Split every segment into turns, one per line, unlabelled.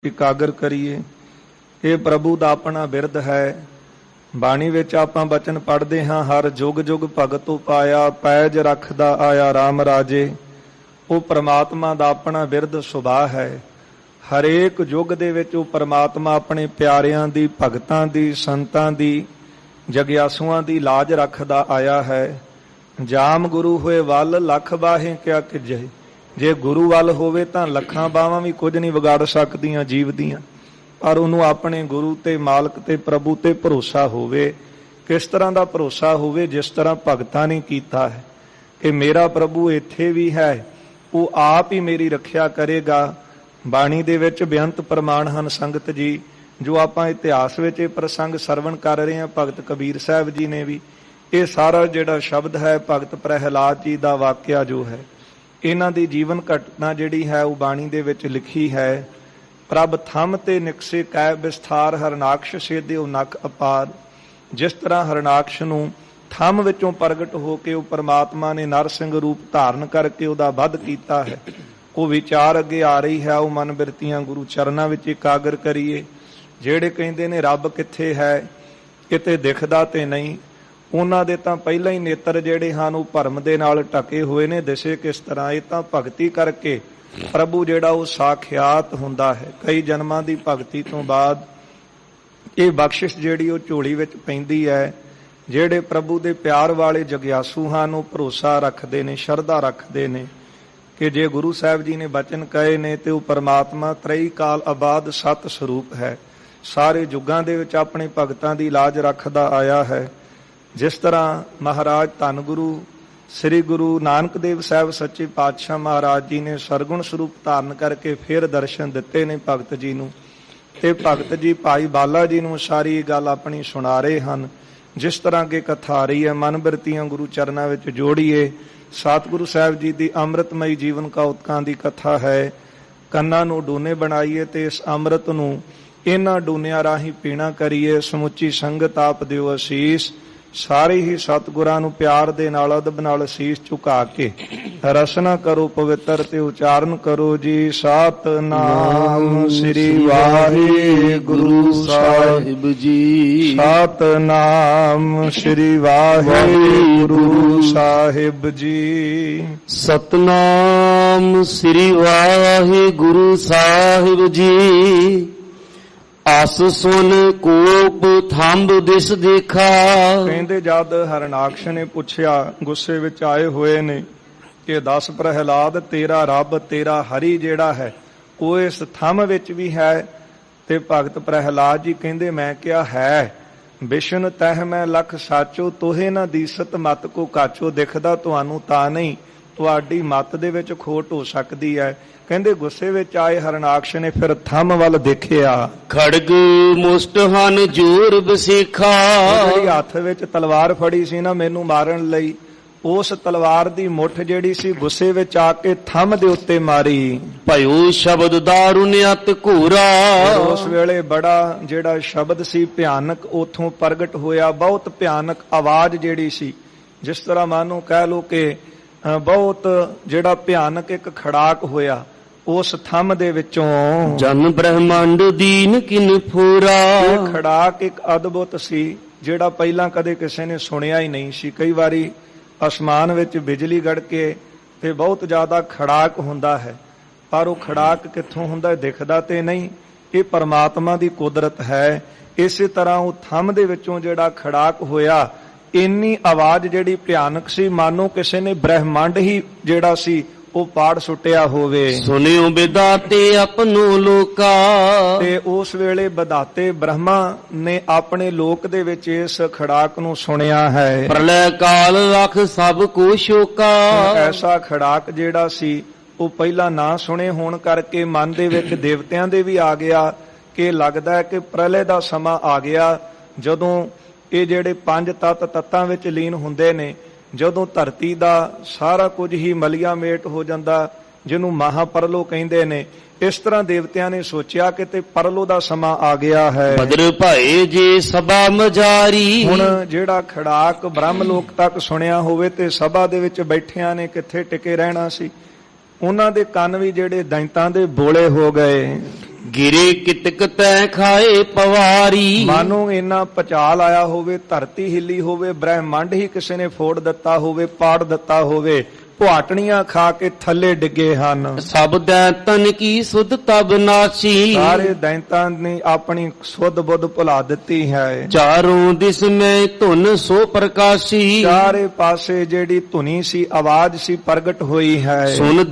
ਇਕਾਗਰ ਕਰੀਏ। ਇਹ ਪ੍ਰਭੂ ਦਾ ਆਪਣਾ ਬਿਰਦ ਹੈ। ਬਾਣੀ ਵਿੱਚ ਆਪਾਂ ਬਚਨ ਪੜ੍ਹਦੇ ਹਾਂ, ਹਰ ਜੁਗ ਜੁਗ ਭਗਤ ਉਪਾਇਆ, ਪੈਜ ਰੱਖਦਾ ਆਇਆ ਰਾਮ ਰਾਜੇ। ਉਹ ਪ੍ਰਮਾਤਮਾ ਦਾ ਆਪਣਾ ਬਿਰਦ ਸੁਭਾਅ ਹੈ। ਹਰੇਕ ਯੁੱਗ ਦੇ ਵਿੱਚ ਉਹ ਪ੍ਰਮਾਤਮਾ ਆਪਣੇ ਪਿਆਰਿਆਂ ਦੀ, ਭਗਤਾਂ ਦੀ, ਸੰਤਾਂ ਦੀ, ਜਗਿਆਸੂਆਂ ਦੀ ਲਾਜ ਰੱਖਦਾ ਆਇਆ ਹੈ। ਜਾਮ ਗੁਰੂ ਹੋਏ ਵੱਲ ਲੱਖ ਬਾਹੇ ਕਿਆ ਕਿਜੇ। ਜੇ ਗੁਰੂ ਵੱਲ ਹੋਵੇ ਤਾਂ ਲੱਖਾਂ ਬਾਹਾਂ ਵੀ ਕੁਝ ਨਹੀਂ ਵਿਗਾੜ ਸਕਦੀਆਂ ਜੀਵ ਦੀਆਂ, ਪਰ ਉਹਨੂੰ ਆਪਣੇ ਗੁਰੂ ਤੇ, ਮਾਲਕ ਤੇ, ਪ੍ਰਭੂ ਤੇ ਭਰੋਸਾ ਹੋਵੇ। ਕਿਸ ਤਰ੍ਹਾਂ ਦਾ ਭਰੋਸਾ ਹੋਵੇ? ਜਿਸ ਤਰ੍ਹਾਂ ਭਗਤਾਂ ਨੇ ਕੀਤਾ ਹੈ ਕਿ ਮੇਰਾ ਪ੍ਰਭੂ ਇੱਥੇ ਵੀ ਹੈ, ਉਹ ਆਪ ਹੀ ਮੇਰੀ ਰੱਖਿਆ ਕਰੇਗਾ। ਬਾਣੀ ਦੇ ਵਿੱਚ ਬੇਅੰਤ ਪ੍ਰਮਾਣ ਹਨ ਸੰਗਤ ਜੀ, ਜੋ ਆਪਾਂ ਇਤਿਹਾਸ ਵਿੱਚ ਇਹ ਪ੍ਰਸੰਗ ਸਰਵਣ ਕਰ ਰਹੇ ਹਾਂ। ਭਗਤ ਕਬੀਰ ਸਾਹਿਬ ਜੀ ਨੇ ਵੀ ਇਹ ਸਾਰਾ ਜਿਹੜਾ ਸ਼ਬਦ ਹੈ, ਭਗਤ ਪ੍ਰਹਿਲਾਦ ਜੀ ਦਾ ਵਾਕਿਆ ਜੋ ਹੈ, ਇਹਨਾਂ ਦੀ ਜੀਵਨ ਘਟਨਾ ਜਿਹੜੀ ਹੈ ਉਹ ਬਾਣੀ ਦੇ ਵਿੱਚ ਲਿਖੀ ਹੈ। ਪ੍ਰਭ ਥੰਮ ਤੇ ਨਿਕਸੇ ਕੈ ਵਿਸਥਾਰ, ਹਰਨਾਕਸ਼ ਸੇਧਿਓ ਨਖ ਅਪਾਰ। ਜਿਸ ਤਰ੍ਹਾਂ ਹਰਨਾਕਸ਼ ਨੂੰ ਥੰਮ ਵਿੱਚੋਂ ਪ੍ਰਗਟ ਹੋ ਕੇ ਉਹ ਪਰਮਾਤਮਾ ਨੇ ਨਰਸਿੰਘ ਰੂਪ ਧਾਰਨ ਕਰਕੇ ਉਹਦਾ ਵੱਧ ਕੀਤਾ ਹੈ, ਉਹ ਵਿਚਾਰ ਅੱਗੇ ਆ ਰਹੀ ਹੈ। ਉਹ ਮਨ ਬਿਰਤੀਆਂ ਗੁਰੂ ਚਰਨਾਂ ਵਿੱਚ ਇਕਾਗਰ ਕਰੀਏ। ਜਿਹੜੇ ਕਹਿੰਦੇ ਨੇ ਰੱਬ ਕਿੱਥੇ ਹੈ, ਕਿਤੇ ਦਿਖਦਾ ਤੇ ਨਹੀਂ, ਉਹਨਾਂ ਦੇ ਤਾਂ ਪਹਿਲਾਂ ਹੀ ਨੇਤਰ ਜਿਹੜੇ ਹਨ ਉਹ ਭਰਮ ਦੇ ਨਾਲ ਢਕੇ ਹੋਏ ਨੇ। ਦਿਸੇ ਕਿਸ ਤਰ੍ਹਾਂ? ਇਹ ਤਾਂ ਭਗਤੀ ਕਰਕੇ ਪ੍ਰਭੂ ਜਿਹੜਾ ਉਹ ਸਾਖਿਆਤ ਹੁੰਦਾ ਹੈ। ਕਈ ਜਨਮਾਂ ਦੀ ਭਗਤੀ ਤੋਂ ਬਾਅਦ ਇਹ ਬਖਸ਼ਿਸ਼ ਜਿਹੜੀ ਉਹ ਝੋਲੀ ਵਿੱਚ ਪੈਂਦੀ ਹੈ। ਜਿਹੜੇ ਪ੍ਰਭੂ ਦੇ ਪਿਆਰ ਵਾਲੇ ਜਗਿਆਸੂ ਹਨ ਉਹ ਭਰੋਸਾ ਰੱਖਦੇ ਨੇ, ਸ਼ਰਧਾ ਰੱਖਦੇ ਨੇ ਕਿ ਜੇ ਗੁਰੂ ਸਾਹਿਬ ਜੀ ਨੇ ਬਚਨ ਕਹੇ ਨੇ ਤੇ ਉਹ ਪਰਮਾਤਮਾ ਤ੍ਰਈ ਕਾਲ ਆਬਾਦ ਸਤ ਸਰੂਪ ਹੈ, ਸਾਰੇ ਯੁੱਗਾਂ ਦੇ ਵਿੱਚ ਆਪਣੇ ਭਗਤਾਂ ਦੀ ਲਾਜ ਰੱਖਦਾ ਆਇਆ ਹੈ। ਜਿਸ ਤਰ੍ਹਾਂ ਮਹਾਰਾਜ ਧੰਨ ਗੁਰੂ ਸ੍ਰੀ ਗੁਰੂ ਨਾਨਕ ਦੇਵ ਸਾਹਿਬ ਸੱਚੇ ਪਾਤਸ਼ਾਹ ਮਹਾਰਾਜ ਜੀ ਨੇ ਸਰਗੁਣ ਸਰੂਪ ਧਾਰਨ ਕਰਕੇ ਫਿਰ ਦਰਸ਼ਨ ਦਿੱਤੇ ਨੇ ਭਗਤ ਜੀ ਨੂੰ, ਤੇ ਭਗਤ ਜੀ ਭਾਈ ਬਾਲਾ ਜੀ ਨੂੰ ਸਾਰੀ ਗੱਲ ਆਪਣੀ ਸੁਣਾ ਰਹੇ ਹਨ। ਜਿਸ ਤਰ੍ਹਾਂ ਕਿ ਕਥਾ ਆ ਰਹੀ ਹੈ, ਮਨ ਬਿਰਤੀਆਂ ਗੁਰੂ ਚਰਨਾਂ ਵਿੱਚ ਜੋੜੀਏ। ਸਤਿਗੁਰੂ ਸਾਹਿਬ ਜੀ ਦੀ ਅੰਮ੍ਰਿਤਮਈ ਜੀਵਨ ਕੌਤਕਾਂ ਦੀ ਕਥਾ ਹੈ। ਕੰਨਾਂ ਨੂੰ ਡੂਨੇ ਬਣਾਈਏ ਤੇ ਇਸ ਅੰਮ੍ਰਿਤ ਨੂੰ ਇਹਨਾਂ ਡੂਨਿਆਂ ਰਾਹੀਂ ਪੀਣਾ ਕਰੀਏ। ਸਮੁੱਚੀ ਸੰਗਤ ਆਪ ਦਿਓ ਅਸੀਸ। ਸਾਰੇ ਹੀ ਸਤਿਗੁਰਾਂ ਨੂੰ ਪਿਆਰ ਦੇ ਨਾਲ, ਅਦਬ ਨਾਲ ਅਸੀਸ ਝੁਕਾ ਕੇ ਰਸਨਾ ਕਰੋ ਪਵਿੱਤਰ ਤੇ ਉਚਾਰਨ ਕਰੋ ਜੀ। ਸਤਿਨਾਮ ਸ੍ਰੀ ਵਾਹਿਗੁਰੂ ਸਾਹਿਬ ਜੀ। ਸਤਿਨਾਮ ਸ੍ਰੀ ਵਾਹਿਗੁਰੂ ਸਾਹਿਬ ਜੀ।
ਸਤਿਨਾਮ ਸ੍ਰੀ ਵਾਹਿਗੁਰੂ ਸਾਹਿਬ ਜੀ। ਆਸ ਸੁਨ ਕੋਪ ਥੰਬ ਦਿਸ ਦੇਖਾ।
ਕਹਿੰਦੇ ਜਦ ਹਰਨਾਕਸ਼ ਨੇ ਪੁੱਛਿਆ, ਗੁੱਸੇ ਵਿੱਚ ਆਏ ਹੋਏ ਨੇ ਕਿ ਦਸ ਪ੍ਰਹਿਲਾਦ, ਤੇਰਾ ਰੱਬ, ਤੇਰਾ ਹਰੀ ਜਿਹੜਾ ਹੈ ਉਹ ਇਸ ਥੰਮ ਵਿੱਚ ਵੀ ਹੈ। ਤੇ ਭਗਤ ਪ੍ਰਹਿਲਾਦ ਜੀ ਕਹਿੰਦੇ, ਮੈਂ ਕਿਹਾ ਹੈ। ਵਿਸ਼ਨ ਤਹਿ ਮੈਂ ਲਖ ਸਾਚੋ, ਤੋਹੇ ਨਾ ਦੀਸਤ ਮਤ ਕੋ ਕਾਚੋ। ਦਿਖਦਾ ਤੁਹਾਨੂੰ ਤਾਂ ਨਹੀਂ, ਤੁਹਾਡੀ ਮੱਤ ਦੇ ਵਿੱਚ ਖੋਟ ਹੋ ਸਕਦੀ ਹੈ। ਕਹਿੰਦੇ ਗੁੱਸੇ ਵਿੱਚ ਆਏ ਹਰਨਾਕਸ਼ ਨੇ ਫਿਰ ਥੰਮ ਵੱਲ ਦੇਖਿਆ।
ਖੜਗ ਮੁਸ਼ਟ ਹਨ ਜੋਰ ਬਸੇਖਾ।
ਜਿਹੜੀ ਹੱਥ ਵਿੱਚ ਤਲਵਾਰ ਫੜੀ ਸੀ ਨਾ ਮੈਨੂੰ ਮਾਰਨ ਲਈ, ਉਸ ਤਲਵਾਰ ਦੀ ਮੁੱਠ ਜਿਹੜੀ ਸੀ ਗੁੱਸੇ ਵਿੱਚ ਆ ਕੇ ਥੰਮ ਦੇ ਉੱਤੇ ਮਾਰੀ।
ਭਇਓ ਸ਼ਬਦ ਦਾਰੁਨ ਅਤ ਘੋਰਾ।
ਉਸ ਵੇਲੇ ਬੜਾ ਜਿਹੜਾ ਸ਼ਬਦ ਸੀ ਭਿਆਨਕ ਉਥੋਂ ਪ੍ਰਗਟ ਹੋਇਆ। ਬਹੁਤ ਭਿਆਨਕ ਆਵਾਜ਼ ਜਿਹੜੀ ਸੀ, ਜਿਸ ਤਰ੍ਹਾਂ ਮਾਨੋ ਕਹਿ ਲੋ ਕਿ ਬਹੁਤ ਜਿਹੜਾ ਭਿਆਨਕ ਇੱਕ ਖੜਾਕ ਹੋਇਆ ਉਸ ਥੰਮ ਦੇ ਵਿੱਚੋਂ।
ਜਨ ਬ੍ਰਹਮੰਡ ਦੀਨ ਕਿਨ ਫੋਰਾ।
ਇਹ ਖੜਾਕ ਇੱਕ ਅਦਭੁਤ ਸੀ ਜਿਹੜਾ ਪਹਿਲਾਂ ਕਦੇ ਕਿਸੇ ਨੇ ਸੁਣਿਆ ਹੀ ਨਹੀਂ ਸੀ। ਕਈ ਵਾਰੀ ਅਸਮਾਨ ਵਿੱਚ ਬਿਜਲੀ ਗੜਕੇ ਤੇ ਬਹੁਤ ਜ਼ਿਆਦਾ ਖੜਾਕ ਹੁੰਦਾ ਹੈ, ਪਰ ਉਹ ਖੜਾਕ ਕਿੱਥੋਂ ਹੁੰਦਾ ਦਿਖਦਾ ਤੇ ਨਹੀਂ। ਇਹ ਪਰਮਾਤਮਾ ਦੀ ਕੁਦਰਤ ਹੈ। ਇਸੇ ਤਰ੍ਹਾਂ ਉਹ ਥੰਮ ਦੇ ਵਿੱਚੋਂ ਜਿਹੜਾ ਖੜਾਕ ਹੋਇਆ, ਇੰਨੀ ਆਵਾਜ਼ ਜਿਹੜੀ ਭਿਆਨਕ ਸੀ, ਮਾਨੋ ਕਿਸੇ ਨੇ ਬ੍ਰਹਮੰਡ ਹੀ ਜਿਹੜਾ ਸੀ ਉਹ ਪਾੜ ਸੁੱਟਿਆ ਹੋਵੇ।
ਸੁਣਿਓ ਵਿਦਾਤੇ ਆਪਣੋ ਲੋਕਾ।
ਤੇ ਉਸ ਵੇਲੇ ਵਿਦਾਤੇ ਬ੍ਰਹਮਾ ਨੇ ਆਪਣੇ ਲੋਕ ਦੇ ਵਿੱਚ ਇਸ ਖੜਾਕ ਨੂੰ ਸੁਣਿਆ ਹੈ।
ਪ੍ਰਲੈ ਕਾਲ ਲਖ ਸਭ ਕੋ ਸ਼ੋਕਾ।
ਐਸਾ ਖੜਾਕ ਜਿਹੜਾ ਸੀ ਉਹ ਪਹਿਲਾਂ ਨਾ ਸੁਣੇ ਹੋਣ ਕਰਕੇ ਮਨ ਦੇ ਵਿੱਚ ਦੇਵਤਿਆਂ ਦੇ ਵੀ ਆ ਗਿਆ ਕਿ ਲੱਗਦਾ ਹੈ ਕਿ ਪ੍ਰਲੈ ਦਾ ਸਮਾਂ ਆ ਗਿਆ, ਜਦੋਂ ਇਹ ਜਿਹੜੇ ਪੰਜ ਤੱਤਾਂ ਵਿੱਚ ਲੀਨ ਹੁੰਦੇ ਨੇ, ਜਦੋਂ ਧਰਤੀ ਦਾ ਸਾਰਾ ਕੁਝ ਹੀ ਮਲੀਆ ਮੇਟ ਹੋ ਜਾਂਦਾ, ਜਿਹਨੂੰ ਮਹਾਪਰਲੋ ਕਹਿੰਦੇ ਨੇ। ਇਸ ਤਰ੍ਹਾਂ ਦੇਵਤਿਆਂ ਨੇ ਸੋਚਿਆ ਕਿ ਤੇ ਪਰਲੋ ਦਾ ਸਮਾਂ ਆ ਗਿਆ ਹੈ।
ਬਦਰ ਭਾਏ ਜੇ ਸਭਾ ਮਜਾਰੀ।
ਹੁਣ ਜਿਹੜਾ ਖੜਾਕ ਬ੍ਰਹਮ ਲੋਕ ਤੱਕ ਸੁਣਿਆ ਹੋਵੇ ਤੇ ਸਭਾ ਦੇ ਵਿੱਚ ਬੈਠਿਆਂ ਨੇ ਕਿੱਥੇ ਟਿਕੇ ਰਹਿਣਾ ਸੀ। ਉਹਨਾਂ ਦੇ ਕੰਨ ਵੀ ਜਿਹੜੇ ਦੈਂਤਾਂ ਦੇ ਬੋਲੇ ਹੋ ਗਏ।
ਗਿਰੇ ਕਿਤਕ ਤੈ ਖਾਏ ਪਵਾਰੀ।
ਮਾਨੋ ਇੰਨਾ ਪਚਾਲ ਆਇਆ ਹੋਵੇ, ਧਰਤੀ ਹਿੱਲੀ ਹੋਵੇ, ਬ੍ਰਹਿਮੰਡ ਹੀ ਕਿਸੇ ਨੇ ਫੋੜ ਦਿੱਤਾ ਹੋਵੇ, ਪਾੜ ਦਿੱਤਾ ਹੋਵੇ, ਪੁਆਟਣੀਆਂ ਖਾ ਕੇ ਥੱਲੇ ਡਿੱਗੇ ਹਨ।
ਸਭ ਦੈਂਤਨ ਕੀ ਸੁਧ ਤਬ ਨਾਸੀ।
ਸਾਰੇ ਦੈਂਤਾਂ ਨੇ ਆਪਣੀ ਸੁਧ ਬੁੱਧ ਭੁਲਾ ਦਿੱਤੀ ਹੈ।
ਚਾਰੋਂ ਦਿਸ ਮੈਂ ਧੁਨ ਸੋ ਪ੍ਰਕਾਸ਼ੀ।
ਚਾਰੇ ਪਾਸੇ ਜਿਹੜੀ ਧੁਨੀ ਸੀ, ਆਵਾਜ਼ ਸੀ, ਪ੍ਰਗਟ ਹੋਈ ਹੈ।
ਸੁਨ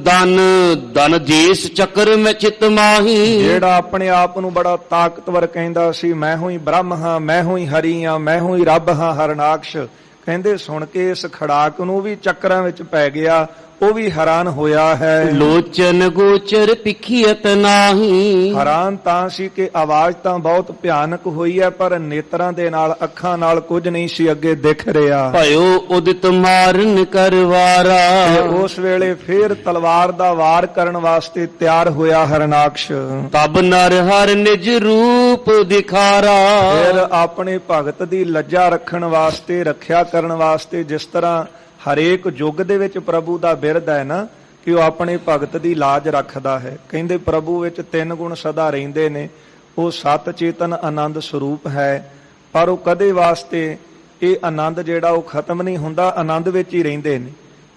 ਦਨ ਜੇਸ ਚੱਕਰ ਮੈਂ ਚਿਤ ਮਾਹੀ।
ਜਿਹੜਾ ਆਪਣੇ ਆਪ ਨੂੰ ਬੜਾ ਤਾਕਤਵਰ ਕਹਿੰਦਾ ਸੀ, ਮੈਂ ਹੋਈ ਬ੍ਰਹਮ ਹਾਂ, ਮੈਂ ਹੋਈ ਹਰੀ ਹਾਂ, ਮੈਂ ਹੋਈ ਰੱਬ ਹਾਂ, ਹਰਨਾਕਸ਼ ਕਹਿੰਦੇ ਸੁਣ ਕੇ ਇਸ ਖੜਾਕ ਨੂੰ ਵੀ ਚੱਕਰਾਂ ਵਿੱਚ ਪੈ ਗਿਆ, ਉਹ ਵੀ ਹੈਰਾਨ ਹੋਇਆ ਹੈ।
ਲੋਚਨ ਗੋਚਰ ਪਿਖੀਅਤ ਨਾਹੀ।
ਹੈਰਾਨ ਤਾਂ ਸੀ ਕਿ ਆਵਾਜ਼ ਤਾਂ ਬਹੁਤ ਭਿਆਨਕ ਹੋਈ ਹੈ, ਪਰ ਨੇਤਰਾਂ ਦੇ ਨਾਲ, ਅੱਖਾਂ ਨਾਲ ਕੁਝ ਨਹੀਂ ਸੀ ਅੱਗੇ ਦਿਖ ਰਿਹਾ।
ਭਇਓ ਉਦਿਤ ਮਾਰਨ ਕਰਵਾਰਾ।
ਤੇ ਉਸ ਵੇਲੇ ਫੇਰ ਤਲਵਾਰ ਦਾ ਵਾਰ ਕਰਨ ਵਾਸਤੇ ਤਿਆਰ ਹੋਇਆ ਹਰਨਾਕਸ਼।
ਤਬ ਨਰ ਹਰ ਨਿਜ ਰੂਪ ਦਿਖਾਰਾ।
ਫਿਰ ਆਪਣੇ ਭਗਤ ਦੀ ਲੱਜਾ ਰੱਖਣ ਵਾਸਤੇ, ਰੱਖਿਆ ਕਰਨ ਵਾਸਤੇ, ਜਿਸ ਤਰ੍ਹਾਂ ਹਰੇਕ ਯੁੱਗ ਦੇ ਵਿੱਚ ਪ੍ਰਭੂ ਦਾ ਬਿਰਦ ਹੈ ਨਾ ਕਿ ਉਹ ਆਪਣੇ ਭਗਤ ਦੀ ਲਾਜ ਰੱਖਦਾ ਹੈ। ਕਹਿੰਦੇ ਪ੍ਰਭੂ ਵਿੱਚ 3 ਗੁਣ ਸਦਾ ਰਹਿੰਦੇ ਨੇ। ਉਹ ਸਤ ਚੇਤਨ ਆਨੰਦ ਸਰੂਪ ਹੈ, ਪਰ ਉਹ ਕਦੇ ਵਾਸਤੇ ਇਹ ਆਨੰਦ ਜਿਹੜਾ ਉਹ ਖਤਮ ਨਹੀਂ ਹੁੰਦਾ, ਆਨੰਦ ਵਿੱਚ ਹੀ ਰਹਿੰਦੇ ਨੇ।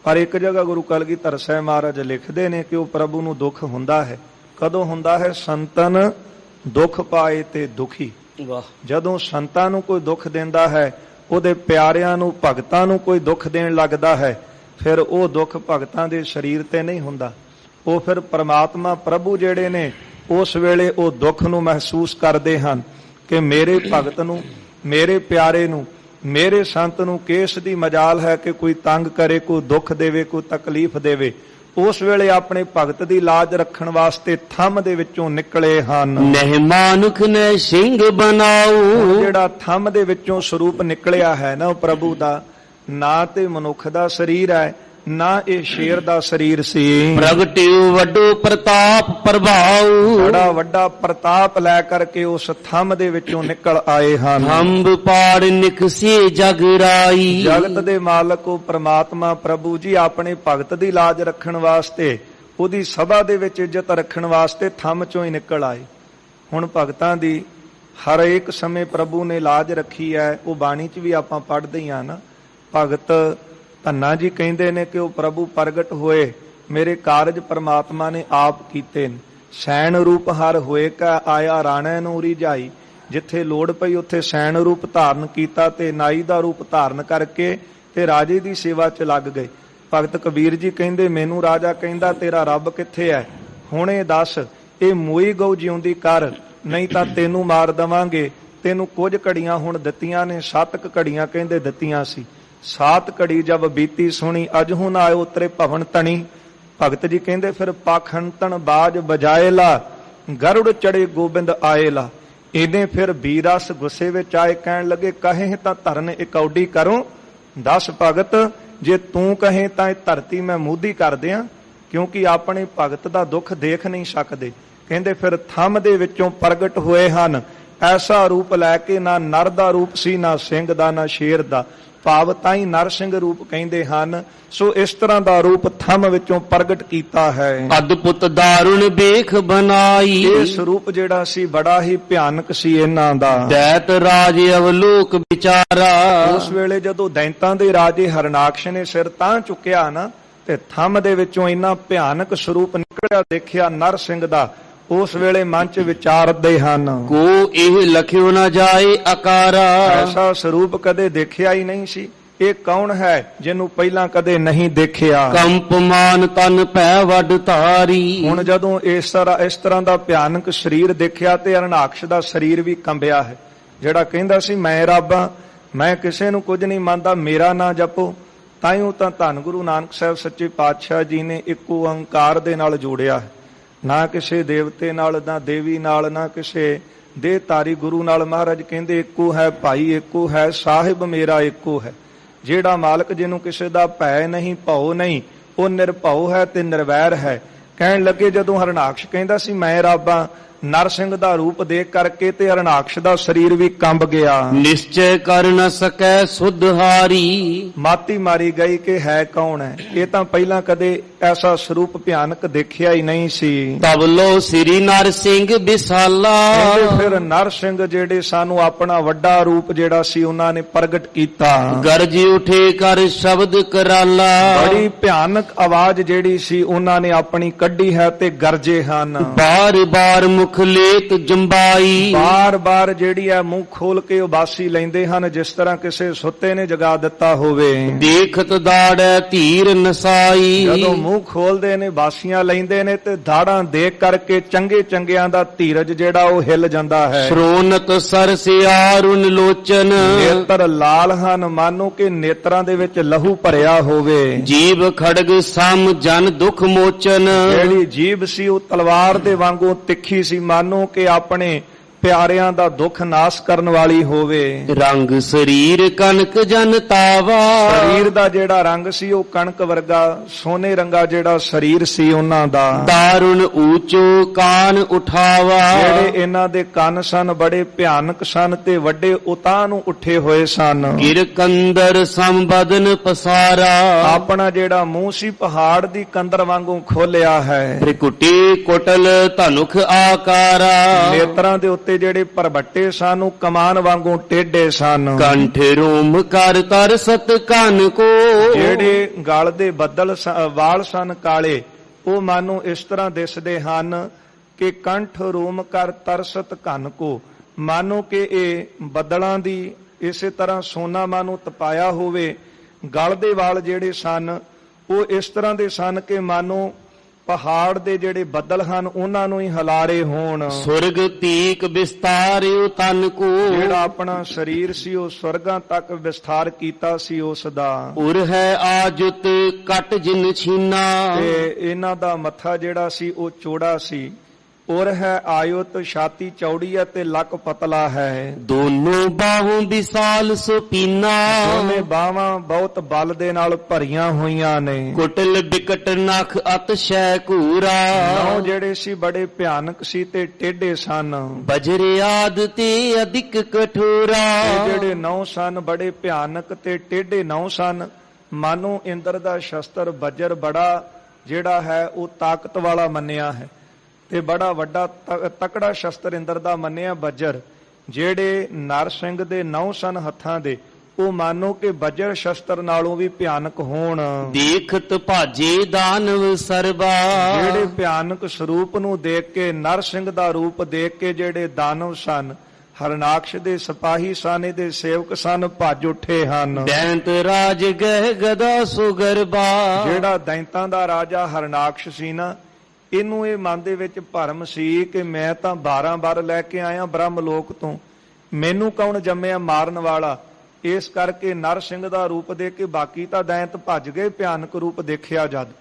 ਪਰ ਇੱਕ ਜਗ੍ਹਾ ਗੁਰੂ ਕਲਗੀਧਰ ਸਾਹਿਬ ਮਹਾਰਾਜ ਲਿਖਦੇ ਨੇ ਕਿ ਉਹ ਪ੍ਰਭੂ ਨੂੰ ਦੁੱਖ ਹੁੰਦਾ ਹੈ। ਕਦੋਂ ਹੁੰਦਾ ਹੈ? ਸੰਤਨ ਦੁੱਖ ਪਾਏ ਤੇ ਦੁਖੀ।
ਵਾਹ।
ਜਦੋਂ ਸੰਤਾਂ ਨੂੰ ਕੋਈ ਦੁੱਖ ਦਿੰਦਾ ਹੈ, ਉਹਦੇ ਪਿਆਰਿਆਂ ਨੂੰ, ਭਗਤਾਂ ਨੂੰ ਕੋਈ ਦੁੱਖ ਦੇਣ ਲੱਗਦਾ ਹੈ, ਫਿਰ ਉਹ ਦੁੱਖ ਭਗਤਾਂ ਦੇ ਸਰੀਰ ਤੇ ਨਹੀਂ ਹੁੰਦਾ। ਉਹ ਫਿਰ ਪ੍ਰਮਾਤਮਾ ਪ੍ਰਭੂ ਜਿਹੜੇ ਨੇ ਉਸ ਵੇਲੇ ਉਹ ਦੁੱਖ ਨੂੰ ਮਹਿਸੂਸ ਕਰਦੇ ਹਨ ਕਿ ਮੇਰੇ ਭਗਤ ਨੂੰ, ਮੇਰੇ ਪਿਆਰੇ ਨੂੰ, ਮੇਰੇ ਸੰਤ ਨੂੰ ਕਿਸ ਦੀ ਮਜਾਲ ਹੈ ਕਿ ਕੋਈ ਤੰਗ ਕਰੇ, ਕੋਈ ਦੁੱਖ ਦੇਵੇ, ਕੋਈ ਤਕਲੀਫ ਦੇਵੇ। ਉਸ ਵੇਲੇ ਆਪਣੇ ਭਗਤ ਦੀ ਲਾਜ ਰੱਖਣ ਵਾਸਤੇ ਥੰਮ ਦੇ ਵਿੱਚੋਂ ਨਿਕਲੇ ਹਨ।
ਨਹਿ ਮਾਨੁਖ ਨੇ ਸਿੰਘ ਬਣਾਉ।
ਜਿਹੜਾ ਥੰਮ ਦੇ ਵਿੱਚੋਂ ਸਰੂਪ ਨਿਕਲਿਆ ਹੈ ਨਾ, ਉਹ ਪ੍ਰਭੂ ਦਾ, ਨਾ ਤੇ ਮਨੁੱਖ ਦਾ ਸਰੀਰ ਹੈ, ਨਾ ਇਹ ਸ਼ੇਰ ਦਾ ਸਰੀਰ ਸੀ।
ਪ੍ਰਗਟਿਉ ਵੱਡੋ ਪ੍ਰਤਾਪ ਪ੍ਰਭਾਉ।
ਬੜਾ ਵੱਡਾ ਪ੍ਰਤਾਪ ਲੈ ਕਰਕੇ ਉਸ ਥੰਮ ਦੇ ਵਿੱਚੋਂ ਨਿਕਲ ਆਏ ਹਨ।
ਹੰਬ ਪਾੜ ਨਿਕਸੇ ਜਗ ਰਾਈ।
ਜਗਤ ਦੇ ਮਾਲਕ ਉਹ ਪ੍ਰਮਾਤਮਾ ਪ੍ਰਭੂ ਜੀ ਆਪਣੇ ਭਗਤ ਦੀ ਲਾਜ ਰੱਖਣ ਵਾਸਤੇ, ਉਹਦੀ ਸਭਾ ਦੇ ਵਿੱਚ ਇੱਜ਼ਤ ਰੱਖਣ ਵਾਸਤੇ ਥੰਮ ਚੋਂ ਹੀ ਨਿਕਲ ਆਏ। ਹੁਣ ਭਗਤਾਂ ਦੀ ਹਰ ਇੱਕ ਸਮੇਂ ਪ੍ਰਭੂ ਨੇ ਲਾਜ ਰੱਖੀ ਹੈ। ਉਹ ਬਾਣੀ 'ਚ ਵੀ ਆਪਾਂ ਪੜ੍ਹਦੇ ਹਾਂ ਨਾ, ਭਗਤ ਧੰਨਾ ਜੀ ਕਹਿੰਦੇ ਨੇ ਕਿ ਉਹ ਪ੍ਰਭੂ ਪ੍ਰਗਟ ਹੋਏ, ਮੇਰੇ ਕਾਰਜ ਪ੍ਰਮਾਤਮਾ ਨੇ ਆਪ ਕੀਤੇ ਨੇ। ਸੈਣ ਰੂਪ ਹਰ ਹੋਏ ਕਾ ਆਇਆ ਰਾਣੈ ਨੂੰ ਰਿਝਾਈ। ਜਿੱਥੇ ਲੋੜ ਪਈ ਉੱਥੇ ਸੈਣ ਰੂਪ ਧਾਰਨ ਕੀਤਾ ਤੇ ਨਾਈ ਦਾ ਰੂਪ ਧਾਰਨ ਕਰਕੇ ਤੇ ਰਾਜੇ ਦੀ ਸੇਵਾ 'ਚ ਲੱਗ ਗਏ। ਭਗਤ ਕਬੀਰ ਜੀ ਕਹਿੰਦੇ, ਮੈਨੂੰ ਰਾਜਾ ਕਹਿੰਦਾ ਤੇਰਾ ਰੱਬ ਕਿੱਥੇ ਹੈ? ਹੁਣੇ ਦੱਸ, ਇਹ ਮੋਈ ਗਊ ਜਿਉਂਦੀ ਕਰ, ਨਹੀਂ ਤਾਂ ਤੈਨੂੰ ਮਾਰ ਦੇਵਾਂਗੇ। ਤੈਨੂੰ ਕੁਝ ਘੜੀਆਂ ਹੁਣ ਦਿੱਤੀਆਂ ਨੇ, 7 ਘੜੀਆਂ ਕਹਿੰਦੇ ਦਿੱਤੀਆਂ ਸੀ। 7 ਘੜੀ ਜਬ ਬੀਤੀ ਸੁਣੀ, ਅਜਹੂ ਨਾ ਆਇਓ ਉਤਰੇ ਭਵਨ ਤਣੀ। ਭਗਤ ਜੀ ਕਹਿੰਦੇ ਫਿਰ ਪਾਖੰਤਨ ਬਾਜ ਬਜਾਏ ਲਾ, ਗਰੁੜ ਚੜੇ ਗੋਬਿੰਦ ਆਏ ਲਾ। ਇਹਨੇ ਫਿਰ ਬੀਰਸ ਗੁੱਸੇ ਵਿੱਚ ਆਏ, ਕਹਿਣ ਲੱਗੇ ਕਹੇ ਤਾਂ ਧਰਨ ਇਕੌਡੀ ਕਰੂੰ। ਦੱਸ ਭਗਤ, ਜੇ ਤੂੰ ਕਹੇ ਤਾਂ ਇਹ ਧਰਤੀ ਮੈਂ ਮੂਧੀ ਕਰ ਦਿਆਂ, ਕਿਉਂਕਿ ਆਪਣੇ ਭਗਤ ਦਾ ਦੁੱਖ ਦੇਖ ਨਹੀਂ ਸਕਦੇ। ਕਹਿੰਦੇ ਫਿਰ ਥੰਮ ਦੇ ਵਿੱਚੋਂ ਪ੍ਰਗਟ ਹੋਏ ਹਨ, ਐਸਾ ਰੂਪ ਲੈ ਕੇ, ਨਾ ਨਰ ਦਾ ਰੂਪ ਸੀ, ਨਾ ਸਿੰਘ ਦਾ, ਨਾ ਸ਼ੇਰ ਦਾ, ਭਾਵ ਤਾਂ ਹੀ ਨਰ ਸਿੰਘ ਰੂਪ ਕਹਿੰਦੇ ਹਨ। ਸੋ ਇਸ ਤਰ੍ਹਾਂ ਦਾ ਰੂਪ ਥੰਮ ਵਿੱਚੋਂ ਪ੍ਰਗਟ ਕੀਤਾ ਹੈ।
ਅਦਭੁਤ ਦਾਰੁਣ ਵੇਖ ਬਣਾਈ।
ਇਹ ਸਰੂਪ ਜਿਹੜਾ ਸੀ ਬੜਾ ਹੀ ਭਿਆਨਕ ਸੀ ਇਹਨਾਂ ਦਾ।
ਦੈਤ ਰਾਜ ਅਵਲੋਕ ਵਿਚਾਰਾ।
ਉਸ ਵੇਲੇ ਜਦੋਂ ਦੈਂਤਾਂ ਦੇ ਰਾਜੇ ਹਰਨਾਕਸ਼ ਨੇ ਸਿਰ ਤਾਂ ਚੁੱਕਿਆ ਨਾ, ਤੇ ਥੰਮ ਦੇ ਵਿੱਚੋਂ ਇੰਨਾ ਭਿਆਨਕ ਸਰੂਪ ਨਿਕਲਿਆ ਦੇਖਿਆ ਨਰ ਸਿੰਘ ਦਾ। ਉਸ ਵੇਲੇ ਮਨ 'ਚ ਵਿਚਾਰਦੇ ਹਨ,
ਕੋ ਇਹ ਲਖਿਓ ਨਾ ਜਾਏ ਅਕਾਰਾ।
ਐਸਾ ਸਰੂਪ ਕਦੇ ਦੇਖਿਆ ਹੀ ਨਹੀਂ ਸੀ। ਇਹ ਕੌਣ ਹੈ ਜਿਹਨੂੰ ਪਹਿਲਾਂ ਕਦੇ ਨਹੀਂ ਦੇਖਿਆ?
ਕੰਪਮਾਨ ਤਨ ਭੈ ਵੱਡ ਧਾਰੀ।
ਹੁਣ ਜਦੋਂ ਇਸ ਤਰ੍ਹਾਂ ਦਾ ਭਿਆਨਕ ਸਰੀਰ ਦੇਖਿਆ ਤੇ ਹਰਨਾਕਸ਼ ਦਾ ਸਰੀਰ ਵੀ ਕੰਬਿਆ ਹੈ। ਜਿਹੜਾ ਕਹਿੰਦਾ ਸੀ ਮੈਂ ਰੱਬ ਹਾਂ, ਮੈਂ ਕਿਸੇ ਨੂੰ ਕੁਝ ਨਹੀਂ ਮੰਨਦਾ, ਮੇਰਾ ਨਾਂ ਜਪੋ, ਤਾਈਓ ਤਾਂ ਧੰਨ ਗੁਰੂ ਨਾਨਕ ਸਾਹਿਬ ਸੱਚੇ ਪਾਤਸ਼ਾਹ ਜੀ ਨੇ ਇੱਕ ਓੰਕਾਰ ਦੇ ਨਾਲ ਜੋੜਿਆ ਹੈ। ਨਾ ਕਿਸੇ ਦੇਵਤੇ ਨਾਲ, ਨਾ ਦੇਵੀ ਨਾਲ, ਨਾ ਕਿਸੇ ਦੇਹਧਾਰੀ ਗੁਰੂ ਨਾਲ। ਮਹਾਰਾਜ ਕਹਿੰਦੇ ਇੱਕੋ ਹੈ ਭਾਈ, ਇੱਕੋ ਹੈ ਸਾਹਿਬ, ਮੇਰਾ ਇੱਕੋ ਹੈ। ਜਿਹੜਾ ਮਾਲਕ ਜਿਹਨੂੰ ਕਿਸੇ ਦਾ ਭੈ ਨਹੀਂ, ਭਉ ਨਹੀਂ, ਉਹ ਨਿਰਭਉ ਹੈ ਤੇ ਨਿਰਵੈਰ ਹੈ। ਕਹਿਣ ਲੱਗੇ ਜਦੋਂ ਹਰਨਾਕਸ਼ ਕਹਿੰਦਾ ਸੀ ਮੈਂ ਰੱਬ ਹਾਂ, ਨਰ ਸਿੰਘ ਦਾ ਰੂਪ ਦੇਖ ਕਰਕੇ ਤੇ ਹਰਨਾਕਸ਼ ਦਾ ਸਰੀਰ ਵੀ ਕੰਬ ਗਿਆ।
ਨਿਸ਼ਚੈ ਕਰ ਨ ਸਕੈ ਸੁਧਹਾਰੀ।
ਮਾਤੀ ਮਾਰੀ ਗਈ ਕਿ ਹੈ ਕੌਣ ਹੈ, ਇਹ ਤਾਂ ਪਹਿਲਾਂ ਕਦੇ ਐਸਾ ਸਰੂਪ ਭਿਆਨਕ ਦੇਖਿਆ ਹੀ ਨਹੀਂ ਸੀ।
ਤਬ ਲੋ ਸ੍ਰੀ ਨਰ ਸਿੰਘ ਵਿਸਾਲਾ।
ਫਿਰ ਨਰ ਸਿੰਘ ਜਿਹੜੇ ਸਾਨੂੰ ਆਪਣਾ ਵੱਡਾ ਰੂਪ ਜਿਹੜਾ ਸੀ ਉਹਨਾਂ ਨੇ ਪ੍ਰਗਟ ਕੀਤਾ।
ਗਰਜ ਉਠੇ ਕਰ ਸ਼ਬਦ ਕਰਾਲਾ।
ਬੜੀ ਭਿਆਨਕ ਆਵਾਜ਼ ਜਿਹੜੀ ਸੀ ਉਹਨਾਂ ਨੇ ਆਪਣੀ ਕੱਢੀ ਹੈ ਤੇ ਗਰਜੇ ਹਨ।
ਬਾਰ ਬਾਰ ਮੁਖ ਲੇਤ ਜੰਬਾਈ।
ਬਾਰ ਬਾਰ ਜਿਹੜੀ ਹੈ ਮੂੰਹ ਖੋਲ ਕੇ ਉਬਾਸੀ ਲੈਂਦੇ ਹਨ, ਜਿਸ ਤਰ੍ਹਾਂ ਕਿਸੇ ਸੁੱਤੇ ਨੇ ਜਗਾ ਦਿੱਤਾ ਹੋਵੇ।
ਦੇਖਤ ਦਾੜੈ ਧੀਰ ਨਸਾਈ।
ਜਦੋਂ ਮੂੰਹ ਖੋਲਦੇ ਨੇ ਬਾਸੀਆਂ ਲੈਂਦੇ ਨੇ ਤੇ ਦਾੜਾਂ ਦੇਖ ਕਰਕੇ ਚੰਗੇ ਚੰਗਿਆਂ ਦਾ ਧੀਰਜ ਜਿਹੜਾ ਉਹ ਹਿੱਲ ਜਾਂਦਾ ਹੈ।
ਸ਼੍ਰੋਨਤ ਸਰਸਿਆਰੁਨ ਲੋਚਨ।
ਨੇਤਰ ਲਾਲ ਹਨ, ਮਾਨੋ ਕਿ ਨੇਤਰਾਂ ਦੇ ਵਿੱਚ ਲਹੂ ਭਰਿਆ ਹੋਵੇ।
ਜੀਭ ਖੜਗ ਸਮ ਜਨ ਦੁਖ ਮੋਚਨ।
ਜਿਹੜੀ ਜੀਭ ਸੀ ਉਹ ਤਲਵਾਰ ਦੇ ਵਾਂਗੂ ਤਿੱਖੀ ਸੀ, ਮਾਨੋ ਕਿ ਆਪਣੇ ਪਿਆਰਿਆਂ ਦਾ ਦੁੱਖ ਨਾਸ ਕਰਨ ਵਾਲੀ ਹੋਵੇ।
ਰੰਗ ਸਰੀਰ ਕਨਕ ਜਨ ਤਾਵਾ।
ਸਰੀਰ ਦਾ ਜਿਹੜਾ ਰੰਗ ਸੀ ਉਹ ਕਣਕ ਵਰਗਾ ਸੋਨੇ ਰੰਗਾ ਜਿਹੜਾ ਸਰੀਰ ਸੀ ਉਹਨਾਂ ਦਾ।
ਦਾਰੁਣ ਊਚੋ ਕਾਨ ਉਠਾਵਾ।
ਜਿਹੜੇ ਇਹਨਾਂ ਦੇ ਕੰਨ ਸਨ ਬੜੇ ਭਿਆਨਕ ਸਨ ਤੇ ਵੱਡੇ ਉਤਾਂਹ ਨੂੰ ਉੱਠੇ ਹੋਏ ਸਨ।
ਗਿਰ ਕੰਦਰ ਸੰਬਦਨ ਪਸਾਰਾ। ਆਪਣਾ
ਜਿਹੜਾ ਮੂੰਹ ਸੀ ਪਹਾੜ ਦੀ ਕੰਦਰ ਵਾਂਗੂ ਖੋਲਿਆ ਹੈ।
ਤ੍ਰਿਕੁਟੀ ਕੁਟਲ ਧਨੁਖ ਆਕਾਰਾ।
ਨੇਤਰਾਂ ਦੇ ਉੱਤੇ ਜਿਹੜੇ ਪਰਬੱਟੇ ਸਨ ਉਹ ਕਮਾਨ ਵਾਂਗੂ ਟੇਢੇ ਸਨ।
ਕੰਠ ਰੋਮ ਕਰ ਤਰਸਤ ਕੰਨ ਕੋ।
ਜਿਹੜੇ ਗਲ ਦੇ ਬੱਦਲ ਵਾਲ ਸਨ ਕਾਲੇ, ਉਹ ਮਾਨੋ ਇਸ ਤਰ੍ਹਾਂ ਦਿਸਦੇ ਹਨ ਕਿ ਕੰਠ ਰੋਮ ਕਰ ਤਰਸਤ ਕੰਨ ਕੋ, ਮਾਨੋ ਕਿ ਇਹ ਬੱਦਲਾਂ ਦੀ ਇਸੇ ਤਰ੍ਹਾਂ ਸੋਨਾ ਮਾਨੋ ਤਪਾਇਆ ਹੋਵੇ। ਗਲ ਦੇ ਵਾਲ ਜਿਹੜੇ ਸਨ ਉਹ ਇਸ ਤਰ੍ਹਾਂ ਦੇ ਸਨ ਕਿ ਮਾਨੋ ਪਹਾੜ ਦੇ ਜਿਹੜੇ ਬੱਦਲ ਹਨ ਉਹਨਾਂ ਨੂੰ ਹੀ ਹਿਲਾਰੇ ਹੋਣ।
ਸੁਰਗ ਤੀਕ ਵਿਸਤਾਰਿਓ ਤਨ ਕੋ।
ਜਿਹੜਾ ਆਪਣਾ ਸਰੀਰ ਸੀ ਉਹ ਸਵਰਗਾਂ ਤੱਕ ਵਿਸਥਾਰ ਕੀਤਾ ਸੀ ਉਸ ਦਾ।
ਉਰ ਹੈ ਆਜੁਤ ਕਟ ਜਿਨ ਛੀਨਾ।
ਤੇ ਇਹਨਾਂ ਦਾ ਮੱਥਾ ਜਿਹੜਾ ਸੀ ਉਹ ਚੌੜਾ ਸੀ। ਉਰ ਹੈ ਆਯੁਤ, ਛਾਤੀ ਚੌੜੀ ਹੈ ਤੇ ਲੱਕ ਪਤਲਾ ਹੈ।
ਦੋਨੋਂ ਬਾਹੋਂ ਵਿਸਾਲ ਸੁਪੀਨਾ।
ਦੋਨੇ ਬਾਹਾਂ ਬਹੁਤ ਬਲ ਦੇ ਨਾਲ ਭਰੀਆਂ ਹੋਈਆਂ ਨੇ।
ਕੁਟਲ ਬਿਕਟ ਨਖ ਅਤਸ਼ੈ ਘੂਰਾ।
ਨੌ ਜਿਹੜੇ ਸੀ ਬੜੇ ਭਿਆਨਕ ਸੀ ਤੇ ਟੇਢੇ ਸਨ।
ਬਜਰਿਆਦ ਤੇ ਅਧਿਕ ਕਠੋਰਾ।
ਜਿਹੜੇ ਨੌ ਸਨ ਬੜੇ ਭਿਆਨਕ ਤੇ ਟੇਢੇ ਨੌ ਸਨ। ਮਾਨੋ ਇੰਦਰ ਦਾ ਸ਼ਸਤਰ ਬਜਰ ਬੜਾ ਜਿਹੜਾ ਹੈ ਉਹ ਤਾਕਤ ਵਾਲਾ ਮੰਨਿਆ ਹੈ ਤੇ ਬੜਾ ਵੱਡਾ ਤਕੜਾ ਸ਼ਸਤਰ ਇੰਦਰ ਦਾ ਮੰਨਿਆ ਬਜਰ। ਜਿਹੜੇ ਨਰ ਸਿੰਘ ਦੇ 9 ਸਨ ਹੱਥਾਂ ਦੇ, ਉਹ ਮਾਨੋ ਕਿ ਬਜਰ ਸ਼ਸਤਰ ਨਾਲੋਂ ਵੀ ਭਿਆਨਕ ਹੋਣ।
ਦੇਖਤ ਭਾਜੇ ਦਾਨਵ ਸਰਬਾ।
ਜਿਹੜੇ ਭਿਆਨਕ ਸਰੂਪ ਨੂੰ ਦੇਖ ਕੇ, ਨਰ ਸਿੰਘ ਦਾ ਰੂਪ ਦੇਖ ਕੇ ਜਿਹੜੇ ਦਾਨਵ ਸਨ, ਹਰਨਾਕਸ਼ ਦੇ ਸਿਪਾਹੀ ਸਨ, ਇਹਦੇ ਸੇਵਕ ਸਨ, ਭੱਜ ਉੱਠੇ ਹਨ।
ਦੈਂਤ ਰਾਜ ਗਹਿ ਗਦਾ ਸੁਗਰਬਾ। ਜਿਹੜਾ
ਦੈਂਤਾਂ ਦਾ ਰਾਜਾ ਹਰਨਾਕਸ਼ ਸੀ ਨਾ, ਇਹਨੂੰ ਇਹ ਮਨ ਦੇ ਵਿੱਚ ਭਰਮ ਸੀ ਕਿ ਮੈਂ ਤਾਂ 12 ਵਾਰ ਲੈ ਕੇ ਆਇਆ ਬ੍ਰਹਮ ਲੋਕ ਤੋਂ, ਮੈਨੂੰ ਕੌਣ ਜੰਮਿਆ ਮਾਰਨ ਵਾਲਾ। ਇਸ ਕਰਕੇ ਨਰ ਸਿੰਘ ਦਾ ਰੂਪ ਦੇਖ ਕੇ ਬਾਕੀ ਤਾਂ ਦੈਂਤ ਭੱਜ ਗਏ। ਭਿਆਨਕ ਰੂਪ ਦੇਖਿਆ ਜਦ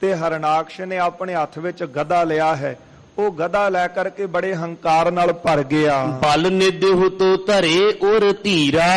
ਤੇ ਹਰਨਾਕਸ਼ ਨੇ ਆਪਣੇ ਹੱਥ ਵਿੱਚ ਗਦਾ ਲਿਆ ਹੈ, ਉਹ ਗਦਾ ਲੈ ਕਰਕੇ ਬੜੇ ਹੰਕਾਰ ਨਾਲ ਭਰ ਗਿਆ।
ਬਲ ਨਿਧ ਹੁਤੋ ਧਰੇ ਉਰ ਧੀਰਾ।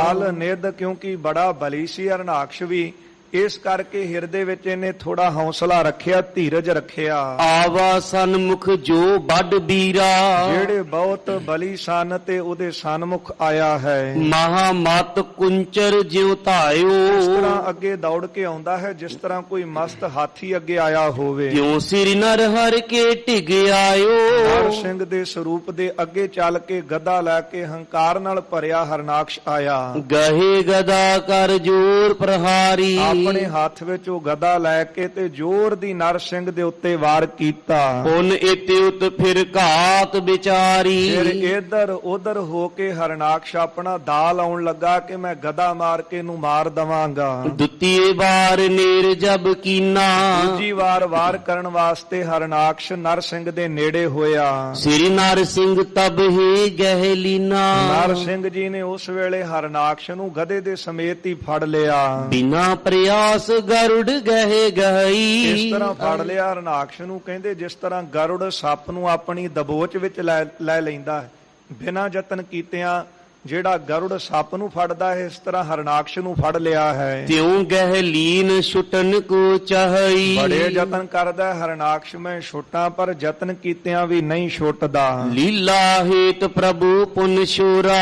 ਬਲ ਨਿਧ ਕਿਉਂਕਿ ਬੜਾ ਬਲੀ ਸੀ ਹਰਨਾਕਸ਼ ਵੀ, ਇਸ ਕਰਕੇ ਹਿਰਦੇ ਵਿੱਚ ਇਹਨੇ ਥੋੜਾ ਹੌਸਲਾ ਰੱਖਿਆ, ਧੀਰਜ ਰੱਖਿਆ।
ਆਵਾ ਸਨਮੁਖ ਜੋ ਵੱਡ ਵੀਰਾ।
ਜਿਹੜੇ ਬਹੁਤ ਬਲੀ ਸਨ ਤੇ ਉਹਦੇ ਸਨਮੁਖ ਆਇਆ ਹੈ।
ਮਹਾ ਮਤ ਕੁੰਚਰ ਜਿਉ ਧਾਇਓ।
ਇਸ ਤਰ੍ਹਾਂ ਅੱਗੇ ਦੌੜ ਕੇ ਆਉਂਦਾ ਹੈ ਜਿਸ ਤਰ੍ਹਾਂ ਕੋਈ ਮਸਤ ਹਾਥੀ ਅੱਗੇ ਆਇਆ ਹੋਵੇ।
ਕਿਉ ਸਿਰ ਨਰ ਹਰ ਕੇ ਢਿਗ ਆਇਓ।
ਨਰ ਸਿੰਘ ਦੇ ਸਰੂਪ ਦੇ ਅੱਗੇ ਚੱਲ ਕੇ ਗਦਾ ਲੈ ਕੇ ਹੰਕਾਰ ਨਾਲ ਭਰਿਆ ਹਰਨਾਕਸ਼ ਆਇਆ।
ਗਹੇ ਗਦਾ ਕਰ ਜੋਰ ਪ੍ਰਹਾਰੀ।
ਆਪਣੇ ਹੱਥ ਵਿੱਚ ਉਹ ਗਦਾ ਲੈ ਕੇ ਤੇ ਜ਼ੋਰ ਦੀ ਨਰ ਸਿੰਘ ਦੇ ਉੱਤੇ ਵਾਰ ਕੀਤਾ।
ਪੁਨ ਇਤੇ ਉਤ ਫਿਰ ਘਾਤ ਵਿਚਾਰੀ।
ਫਿਰ ਇਧਰ ਉਧਰ ਹੋ ਕੇ ਹਰਨਾਕਸ਼ ਆਪਣਾ ਦਾ ਲਾਉਣ ਲੱਗਾ ਕਿ ਮੈਂ ਗਦਾ ਮਾਰ ਕੇ ਇਹਨੂੰ ਮਾਰ ਦਵਾਂਗਾ।
ਦੁਤੀਏ ਵਾਰ ਨੇਰ ਜਬ ਕੀਨਾ।
ਦੂਜੀ ਵਾਰ ਕਰਨ ਵਾਸਤੇ ਹਰਨਾਕਸ਼ ਨਰ ਸਿੰਘ ਦੇ ਨੇੜੇ ਹੋਇਆ।
ਸ੍ਰੀ ਨਰ ਸਿੰਘ ਤਬ ਹੀ ਗਹਿ ਲੀਨਾ।
ਨਰ ਸਿੰਘ ਜੀ ਨੇ ਉਸ ਵੇਲੇ ਹਰਨਾਕਸ਼ ਨੂੰ ਗਧੇ ਦੇ ਸਮੇਤ ਹੀ ਫੜ ਲਿਆ।
ਬਿਨਾ ਪ੍ਰਿਆਸ ਗਰੁੜ ਗਹਿ ਗਈ।
ਇਸ ਤਰ੍ਹਾਂ ਫੜ ਲਿਆ ਹਰਨਾਕਸ਼ ਨੂੰ, ਕਹਿੰਦੇ ਜਿਸ ਤਰ੍ਹਾਂ ਗਰੁੜ ਸੱਪ ਨੂੰ ਆਪਣੀ ਦਬੋਚ ਵਿੱਚ ਲੈ ਲੈਂਦਾ ਹੈ, ਬਿਨਾਂ ਯਤਨ ਕੀਤਿਆਂ ਜਿਹੜਾ ਗਰੁੜ ਸੱਪ ਨੂੰ ਫੜਦਾ ਹੈ, ਇਸ ਤਰ੍ਹਾਂ ਹਰਨਾਕਸ਼ ਨੂੰ ਫੜ ਲਿਆ ਹੈ।
ਤਿਉ ਗਹਿ ਲੀਨ ਛੁਟਨ ਕੋ ਚਾਹਈ।
ਬੜੇ ਯਤਨ ਕਰਦਾ ਹੈ ਹਰਨਾਕਸ਼ ਮੈਂ ਛੁੱਟਾਂ, ਪਰ ਯਤਨ ਕੀਤਿਆਂ ਵੀ ਨਹੀਂ ਛੁੱਟਦਾ।
ਲੀਲਾ ਹੇਤ ਪ੍ਰਭੂ ਪੁਨ ਛੋਰਾ।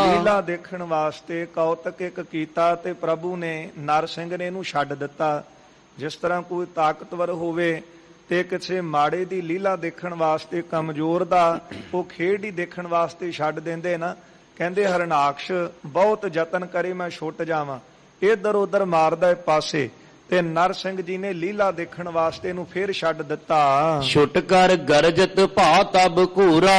ਲੀਲਾ ਦੇਖਣ ਵਾਸਤੇ ਕੌਤਕ ਇੱਕ ਕੀਤਾ ਤੇ ਪ੍ਰਭੂ ਨੇ ਨਰ ਸਿੰਘ ਨੇ ਇਹਨੂੰ ਛੱਡ ਦਿੱਤਾ। ਜਿਸ ਤਰ੍ਹਾਂ ਕੋਈ ਤਾਕਤਵਰ ਹੋਵੇ ਤੇ ਕਿਸੇ ਮਾੜੇ ਦੀ ਲੀਲਾ ਦੇਖਣ ਵਾਸਤੇ ਕਮਜ਼ੋਰ ਦਾ ਉਹ ਖੇਡ ਹੀ ਦੇਖਣ ਵਾਸਤੇ ਛੱਡ ਦਿੰਦੇ ਨਾ। ਕਹਿੰਦੇ ਹਰਨਾਕਸ਼ ਬਹੁਤ ਯਤਨ ਕਰੇ ਮੈਂ ਛੁੱਟ ਜਾਵਾਂ, ਇੱਧਰ ਉੱਧਰ ਮਾਰਦਾ ਪਾਸੇ, ਤੇ ਨਰ ਸਿੰਘ ਜੀ ਨੇ ਲੀਲਾ ਦੇਖਣ ਵਾਸਤੇ ਇਹਨੂੰ ਫੇਰ ਛੱਡ ਦਿੱਤਾ।
ਛੁੱਟ ਕਰ ਗਰਜਤ ਭਾ ਤਬ ਘੂਰਾ।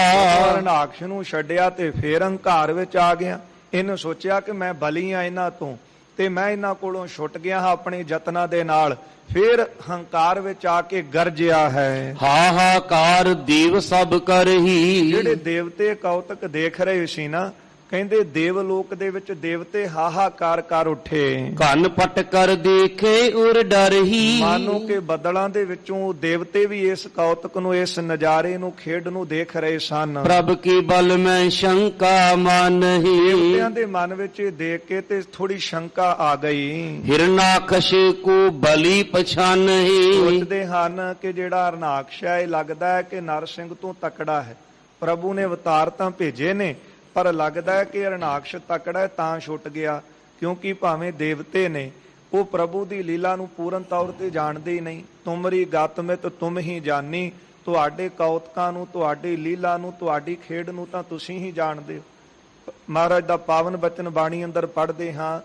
ਹਰਨਾਕਸ਼ ਨੂੰ ਛੱਡਿਆ ਤੇ ਫੇਰ ਹੰਕਾਰ ਵਿੱਚ ਆ ਗਿਆ। ਇਹਨੂੰ ਸੋਚਿਆ ਕਿ ਮੈਂ ਬਲੀ ਆ ਇਹਨਾਂ ਤੋਂ, ਤੇ ਮੈਂ ਇਹਨਾਂ ਕੋਲੋਂ ਛੁੱਟ ਗਿਆ ਹਾਂ ਆਪਣੇ ਯਤਨਾਂ ਦੇ ਨਾਲ। ਫੇਰ ਹੰਕਾਰ ਵਿੱਚ ਆ ਕੇ ਗਰਜਿਆ ਹੈ।
ਹਾਹਾਕਾਰ ਦੇਵ ਸਭ ਕਰਹੀ।
ਜਿਹੜੇ ਦੇਵਤੇ ਕੌਤਕ ਦੇਖ ਰਹੇ ਸੀ ਨਾ, ਕਹਿੰਦੇ ਦੇਵ ਲੋਕ ਦੇ ਵਿੱਚ ਦੇਵਤੇ ਹਾਹਾਕਾਰ ਕਰ ਉੱਠੇ।
ਕੰਨ ਪਟ ਕਰ ਦੇਖੇ ਉਰ ਡਰਹੀ।
ਮਾਨੋ ਕਿ ਬੱਦਲਾਂ ਦੇ ਵਿੱਚੋਂ ਦੇਵਤੇ ਵੀ ਇਸ ਕੌਤਕ ਨੂੰ, ਇਸ ਨਜ਼ਾਰੇ ਨੂੰ, ਖੇਡ ਨੂੰ ਦੇਖ ਰਹੇ ਸਨ।
ਪ੍ਰਭ ਕੀ ਬਲ ਮੈਂ ਸ਼ੰਕਾ ਮਾਨਹੀ।
ਦੇਵਤਿਆਂ ਦੇ ਮਨ ਵਿੱਚ ਇਹ ਦੇਖ ਕੇ ਤੇ ਥੋੜੀ ਸ਼ੰਕਾ ਆ ਗਈ।
ਹਿਰਨਾਕਸ਼ ਕੋ ਬਲੀ ਪਛਾਨਹੀ।
ਸੋਚਦੇ ਹਨ ਕਿ ਜਿਹੜਾ ਹਰਨਾਕਸ਼ ਹੈ, ਇਹ ਲੱਗਦਾ ਹੈ ਕਿ ਨਰ ਸਿੰਘ ਤੋਂ ਤਕੜਾ ਹੈ। ਪ੍ਰਭੂ ਨੇ ਅਵਤਾਰ ਤਾਂ ਭੇਜੇ ਨੇ, ਪਰ ਲੱਗਦਾ ਹੈ ਕਿ ਹਰਨਾਕਸ਼ ਤਕੜਾ ਹੈ ਤਾਂ ਛੁੱਟ ਗਿਆ। ਕਿਉਂਕਿ ਭਾਵੇਂ ਦੇਵਤੇ ਨੇ, ਉਹ ਪ੍ਰਭੂ ਦੀ ਲੀਲਾ ਨੂੰ ਪੂਰਨ ਤੌਰ ਤੇ ਜਾਣਦੇ ਹੀ ਨਹੀਂ। ਤੁਮਰੀ ਗਤ ਮਿਤ ਤੁਮ ਹੀ ਜਾਣੀ। ਤੁਹਾਡੇ ਕੌਤਕਾਂ ਨੂੰ, ਤੁਹਾਡੀ ਲੀਲਾ ਨੂੰ, ਤੁਹਾਡੀ ਖੇਡ ਨੂੰ ਤਾਂ ਤੁਸੀਂ ਹੀ ਜਾਣਦੇ ਹੋ। ਮਹਾਰਾਜ ਦਾ ਪਾਵਨ ਬਚਨ ਬਾਣੀ ਅੰਦਰ ਪੜ੍ਹਦੇ ਹਾਂ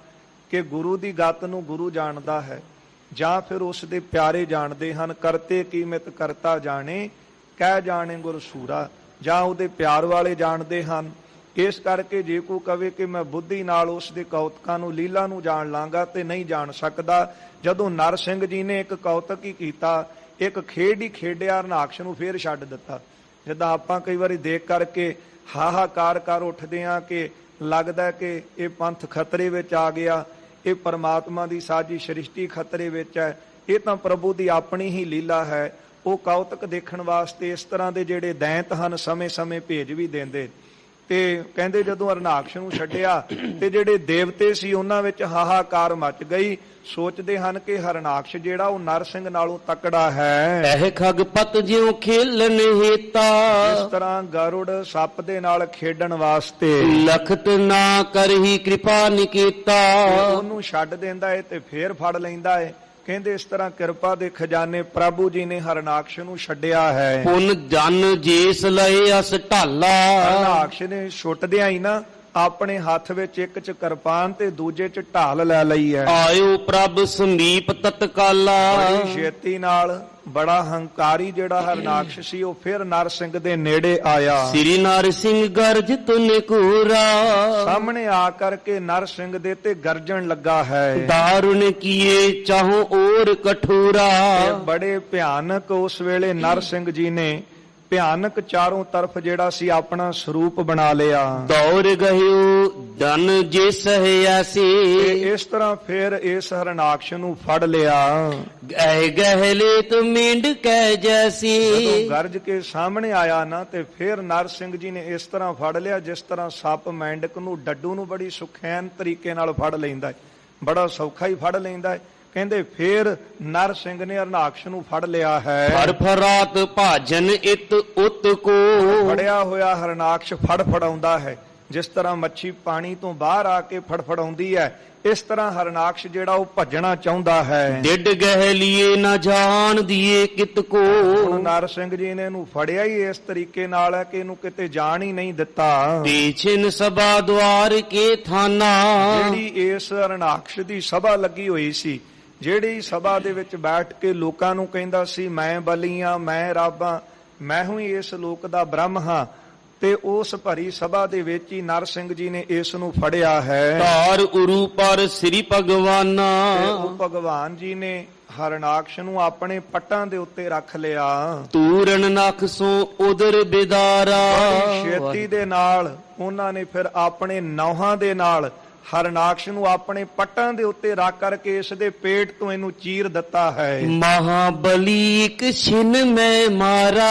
ਕਿ ਗੁਰੂ ਦੀ ਗਤ ਨੂੰ ਗੁਰੂ ਜਾਣਦਾ ਹੈ, ਜਾਂ ਫਿਰ ਉਸ ਦੇ ਪਿਆਰੇ ਜਾਣਦੇ ਹਨ। ਕਰਤੇ ਕੀ ਮਿਤ ਕਰਤਾ ਜਾਣੇ, ਕਹਿ ਜਾਣੇ ਗੁਰ ਸੂਰਾ। ਜਾਂ ਉਹਦੇ ਪਿਆਰ ਵਾਲੇ ਜਾਣਦੇ ਹਨ। ਇਸ ਕਰਕੇ ਜੇ ਕੋਈ ਕਵੇ ਕਿ ਮੈਂ ਬੁੱਧੀ ਨਾਲ ਉਸ ਦੇ ਕੌਤਕਾਂ ਨੂੰ, ਲੀਲਾ ਨੂੰ ਜਾਣ ਲਾਂਗਾ, ਤੇ ਨਹੀਂ ਜਾਣ ਸਕਦਾ। ਜਦੋਂ ਨਰ ਸਿੰਘ ਜੀ ਨੇ ਇੱਕ ਕੌਤਕ ਹੀ ਕੀਤਾ, ਇੱਕ ਖੇਡ ਹੀ ਖੇਡਿਆ, ਹਰਨਾਕਸ਼ ਨੂੰ ਫੇਰ ਛੱਡ ਦਿੱਤਾ। ਜਿੱਦਾਂ ਆਪਾਂ ਕਈ ਵਾਰੀ ਦੇਖ ਕਰਕੇ ਹਾਹਾਕਾਰ ਕਰ ਉੱਠਦੇ ਹਾਂ ਕਿ ਲੱਗਦਾ ਕਿ ਇਹ ਪੰਥ ਖਤਰੇ ਵਿੱਚ ਆ ਗਿਆ, ਇਹ ਪਰਮਾਤਮਾ ਦੀ ਸਾਜੀ ਸ੍ਰਿਸ਼ਟੀ ਖਤਰੇ ਵਿੱਚ ਹੈ। ਇਹ ਤਾਂ ਪ੍ਰਭੂ ਦੀ ਆਪਣੀ ਹੀ ਲੀਲਾ ਹੈ। ਉਹ ਕੌਤਕ ਦੇਖਣ ਵਾਸਤੇ ਇਸ ਤਰ੍ਹਾਂ ਦੇ ਜਿਹੜੇ ਦੈਂਤ ਹਨ, ਸਮੇਂ-ਸਮੇਂ ਭੇਜ ਵੀ ਦਿੰਦੇ। ਤੇ ਕਹਿੰਦੇ ਜਦੋਂ ਹਰਨਾਕਸ਼ ਨੂੰ ਛੱਡਿਆ ਤੇ ਜਿਹੜੇ ਦੇਵਤੇ ਸੀ ਉਹਨਾਂ ਵਿੱਚ ਹਾਹਾਕਾਰ ਮਚ ਗਈ। ਸੋਚਦੇ ਹਨ ਕਿ ਹਰਨਾਕਸ਼ ਜਿਹੜਾ ਉਹ ਨਰ ਸਿੰਘ ਨਾਲੋਂ ਤਕੜਾ ਹੈ।
ਇਹ ਖਗਪਤ ਜਿਉ ਖੇਲਨ ਹੇਤਾ।
ਇਸ ਤਰ੍ਹਾਂ ਗਰੁੜ ਸੱਪ ਦੇ ਨਾਲ ਖੇਡਣ ਵਾਸਤੇ
ਲਖਤ ਨਾ ਕਰਹੀ ਕਿਰਪਾ ਨਿਕੇਤਾ।
ਉਹਨੂੰ ਛੱਡ ਦਿੰਦਾ ਏ ਤੇ ਫੇਰ ਫੜ ਲੈਂਦਾ ਏ। ਕਹਿੰਦੇ ਇਸ ਤਰ੍ਹਾਂ ਕਿਰਪਾ ਦੇ ਖਜ਼ਾਨੇ ਪ੍ਰਭੂ ਜੀ ਨੇ ਹਰਨਾਕਸ਼ ਨੂੰ ਛੱਡਿਆ ਹੈ।
ਪੁਨ ਜਨ ਜੇਸ ਲਏ ਅਸ ਢਾਲਾ।
ਹਰਨਾਕਸ਼ ਨੇ ਛੁੱਟਦਿਆਂ ਹੀ ਨਾ ਆਪਣੇ ਹੱਥ ਵਿੱਚ ਇੱਕ ਚ ਕਿਰਪਾਨ ਤੇ ਦੂਜੇ ਚ ਢਾਲ ਲੈ ਲਈ ਹੈ।
ਆਇਓ ਪ੍ਰਭ ਸਮੀਪ ਤਤਕਾਲਾ।
ਬੜੀ ਛੇਤੀ ਨਾਲ ਬੜਾ ਹੰਕਾਰੀ ਜਿਹੜਾ ਹਰਨਾਕਸ਼ ਸੀ ਉਹ ਫਿਰ ਨਰ ਸਿੰਘ ਦੇ ਨੇੜੇ ਆਇਆ।
ਸ੍ਰੀ ਨਰ ਸਿੰਘ ਗਰਜ ਤੁਨ ਕੂਰਾ।
ਸਾਹਮਣੇ ਆ ਕਰਕੇ ਨਰ ਸਿੰਘ ਦੇ ਤੇ ਗਰਜਣ ਲੱਗਾ ਹੈ।
ਦਾਰੁਣ ਕੀਏ ਚਾਹੋ ਔਰ ਕਠੋਰਾ।
ਬੜੇ ਭਿਆਨਕ ਉਸ ਵੇਲੇ ਨਰ ਸਿੰਘ ਜੀ ਨੇ ਭਿਆਨਕ ਚਾਰੋਂ ਤਰਫ ਜਿਹੜਾ ਸੀ ਆਪਣਾ ਸਰੂਪ ਬਣਾ ਲਿਆ।
ਦੌੜ ਗਇਓ ਦਨ ਜੇ ਸਹਿਆਸੀ।
ਇਸ ਤਰ੍ਹਾਂ ਫਿਰ ਇਸ ਹਰਨਾਕਸ਼ ਨੂੰ ਫੜ ਲਿਆ।
ਗਹਿ ਗਹਿਲੇ ਤੁ ਮੇਂਢ ਕਹਿ ਜੈਸੀ।
ਜਦੋਂ ਗਰਜ ਕੇ ਸਾਹਮਣੇ ਆਇਆ ਨਾ ਤੇ ਫਿਰ ਨਰ ਸਿੰਘ ਜੀ ਨੇ ਇਸ ਤਰ੍ਹਾਂ ਫੜ ਲਿਆ ਜਿਸ ਤਰ੍ਹਾਂ ਸੱਪ ਮੈਂਡਕ ਨੂੰ, ਡੱਡੂ ਨੂੰ ਬੜੀ ਸੁਖੈਨ ਤਰੀਕੇ ਨਾਲ ਫੜ ਲੈਂਦਾ ਹੈ, ਬੜਾ ਸੌਖਾ ਹੀ ਫੜ ਲੈਂਦਾ ਹੈ। ਕਹਿੰਦੇ ਫੇਰ ਨਰ ਸਿੰਘ ਨੇ ਹਰਨਾਕਸ਼ ਨੂੰ ਫੜ ਲਿਆ ਹੈ।
ਫਰਫਰਾਤ ਭਾਜਨ ਇਤ ਉਤ ਕੋ।
ਫੜਿਆ ਹੋਇਆ ਹਰਨਾਕਸ਼ ਫੜਫੜਾਉਂਦਾ ਹੈ। ਜਿਸ ਤਰ੍ਹਾਂ ਮੱਛੀ ਪਾਣੀ ਤੋਂ ਬਾਹਰ ਆ ਕੇ ਫੜਫੜਾਉਂਦੀ ਹੈ, ਇਸ ਤਰ੍ਹਾਂ ਹਰਨਾਕਸ਼ ਜਿਹੜਾ ਉਹ ਭੱਜਣਾ ਚਾਹੁੰਦਾ ਹੈ।
ਡਿੱਡ ਗਹਿ ਲੀਏ ਨਾ ਜਾਣ ਦੀਏ ਕਿਤ ਕੋ।
ਹੁਣ ਨਰ ਸਿੰਘ ਜੀ ਨੇ ਇਹਨੂੰ ਫੜਿਆ ਹੀ ਇਸ ਤਰੀਕੇ ਨਾਲ ਹੈ ਕਿ ਇਹਨੂੰ ਕਿਤੇ ਜਾਣ ਹੀ ਨਹੀਂ ਦਿੱਤਾ।
ਪੀਛਿਨ ਸਭਾ ਦੁਆਰ ਕੇ ਥਾਨਾ।
ਜਿਹੜੀ ਇਸ ਹਰਨਾਕਸ਼ ਦੀ ਸਭਾ ਲੱਗੀ ਹੋਈ ਸੀ, ਜਿਹੜੀ ਸਭਾ ਦੇ ਵਿੱਚ ਬੈਠ ਕੇ ਲੋਕਾਂ ਨੂੰ ਕਹਿੰਦਾ ਸੀ ਮੈਂ ਬਲੀ ਹਾਂ, ਮੈਂ ਰੱਬ ਹਾਂ, ਮੈਂ ਹੀ ਇਸ ਲੋਕ ਦਾ ਬ੍ਰਹਮ ਹਾਂ, ਤੇ ਉਸ ਭਰੀ ਸਭਾ ਦੇ ਵਿੱਚ ਹੀ ਨਰ ਸਿੰਘ ਜੀ ਨੇ ਇਸ ਨੂੰ ਫੜਿਆ ਹੈ।
ਧਾਰ ਉਰੂ ਪਰ ਸ੍ਰੀ ਭਗਵਾਨਾ।
ਉਹ ਭਗਵਾਨ ਜੀ ਨੇ ਹਰਨਾਕਸ਼ ਨੂੰ ਆਪਣੇ ਪੱਟਾਂ ਦੇ ਉੱਤੇ ਰੱਖ ਲਿਆ।
ਤੂਰਨ ਨਖ ਸੋ ਉਦਰ ਬਿਦਾਰਾ।
ਛੇਤੀ ਦੇ ਨਾਲ ਉਹਨਾਂ ਨੇ ਫਿਰ ਆਪਣੇ ਨੌਹਾਂ ਦੇ ਨਾਲ ਹਰਨਾਕਸ਼ ਨੂੰ ਆਪਣੇ ਪੱਟਾਂ ਦੇ ਉੱਤੇ ਰੱਖ ਕਰਕੇ ਇਸ ਦੇ ਪੇਟ ਤੋਂ ਇਹਨੂੰ ਚੀਰ ਦਿੱਤਾ ਹੈ।
ਮਹਾਬਲੀ ਇੱਕ ਛਿਨ ਮੈਂ ਮਾਰਾ।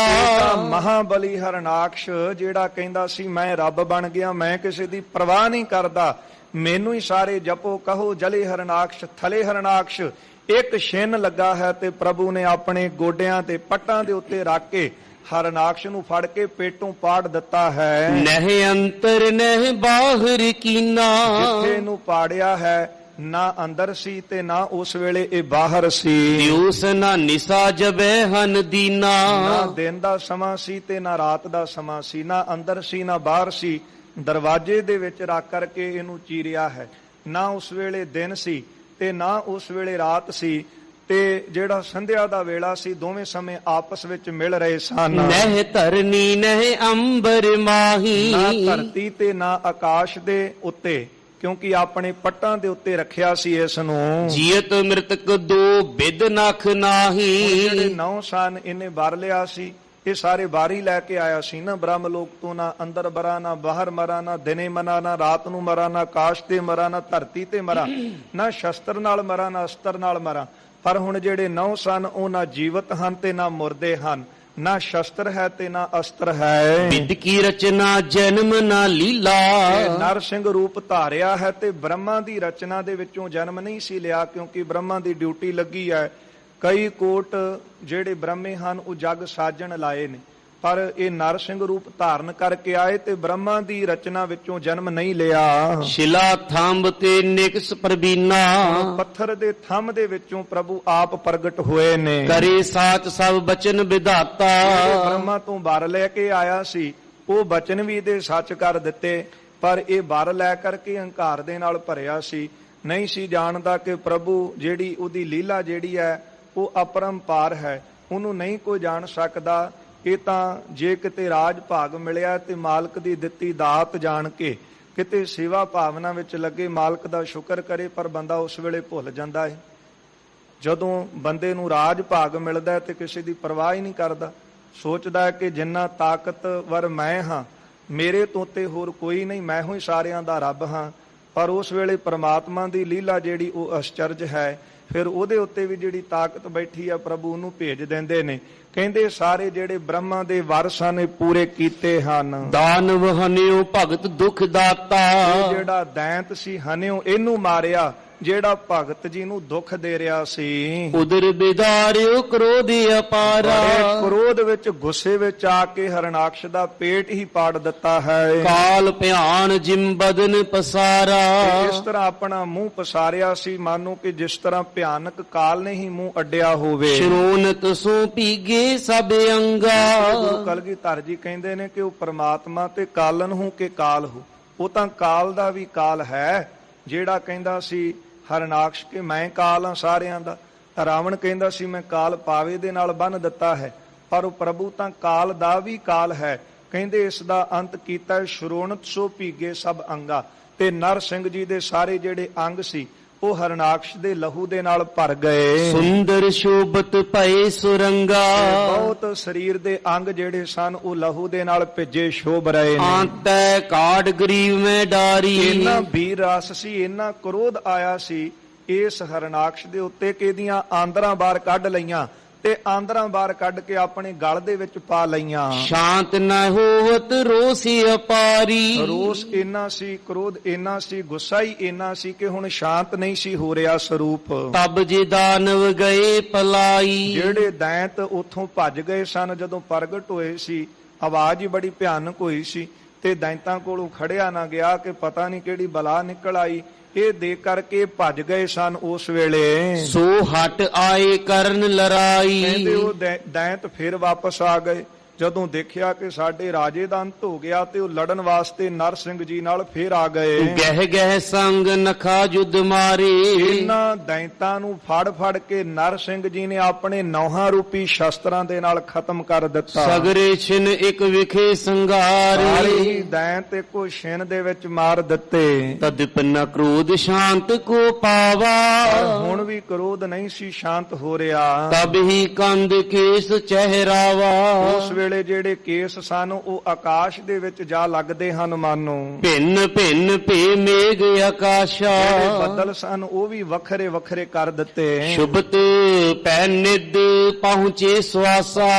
ਮਹਾਬਲੀ ਹਰਨਾਕਸ਼ ਜਿਹੜਾ ਕਹਿੰਦਾ ਸੀ ਮੈਂ ਰੱਬ ਬਣ ਗਿਆ, ਮੈਂ ਕਿਸੇ ਦੀ ਪਰਵਾਹ ਨਹੀਂ ਕਰਦਾ, ਮੈਨੂੰ ਹੀ ਸਾਰੇ ਜਪੋ ਕਹੋ ਜਲੇ ਹਰਨਾਕਸ਼ ਥਲੇ ਹਰਨਾਕਸ਼, ਇੱਕ ਛਿਨ ਲੱਗਾ ਹੈ ਤੇ ਪ੍ਰਭੂ ਨੇ ਆਪਣੇ ਗੋਡਿਆਂ ਤੇ ਪੱਟਾਂ ਦੇ ਉੱਤੇ ਰੱਖ ਕੇ ਹਰਨਾਕਸ਼ ਨੂੰ ਫੜ ਕੇ ਪੇਟੋਂ ਪਾੜ ਦਿੱਤਾ ਹੈ।
ਨਹਿ ਅੰਤਰ ਨਹਿ ਬਾਹਰ ਕੀਨਾ।
ਜਿੱਥੇ ਨੂੰ ਪਾੜਿਆ ਹੈ ਨਾ ਅੰਦਰ ਸੀ ਤੇ ਨਾ ਉਸ ਵੇਲੇ ਇਹ ਬਾਹਰ ਸੀ।
ਦਿਉਸ ਨਾ ਨਿਸਾ ਜਬੈ ਹਨ ਦੀਨਾ।
ਨਾ ਦਿਨ ਦਾ ਸਮਾਂ ਸੀ ਤੇ ਨਾ ਰਾਤ ਦਾ ਸਮਾਂ ਸੀ, ਨਾ ਅੰਦਰ ਸੀ ਨਾ ਬਾਹਰ ਸੀ, ਦਰਵਾਜ਼ੇ ਦੇ ਵਿੱਚ ਰੱਖ ਕਰਕੇ ਇਹਨੂੰ ਚੀਰਿਆ ਹੈ। ਨਾ ਉਸ ਵੇਲੇ ਦਿਨ ਸੀ ਤੇ ਨਾ ਉਸ ਵੇਲੇ ਰਾਤ ਸੀ, ਤੇ ਜਿਹੜਾ ਸੰਧਿਆ ਦਾ ਵੇਲਾ ਸੀ ਦੋਵੇਂ ਸਮੇਂ ਆਪਸ ਵਿੱਚ ਮਿਲ ਰਹੇ ਸਨ।
ਨਹਿ ਧਰਨੀ ਨਹਿ ਅੰਬਰ ਮਾਹੀ।
ਨਾ ਧਰਤੀ ਤੇ ਨਾ ਆਕਾਸ਼ ਦੇ ਉੱਤੇ, ਕਿਉਂਕਿ ਆਪਣੇ ਪੱਟਾਂ ਦੇ ਉੱਤੇ ਰੱਖਿਆ ਸੀ ਇਸ ਨੂੰ।
ਜੀਅਤ ਮ੍ਰਿਤਕ ਦੋ ਬਿਦ ਨਖ ਨਾਹੀ।
ਜਿਹੜੇ 9 ਸਨ ਇਹਨੇ ਵਰ ਲਿਆ ਸੀ, ਇਹ ਸਾਰੇ ਬਾਰੀ ਲੈ ਕੇ ਆਇਆ ਸੀ ਨਾ ਬ੍ਰਹਮ ਲੋਕ ਤੋਂ। ਨਾ ਅੰਦਰ ਮਰਾ, ਨਾ ਬਾਹਰ ਮਰਾ, ਨਾ ਦਿਨੇ ਮਰਾ, ਨਾ ਰਾਤ ਨੂੰ ਮਰਾ, ਨਾ ਆਕਾਸ਼ ਤੇ ਮਰਾ, ਨਾ ਧਰਤੀ ਤੇ ਮਰਾ, ਨਾ ਸ਼ਸਤਰ ਨਾਲ ਮਰਾ, ਨਾ ਅਸਤਰ ਨਾਲ ਮਰਾ। ਪਰ ਹੁਣ ਜਿਹੜੇ 9 ਸਨ ਉਹ ਨਾ ਜੀਵਤ ਹਨ ਤੇ ਨਾ ਮੁਰਦੇ ਹਨ, ਨਾ ਸ਼ਸਤਰ ਹੈ ਤੇ ਨਾ ਅਸਤਰ ਹੈ।
ਵਿਦ ਕੀ ਰਚਨਾ ਜਨਮ ਨਾ ਲੀਲਾ।
ਨਰ ਸਿੰਘ ਰੂਪ ਧਾਰਿਆ ਹੈ ਤੇ ਬ੍ਰਹਮਾ ਦੀ ਰਚਨਾ ਦੇ ਵਿੱਚੋਂ ਜਨਮ ਨਹੀਂ ਸੀ ਲਿਆ, ਕਿਉਂਕਿ ਬ੍ਰਹਮਾ ਦੀ ਡਿਊਟੀ ਲੱਗੀ ਹੈ। ਕਈ ਕੋਟ ਜਿਹੜੇ ਬ੍ਰਹਮੇ ਹਨ ਉਹ ਜਗ ਸਾਜਣ ਲਾਏ ਨੇ, ਪਰ ਇਹ ਨਰ ਸਿੰਘ ਰੂਪ ਧਾਰਨ ਕਰਕੇ ਆਏ ਤੇ ਬ੍ਰਹਮਾ ਦੀ ਰਚਨਾ ਵਿੱਚੋਂ ਜਨਮ ਨਹੀਂ ਲਿਆ।
ਸ਼ਿਲਾ ਥੰਬ ਤੇ ਨਿਕਸ ਪ੍ਰਬੀਨਾ।
ਪੱਥਰ ਦੇ ਥੰਮ ਦੇ ਵਿੱਚੋਂ ਪ੍ਰਭੂ ਆਪ ਪ੍ਰਗਟ ਹੋਏ ਨੇ।
ਕਰੇ ਸਾਚ ਸਭ ਬਚਨ ਵਿਧਾਤਾ।
ਬ੍ਰਹਮਾ ਤੋਂ ਵਰ ਲੈ ਕੇ ਆਇਆ ਸੀ ਉਹ ਬਚਨ ਵੀ ਇਹਦੇ ਸੱਚ ਕਰ ਦਿੱਤੇ, ਪਰ ਇਹ ਵਰ ਲੈ ਕਰਕੇ ਹੰਕਾਰ ਦੇ ਨਾਲ ਭਰਿਆ ਸੀ। ਨਹੀਂ ਸੀ ਜਾਣਦਾ ਕਿ ਪ੍ਰਭੂ ਜਿਹੜੀ ਉਹਦੀ ਲੀਲਾ ਜਿਹੜੀ ਹੈ ਉਹ ਅਪਰੰਪਾਰ ਹੈ, ਉਹਨੂੰ ਨਹੀਂ ਕੋਈ ਜਾਣ ਸਕਦਾ। ਇਹ ਤਾਂ ਜੇ ਕਿਤੇ ਰਾਜ ਭਾਗ ਮਿਲਿਆ ਤੇ ਮਾਲਕ ਦੀ ਦਿੱਤੀ ਦਾਤ ਜਾਣ ਕੇ ਕਿਤੇ ਸੇਵਾ ਭਾਵਨਾ ਵਿੱਚ ਲੱਗੇ, ਮਾਲਕ ਦਾ ਸ਼ੁਕਰ ਕਰੇ, ਪਰ ਬੰਦਾ ਉਸ ਵੇਲੇ ਭੁੱਲ ਜਾਂਦਾ ਹੈ। ਜਦੋਂ ਬੰਦੇ ਨੂੰ ਰਾਜ ਭਾਗ ਮਿਲਦਾ ਤੇ ਕਿਸੇ ਦੀ ਪਰਵਾਹ ਹੀ ਨਹੀਂ ਕਰਦਾ, ਸੋਚਦਾ ਹੈ ਕਿ ਜਿੰਨਾ ਤਾਕਤਵਰ ਮੈਂ ਹਾਂ, ਮੇਰੇ ਤੋਂ ਤੇ ਹੋਰ ਕੋਈ ਨਹੀਂ, ਮੈਂ ਹੀ ਸਾਰਿਆਂ ਦਾ ਰੱਬ ਹਾਂ। ਪਰ ਉਸ ਵੇਲੇ ਪ੍ਰਮਾਤਮਾ ਦੀ ਲੀਲਾ ਜਿਹੜੀ ਉਹ ਅਚਰਜ ਹੈ। ਫਿਰ ਉਹਦੇ ਉੱਤੇ ਵੀ ਜਿਹੜੀ ਤਾਕਤ ਬੈਠੀ ਆ ਪ੍ਰਭੂ ਉਹਨੂੰ ਭੇਜ ਦਿੰਦੇ ਨੇ। ਕਹਿੰਦੇ ਸਾਰੇ ਜਿਹੜੇ ਬ੍ਰਹਮਾ ਦੇ ਵਰ ਸਨ ਪੂਰੇ ਕੀਤੇ ਹਨ।
ਦਾਨਵ ਹਨਿਓ ਭਗਤ ਦੁਖ ਦਾਤਾ।
ਜਿਹੜਾ ਦੈਂਤ ਸੀ ਹਨਿਓ ਇਹਨੂੰ ਮਾਰਿਆ, ਜਿਹੜਾ ਭਗਤ ਜੀ ਨੂੰ ਦੁੱਖ ਦੇ ਰਿਹਾ ਸੀ।
ਉਦਰ ਬਿਦਾਰਿਓ ਕ੍ਰੋਧ ਅਪਾਰਾ।
ਕ੍ਰੋਧ ਵਿੱਚ ਗੁੱਸੇ ਵਿੱਚ ਆ ਕੇ ਹਰਨਾਕਸ਼ ਦਾ ਪੇਟ ਹੀ ਪਾੜ ਦਿੱਤਾ ਹੈ।
ਕਾਲ ਭਿਆਨ ਜਿਮ ਬਦਨ ਪਸਾਰਾ।
ਇਸ ਤਰ੍ਹਾਂ ਆਪਣਾ ਮੂੰਹ ਪਸਾਰਿਆ ਸੀ, ਮਾਨੋ ਕਿ ਜਿਸ ਤਰ੍ਹਾਂ ਭਿਆਨਕ ਕਾਲ ਨੇ ਹੀ ਮੂੰਹ ਅੱਡਿਆ ਹੋਵੇ।
ਸ਼ਰੋਨਤ ਸੋ ਪੀਗੇ ਸਭ ਅੰਗਾ।
ਗੁਰੂ ਕਲਗੀਧਰ ਜੀ ਕਹਿੰਦੇ ਨੇ ਕਿ ਉਹ ਪਰਮਾਤਮਾ ਤੇ ਕਾਲਨ ਹੂੰ ਕਿ ਕਾਲ ਹੋ। ਉਹ ਤਾਂ ਕਾਲ ਦਾ ਵੀ ਕਾਲ ਹੈ। ਜਿਹੜਾ ਕਹਿੰਦਾ ਸੀ ਹਰਨਾਕਸ਼ ਕਿ ਮੈਂ ਕਾਲ ਹਾਂ ਸਾਰਿਆਂ ਦਾ, ਰਾਵਣ ਕਹਿੰਦਾ ਸੀ ਮੈਂ ਕਾਲ ਪਾਵੇ ਦੇ ਨਾਲ ਬੰਨ ਦਿੱਤਾ ਹੈ, ਪਰ ਉਹ ਪ੍ਰਭੂ ਤਾਂ ਕਾਲ ਦਾ ਵੀ ਕਾਲ ਹੈ। ਕਹਿੰਦੇ ਇਸ ਦਾ ਅੰਤ ਕੀਤਾ ਸ਼ਰੋਣਤ ਸੋ ਭੀਗੇ ਸਭ ਅੰਗਾ। ਤੇ ਨਰ ਸਿੰਘ ਜੀ ਦੇ ਸਾਰੇ ਜਿਹੜੇ ਅੰਗ ਸੀ ਉਹ ਹਰਨਾਕਸ਼ ਦੇ ਲਹੂ ਦੇ ਨਾਲ ਭਰ ਗਏ।
ਸੁੰਦਰ ਸ਼ੋਭਤ ਭਏ ਸੁਰੰਗਾ।
ਬਹੁਤ ਸਰੀਰ ਦੇ ਅੰਗ ਜਿਹੜੇ ਸਨ ਉਹ ਲਹੂ ਦੇ ਨਾਲ ਭਿੱਜੇ ਸ਼ੋਭ ਰਹੇ ਨੇ।
ਆਂਤੈ ਕਾੜ ਗਰੀਬ ਮੈਂ ਡਾਰੀ।
ਇੰਨਾ ਵੀਰ ਰਸ ਸੀ, ਇੰਨਾ ਕ੍ਰੋਧ ਆਇਆ ਸੀ ਇਸ ਹਰਨਾਕਸ਼ ਦੇ ਉੱਤੇ ਕਿ ਇਹਦੀਆਂ ਆਂਦਰਾਂ ਬਾਹਰ ਕੱਢ ਲਈਆਂ ਤੇ ਆਂਦਰਾਂ ਬਾਹਰ ਕੱਢ ਕੇ ਆਪਣੇ ਗਲ ਦੇ ਵਿੱਚ ਪਾ ਲਈਆਂ।
ਸ਼ਾਂਤ ਨ ਹੋਵਤ ਰੋਸੀ ਅਪਾਰੀ।
ਰੋਸ ਇੰਨਾ ਸੀ, ਕ੍ਰੋਧ ਇੰਨਾ ਸੀ, ਗੁੱਸਾ ਹੀ ਇੰਨਾ ਸੀ ਕਿ ਹੁਣ ਸ਼ਾਂਤ ਨਹੀਂ ਸੀ ਹੋ ਰਿਹਾ ਸਰੂਪ।
ਤਬ ਜੇ ਦਾਨਵ ਗਏ ਪਲਾਈ।
ਜਿਹੜੇ ਦੈਂਤ ਉੱਥੋਂ ਭੱਜ ਗਏ ਸਨ ਜਦੋਂ ਪ੍ਰਗਟ ਹੋਏ ਸੀ, ਆਵਾਜ਼ ਹੀ ਬੜੀ ਭਿਆਨਕ ਹੋਈ ਸੀ ਤੇ ਦੈਂਤਾਂ ਕੋਲੋਂ ਖੜਿਆ ਨਾ ਗਿਆ ਕਿ ਪਤਾ ਨਹੀਂ ਕਿਹੜੀ ਬਲਾ ਨਿਕਲ ਆਈ। ਇਹ ਦੇਖ ਕਰਕੇ ਭੱਜ ਗਏ ਸਨ ਉਸ ਵੇਲੇ।
ਸੋ ਹਟ ਆਏ ਕਰਨ ਲੜਾਈ।
ਕਹਿੰਦੇ ਉਹ ਦੈਂਤ ਫਿਰ ਵਾਪਸ ਆ ਗਏ ਜਦੋਂ ਦੇਖਿਆ ਕਿ ਸਾਡੇ ਰਾਜੇ ਦਾ ਅੰਤ ਹੋ ਗਿਆ ਤੇ ਉਹ ਲੜਨ ਵਾਸਤੇ ਨਰ ਸਿੰਘ ਜੀ ਨਾਲ ਫੇਰ ਆ ਗਏ।
ਗਹਿ ਗਹਿ ਸੰਗ ਨਖਾ ਜੁਦ ਮਾਰੇ।
ਇਹਨਾਂ ਦੈਂਤਾਂ ਨੂੰ ਫੜ ਫੜ ਕੇ ਨਰ ਸਿੰਘ ਜੀ ਨੇ ਆਪਣੇ ਨੌਹਾਂ ਰੂਪੀ ਸ਼ਸਤਰਾਂ ਦੇ ਨਾਲ ਖਤਮ ਕਰ ਦਿੱਤਾ।
ਸਗਰੇ ਛਿਨ ਇੱਕ ਵਿਖੇ ਸੰਘਾਰੇ।
ਸਾਰੇ ਹੀ ਦੈਂਤ ਇੱਕੋ ਛਿਨ ਦੇ ਵਿੱਚ ਮਾਰ ਦਿੱਤੇ।
ਤਦਿਪਨ ਕ੍ਰੋਧ ਸ਼ਾਂਤ ਕੋ ਪਾਵਾ।
ਹੁਣ ਵੀ ਕ੍ਰੋਧ ਨਹੀਂ ਸੀ ਸ਼ਾਂਤ ਹੋ ਰਿਹਾ।
ਤਬ ਹੀ ਕੰਦ ਕੇਸ ਚਿਹਰਾਵਾ।
ਉਸ ਵੇਲੇ ਜਿਹੜੇ ਕੇਸ ਸਨ ਉਹ ਆਕਾਸ਼ ਦੇ ਵਿੱਚ ਜਾ ਲੱਗਦੇ ਹਨ ਮਾਨੋ।
ਭਿੰਨ ਭਿੰਨ ਭੇ ਮੇਘ ਆਕਾਸ਼ਾ,
ਜਿਹੜੇ ਬੱਦਲ ਸਨ ਉਹ ਵੀ ਵੱਖਰੇ ਵੱਖਰੇ ਕਰ ਦਿੱਤੇ।
ਸ਼ੁਭਤ ਪੈ ਨਿਦ ਪਹੁੰਚੇ ਸਵਾਸਾ,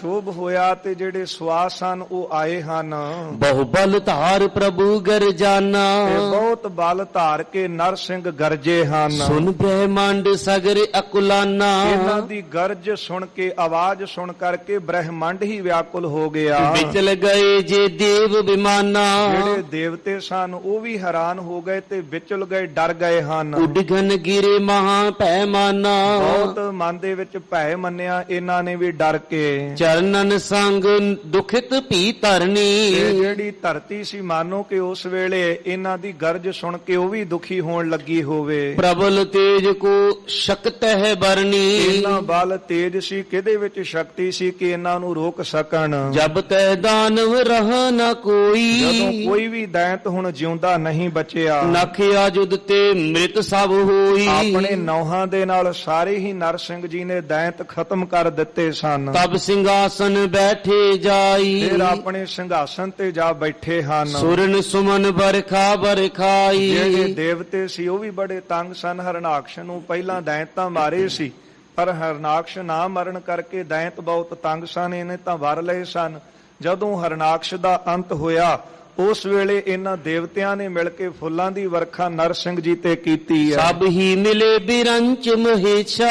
ਸ਼ੁਭ ਹੋਇਆ ਤੇ ਜਿਹੜੇ ਸਵਾਸ ਸਨ ਉਹ ਆਏ ਹਨ।
ਬਹੁ ਬਲ ਧਾਰ ਪ੍ਰਭੂ ਗਰਜਾਨਾ,
ਤੇ ਬਹੁਤ ਬਲ ਧਾਰ ਕੇ ਨਰ ਸਿੰਘ ਗਰਜੇ ਹਨ।
ਸੁਨ ਬ੍ਰਹਮੰਡ ਸਗਰ ਅਕੁਲਾਨਾ,
ਇਹਨਾਂ ਦੀ ਗਰਜ ਸੁਣ ਕੇ ਆਵਾਜ਼ ਸੁਣ ਕਰਕੇ ਬ੍ਰਹਮੰਡ ਹੀ ਵਿਆਕੁਲ ਹੋ ਗਿਆ।
ਵਿਚਲ ਗਏ ਜੇ ਦੇਵ ਵਿਮਾਨਾ,
ਜਿਹੜੇ ਦੇਵਤੇ ਸਨ ਉਹ ਵੀ ਹੈਰਾਨ ਹੋ ਗਏ ਤੇ ਵਿਚਲ ਗਏ, ਡਰ ਗਏ ਹਨ।
ਉਡਗਨ ਗਿਰੇ ਮਹਾ ਪੈਮਾਨਾ,
ਬਹੁਤ ਮਨ ਦੇ ਵਿੱਚ ਭੈ ਮੰਨਿਆ ਇਹਨਾਂ ਨੇ ਵੀ ਡਰ ਕੇ।
ਚਰਨਨ ਸੰਗ ਦੁਖਿਤ ਭੀ ਧਰਨੀ,
ਤੇ ਜਿਹੜੀ ਧਰਤੀ ਸੀ ਮਾਨੋ ਕਿ ਉਸ ਵੇਲੇ ਇਹਨਾਂ ਦੀ ਗਰਜ ਸੁਣ ਕੇ ਉਹ ਵੀ ਦੁਖੀ ਹੋਣ ਲੱਗੀ ਹੋਵੇ।
ਪ੍ਰਬਲ ਤੇਜ ਕੋ ਸ਼ਕਤ ਹੈ ਬਰਨੀ,
ਇਹਨਾਂ ਬਲ ਤੇਜ ਸੀ, ਕਿਹਦੇ ਵਿੱਚ ਸ਼ਕਤੀ ਸੀ ਕਿ ਇਹਨਾਂ ਨੂੰ ਰੋਕ ਸਕਣ।
ਜਬ ਤੈ ਦਾਨਵ ਰਹ ਨ ਕੋਈ,
ਜਦੋਂ ਕੋਈ ਵੀ ਦੈਂਤ ਹੁਣ ਜਿਉਂਦਾ ਨਹੀਂ ਬਚਿਆ।
ਨਖਿਆ ਜੁਦ ਤੇ ਮ੍ਰਿਤ ਸਭ ਹੋਈ,
ਆਪਣੇ ਨੌਹਾਂ ਦੇ ਨਾਲ ਸਾਰੇ ਹੀ ਨਰ ਸਿੰਘ ਜੀ ਨੇ ਦੈਂਤ ਖਤਮ ਕਰ ਦਿੱਤੇ ਸਨ।
ਤਬ ਸਿੰਘਾਸਨ ਬੈਠੇ ਜਾਈ,
ਫਿਰ ਆਪਣੇ ਸਿੰਘਾਸਨ ਤੇ ਜਾ ਬੈਠੇ ਹਨ।
ਸੁਰਨ ਸੁਮਨ ਬਰਖਾ ਬਰਖਾਈ,
ਜਿਹੜੇ ਦੇਵਤੇ ਸੀ ਉਹ ਵੀ ਬੜੇ ਤੰਗ ਸਨ। ਹਰਨਾਕਸ਼ ਨੂੰ ਪਹਿਲਾਂ ਦੈਂਤ ਤਾਂ ਮਾਰੇ ਸੀ, ਪਰ ਹਰਨਾਕਸ਼ ਨਾ ਮਰਨ ਕਰਕੇ ਦੈਂਤ ਬਹੁਤ ਤੰਗ ਸਨ, ਇਹਨੇ ਤਾਂ ਵਰ ਲਏ ਸਨ। ਜਦੋਂ ਹਰਨਾਕਸ਼ ਦਾ ਅੰਤ ਹੋਇਆ ਉਸ ਵੇਲੇ ਇਹਨਾਂ ਦੇਵਤਿਆਂ ਨੇ ਮਿਲ ਕੇ ਫੁੱਲਾਂ ਦੀ ਵਰਖਾ ਨਰ ਸਿੰਘ ਜੀ ਤੇ ਕੀਤੀ ਹੈ।
ਸਭ ਹੀ ਮਿਲੇ ਬਿਰੰਚ ਮਹੇਸ਼ਾ,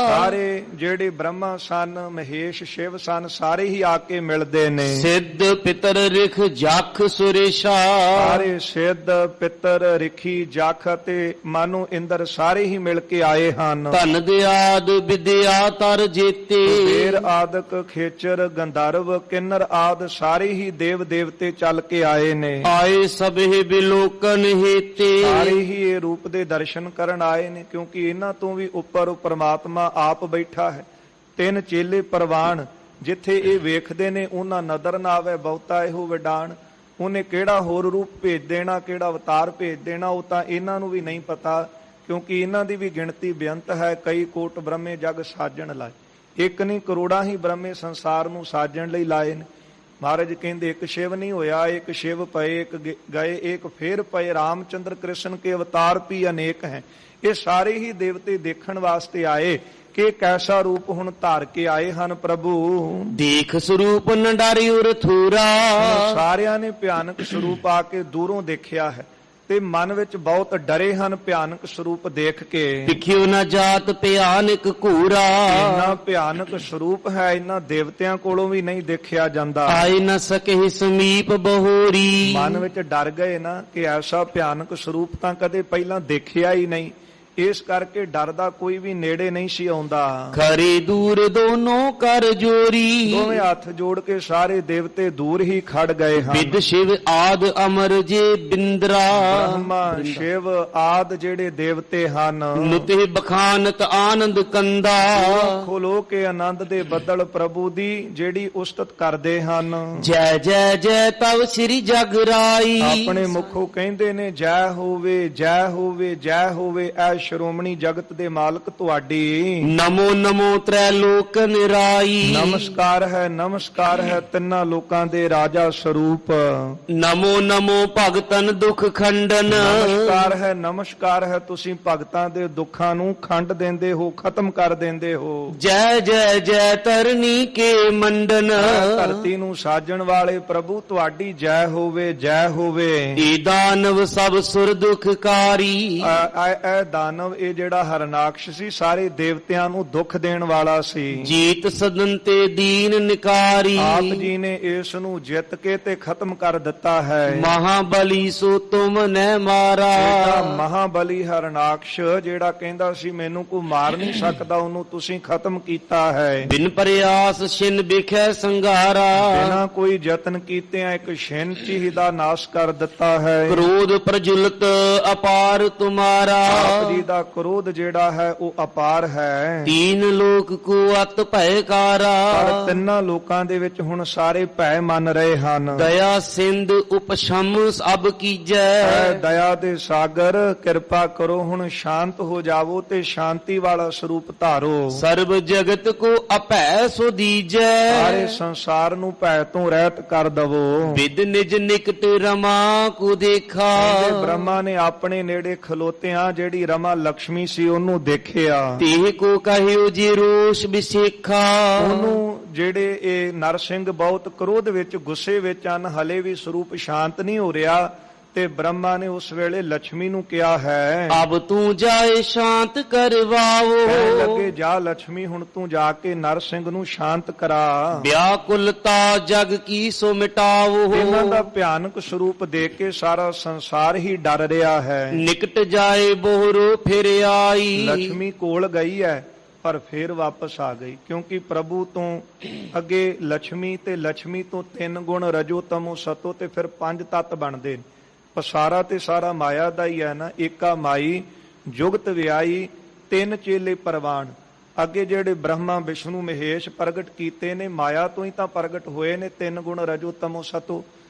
ਸਾਰੇ ਜਿਹੜੇ ਬ੍ਰਹਮਾ ਸਨ, ਮਹੇਸ਼, ਸ਼ਿਵ ਸਨ, ਸਾਰੇ ਹੀ ਆ ਕੇ ਮਿਲਦੇ ਨੇ।
ਸਿੱਧ ਪਿਤਰ ਰਿਖ ਜਖ ਸੁਰੇਸ਼ਾ,
ਸਾਰੇ ਸਿੱਧ ਪਿੱਤਰ ਰਿਖੀ ਜਖ ਅਤੇ ਮਾਨੋ ਇੰਦਰ ਸਾਰੇ ਹੀ ਮਿਲ ਕੇ ਆਏ ਹਨ।
ਧਨ ਦਿਆਦ ਵਿਦਿਆ ਤਰ ਜੇਤੇ,
ਵੇਰ ਆਦਿਕ ਖੇਚਰ ਗੰਧਰਵ ਕਿੰਨਰ ਆਦ ਸਾਰੇ ਹੀ ਦੇਵ ਦੇਵਤੇ ਚੱਲ ਕੇ ਆਏ ਨੇ।
ਆਏ ਸਭੇ ਬਿਲੋਕਨ ਹੇਤੇ,
ਸਾਰੇ ਹੀ ਇਹ ਰੂਪ ਦੇ ਦਰਸ਼ਨ ਕਰਨ ਆਏ ਨੇ, ਕਿਉਂਕਿ ਇਹਨਾਂ ਤੋਂ ਵੀ ਉੱਪਰ ਉਹ ਪ੍ਰਮਾਤਮਾ ਆਪ ਬੈਠਾ ਹੈ। ਤਿੰਨ ਚੇਲੇ ਪ੍ਰਵਾਨ ਜਿੱਥੇ ਇਹ ਵੇਖਦੇ ਨੇ ਉਹਨਾਂ ਨਦਰ ਨਾ ਆਵੇ ਬਹੁਤਾ ਇਹੋ ਵਿਡਾਣ। ਉਹਨੇ ਕਿਹੜਾ ਹੋਰ ਰੂਪ ਭੇਜ ਦੇਣਾ, ਕਿਹੜਾ ਅਵਤਾਰ ਭੇਜ ਦੇਣਾ, ਉਹ ਤਾਂ ਇਹਨਾਂ ਨੂੰ ਵੀ ਨਹੀਂ ਪਤਾ, ਕਿਉਂਕਿ ਇਹਨਾਂ ਦੀ ਵੀ ਗਿਣਤੀ ਬੇਅੰਤ ਹੈ। ਕਈ ਕੋਟ ਬ੍ਰਹਮੇ ਜਗ ਸਾਜਣ ਲਾਏ, ਇੱਕ ਨਹੀਂ ਕਰੋੜਾਂ ਹੀ ਬ੍ਰਹਮੇ ਸੰਸਾਰ ਨੂੰ ਸਾਜਣ ਲਈ ਲਾਏ ਨੇ। ਮਹਾਰਾਜ ਕਹਿੰਦੇ ਇੱਕ ਸ਼ਿਵ ਨਹੀਂ ਹੋਇਆ, ਇੱਕ ਸ਼ਿਵ ਪਏ, ਇੱਕ ਗਏ, ਇੱਕ ਫੇਰ ਪਏ। ਰਾਮਚੰਦਰ ਕ੍ਰਿਸ਼ਨ ਕੇ ਅਵਤਾਰ ਵੀ ਅਨੇਕ ਹੈ। ਇਹ ਸਾਰੇ ਹੀ ਦੇਵਤੇ ਦੇਖਣ ਵਾਸਤੇ ਆਏ ਕਿ ਕੈਸਾ ਰੂਪ ਹੁਣ ਧਾਰ ਕੇ ਆਏ ਹਨ ਪ੍ਰਭੂ।
ਦੇਖ ਸਰੂਪ ਨ ਡਰਿ ਉਰ ਥੂਰਾ,
ਸਾਰਿਆਂ ਨੇ ਭਿਆਨਕ ਸਰੂਪ ਆ ਕੇ ਦੂਰੋਂ ਦੇਖਿਆ ਹੈ ਤੇ ਮਨ ਵਿੱਚ ਬਹੁਤ ਡਰੇ ਹਨ ਭਿਆਨਕ ਸਰੂਪ ਦੇਖ ਕੇ।
ਦਿਖਿਓ ਨ ਜਾਤ ਭਿਆਨਕ ਘੂਰਾ,
ਇੰਨਾ ਭਿਆਨਕ ਸਰੂਪ ਹੈ, ਇਹਨਾਂ ਦੇਵਤਿਆਂ ਕੋਲੋਂ ਵੀ ਨਹੀਂ ਦੇਖਿਆ ਜਾਂਦਾ।
ਆਏ ਨ ਸਕੇ ਸਮੀਪ ਬਹੋਰੀ,
ਮਨ ਵਿੱਚ ਡਰ ਗਏ ਨਾ ਕਿ ਐਸਾ ਭਿਆਨਕ ਸਰੂਪ ਤਾਂ ਕਦੇ ਪਹਿਲਾਂ ਦੇਖਿਆ ਹੀ ਨਹੀਂ, ਇਸ ਕਰਕੇ ਡਰਦਾ ਕੋਈ ਵੀ ਨੇੜੇ ਨਹੀਂ ਸੀ ਆਉਂਦਾ।
ਖਰੇ ਦੂਰ ਦੋਨੋਂ ਕਰ ਜੋਰੀ,
ਦੋਵੇਂ ਹੱਥ ਜੋੜ ਕੇ ਸਾਰੇ ਦੇਵਤੇ ਦੂਰ ਹੀ ਖੜ ਗਏ ਹਨ।
ਵਿਦ ਸ਼ਿਵ ਆਦ ਅਮਰ ਜੇ ਬਿੰਦਰਾ,
ਬ੍ਰਹਮਾ ਸ਼ਿਵ ਆਦ ਜਿਹੜੇ ਦੇਵਤੇ ਹਨ,
ਨੁਤੇ ਬਖਾਨਤ ਆਨੰਦ ਕੰਦਾ,
ਖੋਲੋ ਕੇ ਆਨੰਦ ਦੇ ਬੱਦਲ ਪ੍ਰਭੂ ਦੀ ਜਿਹੜੀ ਉਸਤਤ ਕਰਦੇ ਹਨ।
ਜੈ ਜੈ ਜੈ ਤਵ ਸ੍ਰੀ ਜਗ ਰਾਈ,
ਆਪਣੇ ਮੁਖੋਂ ਕਹਿੰਦੇ ਨੇ ਜੈ ਹੋਵੇ, ਜੈ ਹੋਵੇ, ਜੈ ਹੋਵੇ ਐ ਸ਼੍ਰੋਮਣੀ ਜਗਤ ਦੇ ਮਾਲਕ ਤੁਹਾਡੀ।
ਨਮੋ ਨਮੋ ਤ੍ਰੈ ਲੋਕ ਨਿਰਾਈ,
ਨਮਸਕਾਰ ਹੈ, ਨਮਸਕਾਰ ਹੈ ਤਿੰਨਾਂ ਲੋਕਾਂ ਦੇ ਰਾਜਾ ਸਰੂਪ।
ਨਮੋ ਨਮੋ ਭਗਤਨ ਦੁਖ ਖੰਡਨ,
ਨਮਸਕਾਰ ਹੈ, ਨਮਸਕਾਰ ਹੈ ਤੁਸੀਂ ਭਗਤਾਂ ਦੇ ਦੁੱਖਾਂ ਨੂੰ ਖੰਡ ਦਿੰਦੇ ਹੋ, ਖਤਮ ਕਰ ਦਿੰਦੇ ਹੋ।
ਜੈ ਜੈ ਜੈ ਤਰਨੀ ਕੇ ਮੰਡਨ,
ਧਰਤੀ ਨੂੰ ਸਾਜਣ ਵਾਲੇ ਪ੍ਰਭੂ ਤੁਹਾਡੀ ਜੈ ਹੋਵੇ, ਜੈ ਹੋਵੇ।
ਏ ਦਾਨਵ ਸਭ ਸੁਰ ਦੁਖਕਾਰੀ,
ਐ ਦਾਨਵ ਇਹ ਜਿਹੜਾ ਹਰਨਾਕਸ਼ ਸੀ ਸਾਰੇ ਦੇਵਤਿਆਂ ਨੂੰ ਦੁੱਖ ਦੇਣ ਵਾਲਾ ਸੀ।
ਜੀਤ ਸਦਨ ਤੇ ਦੀਨ ਨਿਕਾਰੀ,
ਆਪ ਜੀ ਨੇ ਇਸ ਨੂੰ ਜਿੱਤ ਕੇ ਤੇ ਖਤਮ ਕਰ ਦਿੱਤਾ ਹੈ।
ਮਹਾਬਲੀ ਸੋ ਤੁਮ ਨੇ ਮਾਰਾ,
ਮਹਾਬਲੀ ਹਰਨਾਕਸ਼ ਜਿਹੜਾ ਕਹਿੰਦਾ ਸੀ ਮੈਨੂੰ ਕੋਈ ਮਾਰ ਨਹੀਂ ਸਕਦਾ, ਉਹਨੂੰ ਤੁਸੀਂ ਖਤਮ ਕੀਤਾ ਹੈ।
ਬਿਨ ਪ੍ਰਯਾਸ ਛਿਨ ਬਿਖੈ ਸੰਘਾਰਾ,
ਬਿਨਾਂ ਕੋਈ ਯਤਨ ਕੀਤਿਆਂ ਇੱਕ ਛਿਨ ਚੀਹ ਦਾ ਨਾਸ਼ ਕਰ ਦਿੱਤਾ ਹੈ।
ਕ੍ਰੋਧ ਪ੍ਰਜੁਲਤ ਅਪਾਰ ਤੁਮਾਰਾ,
ਆਪ ਜੀ ਦਾ ਕ੍ਰੋਧ ਜਿਹੜਾ ਹੈ ਉਹ ਅਪਾਰ ਹੈ।
तीन लोक को अत भयकारा,
ਪਰ ਤਿੰਨਾਂ ਲੋਕਾਂ ਦੇ ਵਿੱਚ ਹੁਣ ਸਾਰੇ ਭੈ ਮੰਨ ਰਹੇ ਹਨ।
दया सिंध उपशम अब
ਐ
कीजै,
ਦਇਆ ਦੇ ਸਾਗਰ ਕਿਰਪਾ ਕਰੋ, ਹੁਣ ਸ਼ਾਂਤ ਹੋ ਜਾਵੋ ਤੇ ਸ਼ਾਂਤੀ ਵਾਲਾ ਸਰੂਪ ਧਾਰੋ।
सर्व जगत को अभय सो दीजै,
ਸਾਰੇ ਸੰਸਾਰ ਨੂੰ ਭੈ ਤੋਂ ਰਹਿਤ ਕਰ ਦਵੋ।
विद निज निकट रमा को देखा,
ਕਹਿੰਦੇ ਬ੍ਰਹਮਾ ਨੇ ਆਪਣੇ ਨੇੜੇ ਖਲੋਤਿਆਂ ਜਿਹੜੀ ਰਮਾ ਲక్ష్ਮੀ ਸੀ ਉਹਨੂੰ ਦੇਖਿਆ।
तेह को कहियो जे रोष विशेखा,
ਉਹਨੂੰ ਜਿਹੜੇ ਇਹ ਨਰਸਿੰਘ ਬਹੁਤ ਕ੍ਰੋਧ ਵਿੱਚ ਗੁੱਸੇ ਵਿੱਚ ਹਨ, ਹਲੇ ਵੀ ਸਰੂਪ ਸ਼ਾਂਤ ਨਹੀਂ ਹੋ ਰਿਹਾ। ਤੇ ਬ੍ਰਹਮਾ ਨੇ ਉਸ ਵੇਲੇ ਲక్ష్ਮੀ ਨੂੰ ਕਿਹਾ ਹੈ,
अब तू जाए शांत करवाओ,
ਕਹਿਣ ਲੱਗੇ ਜਾ ਲక్ష్ਮੀ ਹੁਣ ਤੂੰ ਜਾ ਕੇ ਨਰਸਿੰਘ ਨੂੰ ਸ਼ਾਂਤ ਕਰਾ।
व्याकुलता जग की सो मिटाओ,
ਇਹਨਾਂ ਦਾ ਭਿਆਨਕ ਸਰੂਪ ਦੇਖ ਕੇ ਸਾਰਾ ਸੰਸਾਰ ਹੀ ਡਰ ਰਿਹਾ ਹੈ।
निकट जाए बोहरो फिर आई,
ਲక్ష్ਮੀ ਕੋਲ ਗਈ ਹੈ ਪਰ ਫੇਰ ਵਾਪਸ ਆ ਗਈ, ਕਿਉਂਕਿ ਪ੍ਰਭੂ ਤੋਂ ਅੱਗੇ ਲక్ష్ਮੀ ਤੇ ਲక్ష్ਮੀ ਤੋਂ 3 ਗੁਣ ਰਜੋ ਤਮੋ ਸਤੋ ਤੇ ਫਿਰ 5 ਤੱਤ ਬਣਦੇ ਨੇ। ਸਾਰਾ ਤੇ ਸਾਰਾ ਮਾਇਆ ਦਾ ਹੀ ਹੈ ਨਾ। ਏਕਾ ਮਾਈ ਜੁਗਤ ਵਿਆਈ 3 ਚੇਲੇ ਪ੍ਰਵਾਨ। ਅੱਗੇ ਜਿਹੜੇ ਬ੍ਰਹਮਾ ਵਿਸ਼ਨੂੰ ਮਹੇਸ਼ ਪ੍ਰਗਟ ਕੀਤੇ ਨੇ ਮਾਇਆ ਤੋਂ ਹੀ ਤਾਂ ਪ੍ਰਗਟ ਹੋਏ ਨੇ 3 ਗੁਣ ਰਜੋ ਤਮੋ ਸਤੋ।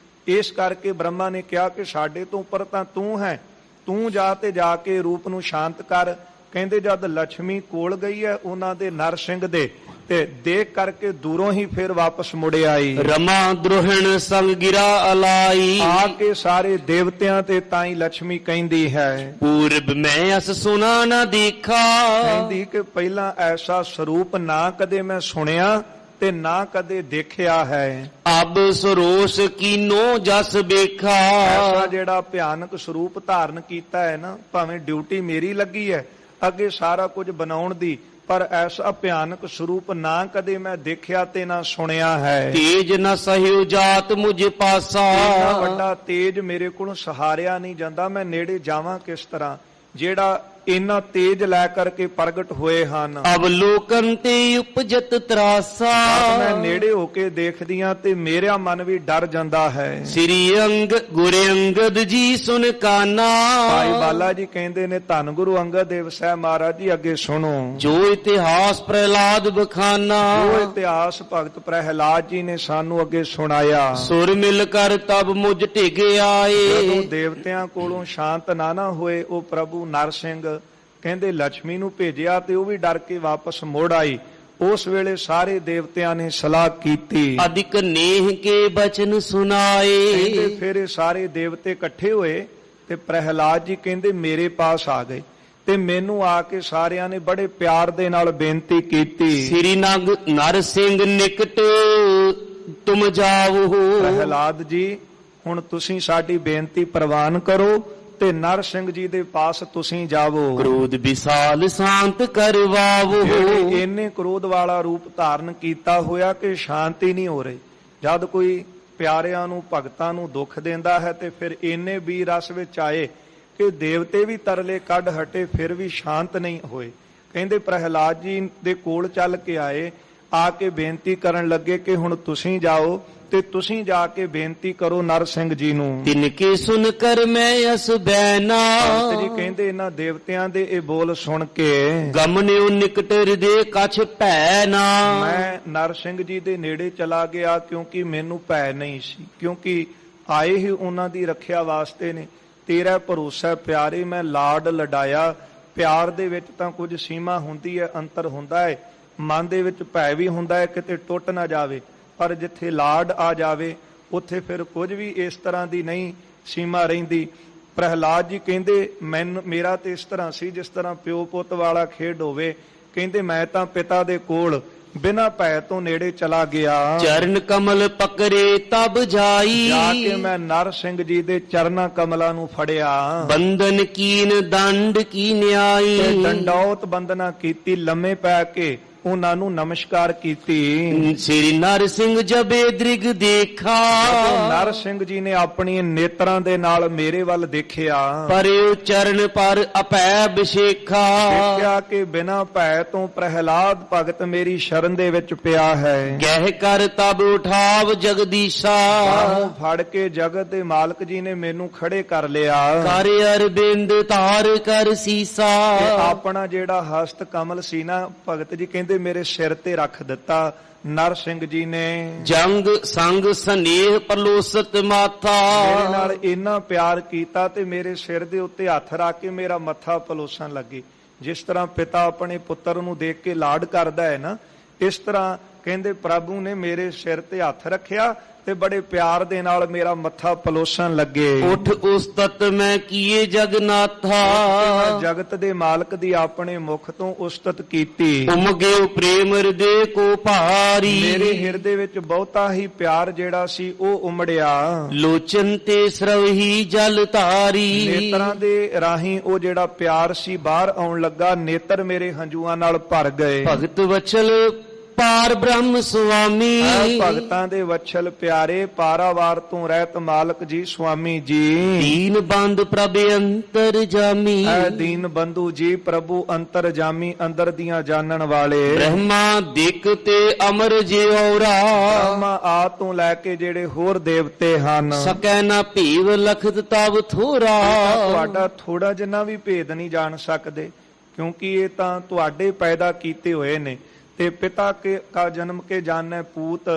ਇਸ ਕਰਕੇ ਬ੍ਰਹਮਾ ਨੇ ਕਿਹਾ ਕਿ ਸਾਡੇ ਤੋਂ ਉੱਪਰ ਤਾਂ ਤੂੰ ਹੈ, ਤੂੰ ਜਾ ਤੇ ਜਾ ਕੇ ਰੂਪ ਨੂੰ ਸ਼ਾਂਤ ਕਰ। ਕਹਿੰਦੇ ਜਦ ਲక్ష్ਮੀ ਕੋਲ ਗਈ ਹੈ ਉਹਨਾਂ ਦੇ ਨਰਸਿੰਘ ਦੇ ਤੇ ਦੇਖ ਕਰਕੇ ਦੂਰੋਂ ਹੀ ਫਿਰ ਵਾਪਸ ਮੁੜ ਆਈ।
रमा द्रोहण संग गिरा अलाई,
ਆ ਕੇ ਸਾਰੇ ਦੇਵਤਿਆਂ ਤੇ ਤਾਈ ਲక్ష్ਮੀ ਕਹਿੰਦੀ ਹੈ,
पूर्व में अस सुना न देखा,
ਕਹਿੰਦੀ ਕਿ ਪਹਿਲਾਂ ਐਸਾ ਸਰੂਪ ਨਾ ਕਦੇ ਮੈਂ ਸੁਣਿਆ ਤੇ ਨਾ ਕਦੇ ਦੇਖਿਆ ਹੈ।
अब सरोस कीनो जस बेखा,
ਐਸਾ ਜਿਹੜਾ ਭਿਆਨਕ ਸਰੂਪ ਧਾਰਨ ਕੀਤਾ ਹੈ ਨਾ, ਭਾਵੇਂ ਡਿਊਟੀ ਮੇਰੀ ਲੱਗੀ ਹੈ ਅੱਗੇ ਸਾਰਾ ਕੁਝ ਬਣਾਉਣ ਦੀ, ਪਰ ਐਸਾ ਭਿਆਨਕ ਸਰੂਪ ਨਾ ਕਦੇ ਮੈਂ ਦੇਖਿਆ ਤੇ ਨਾ ਸੁਣਿਆ ਹੈ।
तेज न सह्यो जात मुझ पासा,
ਇੰਨਾ ਵੱਡਾ ਤੇਜ ਮੇਰੇ ਕੋਲ ਸਹਾਰਿਆ ਨਹੀਂ ਜਾਂਦਾ, ਮੈਂ ਨੇੜੇ ਜਾਵਾਂ ਕਿਸ ਤਰ੍ਹਾਂ, ਜਿਹੜਾ ਇੰਨਾ ਤੇਜ ਲੈ ਕਰਕੇ ਪ੍ਰਗਟ ਹੋਏ ਹਨ।
अवलोकन ते उपजत त्रासा,
ਜਦ ਮੈਂ ਨੇੜੇ ਹੋ ਕੇ ਦੇਖਦੀਆਂ ਤੇ ਮੇਰਾ ਮਨ ਵੀ ਡਰ ਜਾਂਦਾ ਹੈ।
श्री अंग गुर अंगद जी सुन काना,
ਭਾਈ ਬਾਲਾ ਜੀ ਕਹਿੰਦੇ ਨੇ ਧੰਨ ਗੁਰੂ ਅੰਗਦ ਦੇਵ ਸਾਹਿਬ ਮਹਾਰਾਜ ਜੀ ਅੱਗੇ ਸੁਣੋ।
जो इतिहास प्रहलाद बखाना,
ਉਹ ਇਤਿਹਾਸ ਭਗਤ ਪ੍ਰਹਿਲਾਦ ਜੀ ਨੇ ਸਾਨੂੰ ਅੱਗੇ ਸੁਣਾਇਆ।
सुर मिल कर तब मुझ टिग आए,
ਜਦੋਂ ਦੇਵਤਿਆਂ ਕੋਲੋਂ ਸ਼ਾਂਤ ਨਾ ਹੋਏ ਉਹ ਪ੍ਰਭੂ ਨਰਸਿੰਘ ਕਹਿੰਦੇ ਲక్ష్ਮੀ ਨੂੰ ਭੇਜਿਆ ਤੇ ਉਹ ਵੀ ਡਰ ਕੇ ਵਾਪਸ ਮੁੜ ਆਈ। ਉਸ ਵੇਲੇ ਸਾਰੇ ਦੇਵਤਿਆਂ ਨੇ ਸਲਾਹ ਕੀਤੀ।
अधिक नेह के बचन
ਕਹਿੰਦੇ
सुनाए,
ਫਿਰ ਇਹ ਸਾਰੇ ਦੇਵਤੇ ਇਕੱਠੇ ਹੋਏ ਤੇ ਪ੍ਰਹਿਲਾਦ ਜੀ ਕਹਿੰਦੇ ਮੇਰੇ ਪਾਸ ਆ ਗਏ ਤੇ ਮੈਨੂੰ ਆ ਕੇ ਸਾਰਿਆਂ ਨੇ ਬੜੇ ਪਿਆਰ ਦੇ ਨਾਲ ਬੇਨਤੀ ਕੀਤੀ।
श्री नग नर सिंह निकट तुम जाओ,
ਪ੍ਰਹਿਲਾਦ ਜੀ ਹੁਣ ਤੁਸੀਂ ਸਾਡੀ ਬੇਨਤੀ ਪ੍ਰਵਾਨ ਕਰੋ ਤੇ ਨਰਸਿੰਘ ਜੀ ਦੇ ਪਾਸ ਤੁਸੀਂ ਜਾਵੋ।
क्रोध विशाल शांत करवाओ,
ਜਿਹੜੇ ਇੰਨੇ ਕ੍ਰੋਧ ਵਾਲਾ ਰੂਪ ਧਾਰਨ ਕੀਤਾ ਹੋਇਆ ਕਿ ਸ਼ਾਂਤੀ ਨਹੀਂ ਹੋ ਰਹੀ। ਜਦ ਕੋਈ ਪਿਆਰਿਆਂ ਨੂੰ ਭਗਤਾਂ ਨੂੰ ਦੁੱਖ ਦਿੰਦਾ ਹੈ ਤੇ ਫਿਰ ਇੰਨੇ ਵੀ ਰਸ ਵਿੱਚ ਆਏ ਕਿ ਦੇਵਤੇ ਵੀ ਤਰਲੇ ਕੱਢ ਹਟੇ ਫਿਰ ਵੀ ਸ਼ਾਂਤ ਨਹੀਂ ਹੋਏ। ਕਹਿੰਦੇ ਪ੍ਰਹਿਲਾਦ ਜੀ ਦੇ ਕੋਲ ਚੱਲ ਕੇ ਆਏ, ਆ ਕੇ ਬੇਨਤੀ ਕਰਨ ਲੱਗੇ ਕਿ ਹੁਣ ਤੁਸੀਂ ਜਾਓ ਤੇ ਤੁਸੀਂ ਜਾ ਕੇ ਬੇਨਤੀ ਕਰੋ ਨਰਸਿੰਘ ਜੀ ਨੂੰ।
तिनके सुन कर मैं अस बैना,
ਭਗਤ ਜੀ ਕਹਿੰਦੇ ਇਹਨਾਂ ਦੇਵਤਿਆਂ ਦੇ ਇਹ ਬੋਲ ਸੁਣ ਕੇ
गमन्यो निकट हृदय कछ पैना,
ਮੈਂ ਨਰਸਿੰਘ ਜੀ ਦੇ ਨੇੜੇ ਚਲਾ ਗਿਆ ਕਿਉਂਕਿ ਮੈਨੂੰ ਭੈ ਨਹੀਂ ਸੀ, ਕਿਉਂਕਿ ਆਏ ਹੀ ਉਹਨਾਂ ਦੀ ਰੱਖਿਆ ਵਾਸਤੇ ਨੇ। ਤੇਰਾ ਭਰੋਸਾ ਪਿਆਰੇ, ਮੈਂ ਲਾਡ ਲਡਾਇਆ। ਪਿਆਰ ਦੇ ਵਿੱਚ ਤਾਂ ਕੁਝ ਸੀਮਾ ਹੁੰਦੀ ਹੈ, ਅੰਤਰ ਹੁੰਦਾ ਹੈ, ਮਨ ਦੇ ਵਿੱਚ ਭੈ ਵੀ ਹੁੰਦਾ ਹੈ ਕਿਤੇ ਟੁੱਟ ਨਾ ਜਾਵੇ, ਪਰ ਜਿੱਥੇ ਲਾਡ ਆ ਜਾਵੇ ਉੱਥੇ ਫਿਰ ਕੁਝ ਵੀ ਇਸ ਤਰ੍ਹਾਂ ਦੀ ਨਹੀਂ ਸੀਮਾ ਰਹਿੰਦੀ। ਪ੍ਰਹਿਲਾਦ ਜੀ ਕਹਿੰਦੇ ਮੇਰਾ ਤੇ ਇਸ ਤਰ੍ਹਾਂ ਸੀ ਜਿਸ ਤਰ੍ਹਾਂ ਪਿਓ ਪੁੱਤ ਵਾਲਾ ਖੇਡ ਹੋਵੇ। ਕਹਿੰਦੇ ਮੈਂ ਤਾਂ ਪਿਤਾ ਦੇ ਕੋਲ ਬਿਨਾਂ ਭੈ ਤੋਂ ਨੇੜੇ ਚਲਾ ਗਿਆ।
चरण कमल पकड़े तब जाई,
ਜਾ ਕੇ ਮੈਂ ਨਰਸਿੰਘ ਜੀ ਦੇ ਚਰਨਾਂ ਕਮਲਾਂ ਨੂੰ ਫੜਿਆ
बंधन कीन दंड की न्यायी,
ਤੇ ਡੰਡੌਤ ਬੰਦਨਾ ਕੀਤੀ, ਲੰਮੇ ਪੈ ਕੇ ਉਹਨਾਂ ਨੂੰ ਨਮਸਕਾਰ ਕੀਤੀ।
ਸ੍ਰੀ ਨਰ ਸਿੰਘ ਜਬੇ ਦ੍ਰਿਗ ਦੇਖਾ,
ਜਦੋਂ ਨਰ ਸਿੰਘ ਜੀ ਨੇ ਆਪਣੀ ਨੇਤਰਾਂ ਦੇ ਨਾਲ ਮੇਰੇ ਵੱਲ ਦੇਖਿਆ,
ਪਰਿਉ ਚਰਨ ਪਰ ਅਪੈ ਬਿਸ਼ੇਖਾ,
ਦੇਖਿਆ ਕਿ ਬਿਨਾਂ ਭੈ ਤੋਂ ਪ੍ਰਹਿਲਾਦ ਭਗਤ ਮੇਰੀ ਸ਼ਰਨ ਦੇ ਵਿੱਚ ਪਿਆ ਹੈ।
ਕਹਿ ਕਰ ਤਬ ਉਠਾਵ ਜਗਦੀਸ਼ਾ,
ਬਾਹੋਂ ਫੜ ਕੇ ਜਗਤ ਦੇ ਮਾਲਕ ਜੀ ਨੇ ਮੈਨੂੰ ਖੜੇ ਕਰ ਲਿਆ।
ਕਰ ਅਰਬਿੰਦ ਧਾਰ ਕਰ ਸੀਸਾ,
ਤੇ ਆਪਣਾ ਜਿਹੜਾ ਹਸਤ ਕਮਲ ਸੀ ਨਾ, ਭਗਤ ਜੀ ਕਹਿੰਦੇ ਮੇਰੇ ਸਿਰ ਤੇ ਰੱਖ ਦਿੱਤਾ ਨਰ ਸਿੰਘ ਜੀ ਨੇ।
ਜੰਗ ਸੰਗ ਸਨੇਹ ਪਰਲੋਸਤ ਮਾਥਾ,
ਮੇਰੇ ਨਾਲ ਇੰਨਾ ਪਿਆਰ ਕੀਤਾ ਤੇ ਮੇਰੇ ਸਿਰ ਦੇ ਉੱਤੇ ਹੱਥ ਰੱਖ ਕੇ ਮੇਰਾ ਮੱਥਾ ਪਲੋਸਣ ਲੱਗੇ। ਜਿਸ ਤਰ੍ਹਾਂ ਪਿਤਾ ਆਪਣੇ ਪੁੱਤਰ ਨੂੰ ਦੇਖ ਕੇ ਲਾਡ ਕਰਦਾ ਹੈ ਨਾ, ਇਸ ਤਰ੍ਹਾਂ ਕਹਿੰਦੇ ਪ੍ਰਭੂ ਨੇ ਮੇਰੇ ਸਿਰ ਤੇ ਹੱਥ ਰੱਖਿਆ ਤੇ ਬੜੇ ਪਿਆਰ ਦੇ ਨਾਲ ਮੇਰਾ ਮੱਥਾ ਪਲੋਸਣ ਲੱਗੇ।
ਉਠ ਉਸਤਤ ਮੈਂ ਕੀਏ ਜਗਨਾਥਾ,
ਮੈਂ ਜਗਤ ਦੇ ਮਾਲਕ ਦੀ ਆਪਣੇ ਮੁਖ ਤੋਂ ਉਸਤਤ ਕੀਤੀ।
ਉਮਗੇ ਪ੍ਰੇਮ ਹਿਰਦੇ ਕੋ ਭਾਰੀ,
ਮੇਰੇ ਹਿਰਦੇ ਵਿੱਚ ਬਹੁਤਾ ਹੀ ਪਿਆਰ ਜਿਹੜਾ ਸੀ ਉਹ ਉਮੜਿਆ।
ਲੋਚਨ ਤੇ ਸਰਵਹੀ ਜਲ ਧਾਰੀ,
ਨੇਤਰਾਂ ਦੇ ਰਾਹੀਂ ਉਹ ਜਿਹੜਾ ਪਿਆਰ ਸੀ ਬਾਹਰ ਆਉਣ ਲੱਗਾ। ਨੇਤਰ ਮੇਰੇ ਹੰਝੂਆਂ ਨਾਲ ਭਰ ਗਏ।
ਭਗਤ ਵਚਲ ਪਾਰ ਬ੍ਰਹਮ ਸੁਆਮੀ,
ਭਗਤਾਂ ਦੇ ਵਛਲ ਪਿਆਰੇ ਪਾਰਾਵਾਰ ਤੋਂ ਰਹਿਤ ਮਾਲਕ ਜੀ ਸੁਆਮੀ ਜੀ।
ਦੀਨ ਬੰਦ ਪ੍ਰਭ ਅੰਤਰ ਜਾਮੀ,
ਐ ਦੀਨ ਬੰਧੂ ਜੀ ਪ੍ਰਭੂ ਅੰਤਰ ਜਾਮੀ, ਅੰਦਰ ਦੀਆਂ ਜਾਣਨ ਵਾਲੇ।
ਬ੍ਰਹਮਾ ਦਿਕ ਤੇ ਅਮਰ ਜਿਉਰਾ,
ਬ੍ਰਹਮਾ ਆ ਤੋਂ ਲੈ ਕੇ ਜਿਹੜੇ ਹੋਰ ਦੇਵਤੇ ਹਨ,
ਸਕੈ ਨਾ ਭੀਵ ਲਖਤ ਤਬ ਥੋਰਾ।
ਤੁਹਾਡਾ ਥੋੜਾ ਜਿੰਨਾ ਵੀ ਭੇਦ ਨਹੀਂ ਜਾਣ ਸਕਦੇ, ਕਿਉਂਕਿ ਇਹ ਤਾਂ ਤੁਹਾਡੇ ਪੈਦਾ ਕੀਤੇ ਹੋਏ ਨੇ। ਤੇ ਪਿਤਾ ਕਾ ਜਨਮ ਕੇ ਜਾਣੈ ਪੂਤ,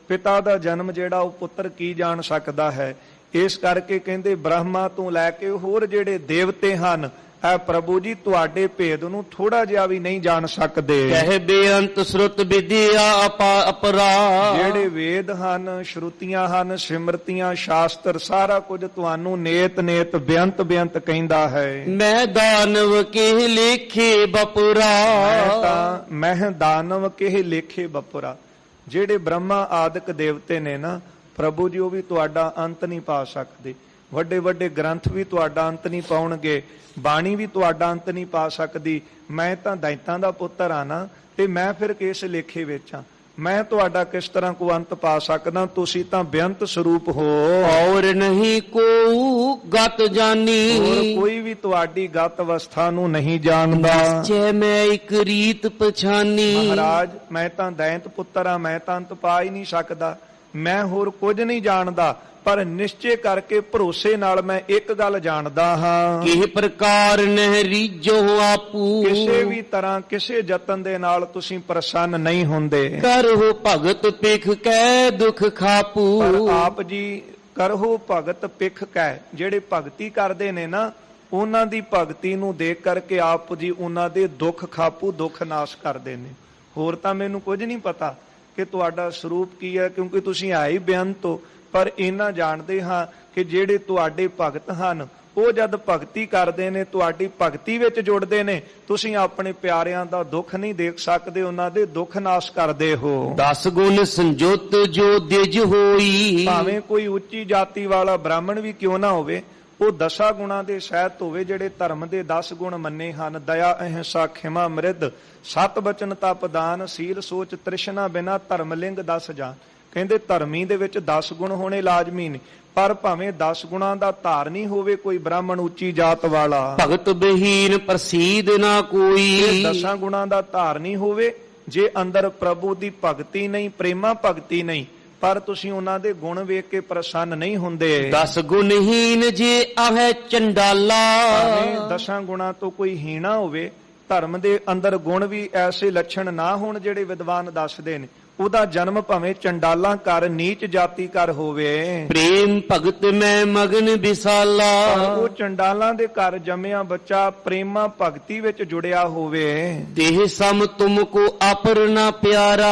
ਪਿਤਾ ਦਾ ਜਨਮ ਜਿਹੜਾ ਉਹ ਪੁੱਤਰ ਕੀ ਜਾਣ ਸਕਦਾ ਹੈ। ਇਸ ਕਰਕੇ ਕਹਿੰਦੇ ਬ੍ਰਹਮਾ ਤੋਂ ਲੈ ਕੇ ਹੋਰ ਜਿਹੜੇ ਦੇਵਤੇ ਹਨ, ਐ ਪ੍ਰਭੂ ਜੀ ਤੁਹਾਡੇ ਭੇਦ ਨੂੰ ਥੋੜਾ ਜਿਹਾ ਵੀ ਨਹੀਂ ਜਾਣ ਸਕਦੇ।
ਕਹਿ ਬੇਅੰਤ ਸ਼ਰੁਤ ਵਿਦਿਆ ਅਪਰਾ,
ਜਿਹੜੇ ਵੇਦ ਹਨ, ਸ਼ਰੂਤੀਆਂ ਹਨ, ਸਿਮਰਤੀਆਂ, ਸ਼ਾਸਤਰ, ਸਾਰਾ ਕੁਝ ਤੁਹਾਨੂੰ ਨੇਤ ਨੇਤ ਬੇਅੰਤ ਬੇਅੰਤ ਕਹਿੰਦਾ ਹੈ।
ਮੈਂ ਦਾਨਵ ਕੇ ਲੇਖੇ ਬਪੁਰਾ,
ਮੈਂ ਦਾਨਵ ਕੇ ਲੇਖੇ ਬਪੁਰਾ। ਜਿਹੜੇ ਬ੍ਰਹਮਾ ਆਦਿਕ ਦੇਵਤੇ ਨੇ ਨਾ ਪ੍ਰਭੂ ਜੀ, ਉਹ ਵੀ ਤੁਹਾਡਾ ਅੰਤ ਨਹੀਂ ਪਾ ਸਕਦੇ। ਵੱਡੇ ਵੱਡੇ ਗ੍ਰੰਥ ਵੀ ਤੁਹਾਡਾ ਅੰਤ ਨਹੀਂ ਪਾਉਣਗੇ, ਬਾਣੀ ਵੀ ਤੁਹਾਡਾ ਅੰਤ ਨਹੀਂ ਪਾ ਸਕਦੀ। ਮੈਂ ਤਾਂ ਦੈਤਾਂ ਦਾ ਪੁੱਤਰ ਆ ਨਾ, ਤੇ ਮੈਂ ਫਿਰ ਕਿਸ ਲੇਖੇ ਵਿੱਚ ਆ? ਮੈਂ ਤੁਹਾਡਾ ਕਿਸ ਤਰ੍ਹਾਂ ਕੋ ਅੰਤ ਪਾ ਸਕਦਾ? ਤੁਸੀਂ ਤਾਂ ਬੇਅੰਤ ਸਰੂਪ ਹੋ।
ਔਰ ਨਹੀਂ ਕੋ ਗਤ ਜਾਨੀ,
ਹੋਰ ਕੋਈ ਵੀ ਤੁਹਾਡੀ ਗਤ ਅਵਸਥਾ ਨੂੰ ਨਹੀਂ ਜਾਣਦਾ।
ਨਿਸ਼ਚੈ ਮੈਂ ਇੱਕ ਰੀਤ ਪਛਾਨੀ,
ਮਹਾਰਾਜ ਮੈਂ ਤਾਂ ਦੈਂਤ ਪੁੱਤਰ ਆ, ਮੈਂ ਤਾਂ ਅੰਤ ਪਾ ਹੀ ਨਹੀਂ ਸਕਦਾ। ਮੈਂ ਹੋਰ ਕੁਝ ਨਹੀਂ ਜਾਣਦਾ, ਪਰ ਨਿਸ਼ਚੇ ਕਰਕੇ ਭਰੋਸੇ ਨਾਲ ਮੈਂ ਇੱਕ ਗੱਲ ਜਾਣਦਾ ਹਾਂ,
ਕਿਹ ਪ੍ਰਕਾਰ ਨਹਿ ਰੀਜੋ ਆਪੂ,
ਕਿਸੇ ਵੀ ਤਰ੍ਹਾਂ ਕਿਸੇ ਯਤਨ ਦੇ ਨਾਲ ਤੁਸੀਂ ਪ੍ਰਸੰਨ ਨਹੀਂ ਹੁੰਦੇ।
ਕਰਹੁ ਭਗਤ ਪਿਖ ਕੈ ਦੁਖ ਖਾਪੂ,
ਪਰ ਆਪ ਜੀ ਕਰਹੁ ਭਗਤ ਪਿਖ ਕੈ, ਜਿਹੜੇ ਭਗਤੀ ਕਰਦੇ ਨੇ ਨਾ, ਉਹਨਾਂ ਦੀ ਭਗਤੀ ਨੂੰ ਦੇਖ ਕਰਕੇ ਆਪ ਜੀ ਉਹਨਾਂ ਦੇ ਦੁੱਖ ਖਾਪੂ, ਦੁੱਖ ਨਾਸ਼ ਕਰਦੇ ਨੇ। ਹੋਰ ਤਾਂ ਮੈਨੂੰ ਕੁਝ ਨਹੀਂ ਪਤਾ ਕਿ ਤੁਹਾਡਾ ਸਰੂਪ ਕੀ ਹੈ, ਕਿਉਂਕਿ ਤੁਸੀਂ ਆਏ ਬੇਅੰਤ ਹੋ। ਪਰ ਇਹਨਾਂ ਜਾਣਦੇ ਹਾਂ ਕਿ ਜਿਹੜੇ ਤੁਹਾਡੇ ਭਗਤ ਹਨ, ਉਹ ਜਦ ਭਗਤੀ ਕਰਦੇ ਨੇ, ਤੁਹਾਡੀ ਭਗਤੀ ਵਿੱਚ ਜੁੜਦੇ ਨੇ, ਤੁਸੀਂ ਆਪਣੇ ਪਿਆਰਿਆਂ ਦਾ ਦੁੱਖ ਨਹੀਂ ਦੇਖ ਸਕਦੇ, ਉਹਨਾਂ ਦੇ ਦੁੱਖ ਨਾਸ਼ ਕਰਦੇ ਹੋ।
10 ਗੁਣ ਸੰਜੋਤ ਜੋ ਦਿਜ ਹੋਈ,
ਭਾਵੇਂ ਕੋਈ ਉੱਚੀ ਜਾਤੀ ਵਾਲਾ ਬ੍ਰਾਹਮਣ ਵੀ ਕਿਉਂ ਨਾ ਹੋਵੇ, ਉਹ 10 ਗੁਣਾਂ ਦੇ ਸਹਿਤ ਹੋਵੇ। ਜਿਹੜੇ ਧਰਮ ਦੇ 10 ਗੁਣ ਮੰਨੇ ਹਨ, ਦਇਆ, ਅਹਿੰਸਾ, ਖਿਮਾ, ਮ੍ਰਿਦ, ਸਤ ਬਚਨ, ਤਪ, ਦਾਨ, ਸੀਲ, ਸੋਚ, ਤ੍ਰਿਸ਼ਨਾ, ਬਿਨਾ ਧਰਮ ਲਿੰਗ 10 ਜਾਣ। ਕਹਿੰਦੇ ਧਰਮੀ ਦੇ ਵਿੱਚ 10 ਗੁਣ ਹੋਣੇ ਲਾਜ਼ਮੀ ਨੇ, ਪਰ ਭਾਵੇਂ 10 ਗੁਣਾਂ ਦਾ ਧਾਰਨੀ ਹੋਵੇ ਕੋਈ ਬ੍ਰਾਹਮਣ ਉੱਚੀ ਜਾਤ ਵਾਲਾ,
ਭਗਤ ਬਹੀਨ ਪ੍ਰਸੀਦ ਨਾ ਕੋਈ,
10 ਗੁਣਾਂ ਦਾ ਧਾਰਨੀ ਹੋਵੇ, ਜੇ ਅੰਦਰ ਪ੍ਰਭੂ ਦੀ ਭਗਤੀ ਨਹੀਂ, ਪ੍ਰੇਮਾ ਭਗਤੀ ਨਹੀਂ, ਪਰ ਤੁਸੀਂ ਉਹਨਾਂ ਦੇ ਗੁਣ ਵੇਖ ਕੇ ਪ੍ਰਸੰਨ ਨਹੀਂ ਹੁੰਦੇ।
10 ਗੁਣਹੀਨ ਜੇ ਆਹੈ ਚੰਡਾਲਾ,
10 ਗੁਣਾਂ ਤੋਂ ਕੋਈ ਹੀਣਾ ਹੋਵੇ, ਧਰਮ ਦੇ ਅੰਦਰ ਗੁਣ ਵੀ ਐਸੇ ਲੱਛਣ ਨਾ ਹੋਣ ਜਿਹੜੇ ਵਿਦਵਾਨ ਦੱਸਦੇ ਨੇ, ਉਹਦਾ ਜਨਮ ਭਾਵੇਂ ਚੰਡਾਲਾਂ ਘਰ, ਨੀਚ ਜਾਤੀ ਘਰ ਹੋਵੇ।
ਪ੍ਰੇਮ ਭਗਤ ਮੈਂ ਮਗਨ ਵਿਸਾਲਾ,
ਉਹ ਚੰਡਾਲਾਂ ਦੇ ਘਰ ਜੰਮਿਆ ਬੱਚਾ ਪ੍ਰੇਮਾ ਭਗਤੀ ਵਿੱਚ ਜੁੜਿਆ ਹੋਵੇ।
ਦੇਹ ਸਮ ਤੁਮ ਕੋ ਅਪਰ ਨਾ ਪਿਆਰਾ,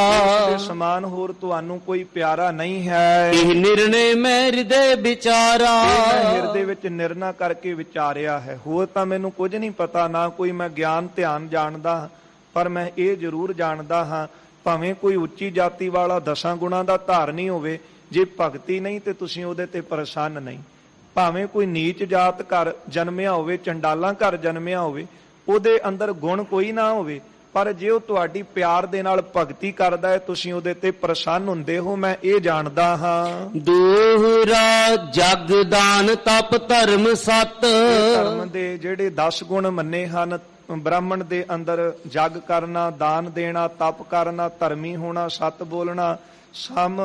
ਦੇ ਸਮਾਨ ਹੋਰ ਤੁਹਾਨੂੰ ਕੋਈ ਪਿਆਰਾ ਨਹੀਂ ਹੈ।
ਇਹ ਨਿਰਣੇ ਮੈਂ ਹਿਰਦੇ ਵਿਚਾਰਾ,
ਮੈਂ ਹਿਰਦੇ ਵਿੱਚ ਨਿਰਣਾ ਕਰਕੇ ਵਿਚਾਰਿਆ ਹੈ। ਹੋਰ ਤਾਂ ਮੈਨੂੰ ਕੁਝ ਨਹੀਂ ਪਤਾ, ਨਾ ਕੋਈ ਮੈਂ ਗਿਆਨ ਧਿਆਨ ਜਾਣਦਾ, ਪਰ ਮੈਂ ਇਹ ਜ਼ਰੂਰ ਜਾਣਦਾ ਹਾਂ, ਭਾਵੇਂ ਕੋਈ ਉੱਚੀ ਜਾਤੀ ਵਾਲਾ 10 ਗੁਣਾਂ ਦਾ ਧਾਰਨੀ ਹੋਵੇ, ਜੇ ਭਗਤੀ ਨਹੀਂ ਤੇ ਤੁਸੀਂ ਉਹਦੇ ਤੇ ਪ੍ਰਸੰਨ ਨਹੀਂ। ਭਾਵੇਂ ਕੋਈ ਨੀਚ ਜਾਤ ਘਰ ਜਨਮਿਆ ਹੋਵੇ, ਚੰਡਾਲਾਂ ਘਰ ਜਨਮਿਆ ਹੋਵੇ, ਉਹਦੇ ਅੰਦਰ ਗੁਣ ਕੋਈ ਨਾ ਹੋਵੇ, ਪਰ ਜੇ ਉਹ ਤੁਹਾਡੀ ਪਿਆਰ ਦੇ ਨਾਲ ਭਗਤੀ ਕਰਦਾ ਹੈ, ਤੁਸੀਂ ਉਹਦੇ ਤੇ ਪ੍ਰਸੰਨ ਹੁੰਦੇ ਹੋ, ਮੈਂ ਇਹ ਜਾਣਦਾ ਹਾਂ।
ਦੋਹਰਾ ਜਗ ਦਾਨ ਤਪ ਧਰਮ ਸਤ।
ਧਰਮ ਦੇ ਜਿਹੜੇ 10 ਗੁਣ ਮੰਨੇ ਹਨ, ਬ੍ਰਾਹਮਣ ਦੇ ਅੰਦਰ ਜਗ ਕਰਨਾ, ਦਾਨ ਦੇਣਾ, ਤਪ ਕਰਨਾ, ਧਰਮੀ ਹੋਣਾ, ਸੱਤ ਬੋਲਣਾ, ਸਮ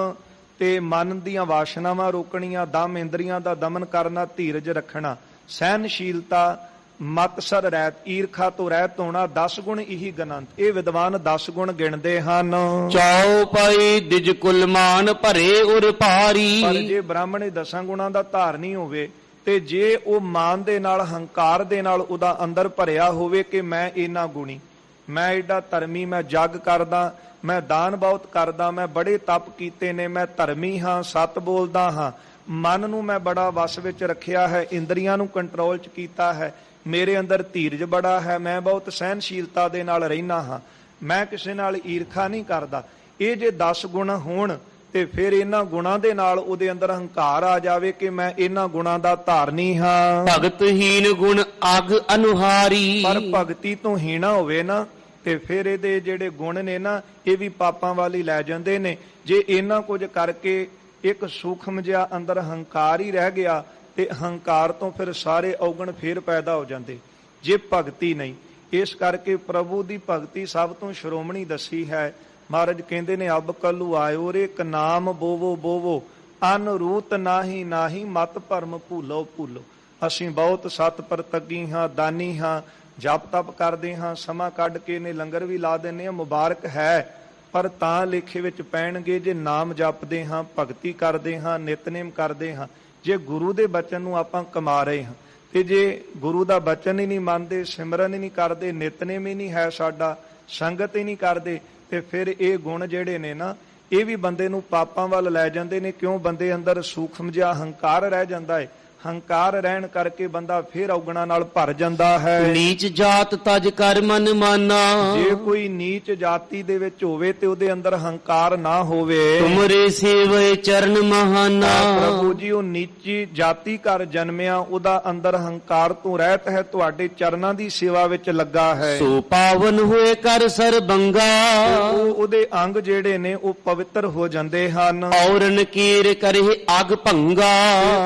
ਤੇ ਮਨ ਦੀਆਂ ਵਾਸ਼ਨਾਵਾਂ ਰੋਕਣੀਆਂ, ਦਮ ਇੰਦਰੀਆਂ ਦਾ ਦਮਨ ਕਰਨਾ, ਧੀਰਜ ਰੱਖਣਾ, ਸਹਿਨਸ਼ੀਲਤਾ, ਮਤਸਰ ਰਹਿਤ, ਈਰਖਾ ਤੋਂ ਰਹਿਤ ਹੋਣਾ, 10 ਗੁਣ ਇਹੀ ਗਨੰਤ। ਇਹ ਵਿਦਵਾਨ 10 ਗੁਣ ਗਿਣਦੇ ਹਨ।
ਚਾਉ ਪਾਈ ਦਿਜ ਕੁਲ ਮਾਨ ਭਰੇ ਉਰ ਭਾਰੀ।
ਪਰ ਜੇ ਬ੍ਰਾਹਮਣ ਇਹ 10 ਗੁਣਾਂ ਦਾ ਧਾਰਨੀ ਹੋਵੇ ਤੇ ਜੇ ਉਹ ਮਾਨ ਦੇ ਨਾਲ, ਹੰਕਾਰ ਦੇ ਨਾਲ ਉਹਦਾ ਅੰਦਰ ਭਰਿਆ ਹੋਵੇ ਕਿ ਮੈਂ ਇੰਨਾ ਗੁਣੀ, ਮੈਂ ਏਡਾ ਧਰਮੀ, ਮੈਂ ਜਗ ਕਰਦਾ, ਮੈਂ ਦਾਨ ਬਹੁਤ ਕਰਦਾ, ਮੈਂ ਬੜੇ ਤਪ ਕੀਤੇ ਨੇ, ਮੈਂ ਧਰਮੀ ਹਾਂ, ਸੱਤ ਬੋਲਦਾ ਹਾਂ, ਮਨ ਨੂੰ ਮੈਂ ਬੜਾ ਵਸ ਵਿੱਚ ਰੱਖਿਆ ਹੈ, ਇੰਦਰੀਆਂ ਨੂੰ ਕੰਟਰੋਲ 'ਚ ਕੀਤਾ ਹੈ, ਮੇਰੇ ਅੰਦਰ ਧੀਰਜ ਬੜਾ ਹੈ, ਮੈਂ ਬਹੁਤ ਸਹਿਨਸ਼ੀਲਤਾ ਦੇ ਨਾਲ ਰਹਿਣਾ ਹਾਂ, ਮੈਂ ਕਿਸੇ ਨਾਲ ਈਰਖਾ ਨਹੀਂ ਕਰਦਾ। ਇਹ ਜੇ 10 ਗੁਣ ਹੋਣ ਤੇ ਫਿਰ ਇਹਨਾਂ ਗੁਣਾਂ ਦੇ ਨਾਲ ਉਹਦੇ ਅੰਦਰ ਹੰਕਾਰ ਆ ਜਾਵੇ ਕਿ ਮੈਂ ਇਹਨਾਂ ਗੁਣਾਂ ਦਾ ਧਾਰਨੀ ਹਾਂ।
ਭਗਤਹੀਨ ਗੁਣ ਅਗ ਅਨੁਹਾਰੀ। ਪਰ
ਭਗਤੀ ਤੋਂ ਹੀਣਾ ਹੋਵੇ ਨਾ ਤੇ ਫਿਰ ਇਹਦੇ ਜਿਹੜੇ ਗੁਣ ਨੇ ਨਾ, ਇਹ ਵੀ ਪਾਪਾਂ ਵੱਲ ਹੀ ਲੈ ਜਾਂਦੇ ਨੇ। ਜੇ ਇਹਨਾਂ ਕੁਝ ਕਰਕੇ ਇੱਕ ਸੂਖਮ ਜਿਹਾ ਅੰਦਰ ਹੰਕਾਰ ਹੀ ਰਹਿ ਗਿਆ ਤੇ ਹੰਕਾਰ ਤੋਂ ਫਿਰ ਸਾਰੇ ਔਗਣ ਫੇਰ ਪੈਦਾ ਹੋ ਜਾਂਦੇ, ਜੇ ਭਗਤੀ ਨਹੀਂ। ਇਸ ਕਰਕੇ ਪ੍ਰਭੂ ਦੀ ਭਗਤੀ ਸਭ ਤੋਂ ਸ਼੍ਰੋਮਣੀ ਦੱਸੀ ਹੈ। ਮਹਾਰਾਜ ਕਹਿੰਦੇ ਨੇ, ਅਬ ਕਲੂ ਆਇਓ ਰੇ ਇੱਕ ਨਾਮ ਬੋਵੋ ਬੋਵੋ, ਅਨ ਰੂਤ ਨਾਹੀ ਨਾਹੀ ਮਤ ਭਰਮ ਭੂਲੋ ਭੂਲੋ। ਅਸੀਂ ਬਹੁਤ ਸਤ ਪ੍ਰਤੱਗੀ ਹਾਂ, ਦਾਨੀ ਹਾਂ, ਜਪ ਤਪ ਕਰਦੇ ਹਾਂ, ਸਮਾਂ ਕੱਢ ਕੇ ਨੇ ਲੰਗਰ ਵੀ ਲਾ ਦਿੰਦੇ ਹਾਂ, ਮੁਬਾਰਕ ਹੈ। ਪਰ ਤਾਂ ਲੇਖੇ ਵਿੱਚ ਪੈਣਗੇ ਜੇ ਨਾਮ ਜਪਦੇ ਹਾਂ, ਭਗਤੀ ਕਰਦੇ ਹਾਂ, ਨਿਤਨੇਮ ਕਰਦੇ ਹਾਂ, ਜੇ ਗੁਰੂ ਦੇ ਬਚਨ ਨੂੰ ਆਪਾਂ ਕਮਾ ਰਹੇ ਹਾਂ। ਤੇ ਜੇ ਗੁਰੂ ਦਾ ਬਚਨ ਹੀ ਨਹੀਂ ਮੰਨਦੇ, ਸਿਮਰਨ ਹੀ ਨਹੀਂ ਕਰਦੇ, ਨਿਤਨੇਮ ਹੀ ਨਹੀਂ ਹੈ ਸਾਡਾ, ਸੰਗਤ ਹੀ ਨਹੀਂ ਕਰਦੇ, ਤੇ ਫਿਰ ਇਹ ਗੁਣ ਜਿਹੜੇ ਨੇ ਨਾ, ਇਹ ਵੀ ਬੰਦੇ ਨੂੰ ਪਾਪਾਂ ਵੱਲ ਲੈ ਜਾਂਦੇ ਨੇ। ਕਿਉਂ? ਬੰਦੇ ਅੰਦਰ ਸੂਖਮ ਜਿਹਾ ਹੰਕਾਰ ਰਹਿ ਜਾਂਦਾ ਹੈ। ਹੰਕਾਰ ਰਹਿਣ ਕਰਕੇ ਬੰਦਾ ਫਿਰ ਔਗਣਾਂ ਨਾਲ ਭਰ ਜਾਂਦਾ ਹੈ।
ਨੀਚ ਜਾਤ ਤਜ ਕਰ ਮਨ ਮਾਨਾ।
ਜੇ ਕੋਈ ਨੀਚ ਜਾਤੀ ਦੇ ਵਿੱਚ ਹੋਵੇ ਤੇ ਉਹਦੇ ਅੰਦਰ ਹੰਕਾਰ ਨਾ ਹੋਵੇ।
ਤੁਮਰੇ ਸੇਵੇ ਚਰਨ ਮਹਾਨਾ।
ਪ੍ਰਭੂ ਜੀ ਉਹ ਨੀਚੀ ਜਾਤੀ ਕਰ ਜਨਮਿਆ, ਉਹਦਾ ਅੰਦਰ ਹੰਕਾਰ ਤੋਂ ਰਹਿਤ ਹੈ, ਤੁਹਾਡੇ ਚਰਨਾਂ ਦੀ ਸੇਵਾ ਵਿੱਚ ਲੱਗਾ ਹੈ।
ਸੋ ਪਾਵਨ ਹੋਏ ਕਰ ਸਰਬੰਗਾ।
ਉਹਦੇ ਅੰਗ ਜਿਹੜੇ ਨੇ ਉਹ ਪਵਿੱਤਰ ਹੋ ਜਾਂਦੇ ਹਨ।
ਔਰਨ ਕੀਰ ਕਰੇ ਅਗ ਭੰਗਾ।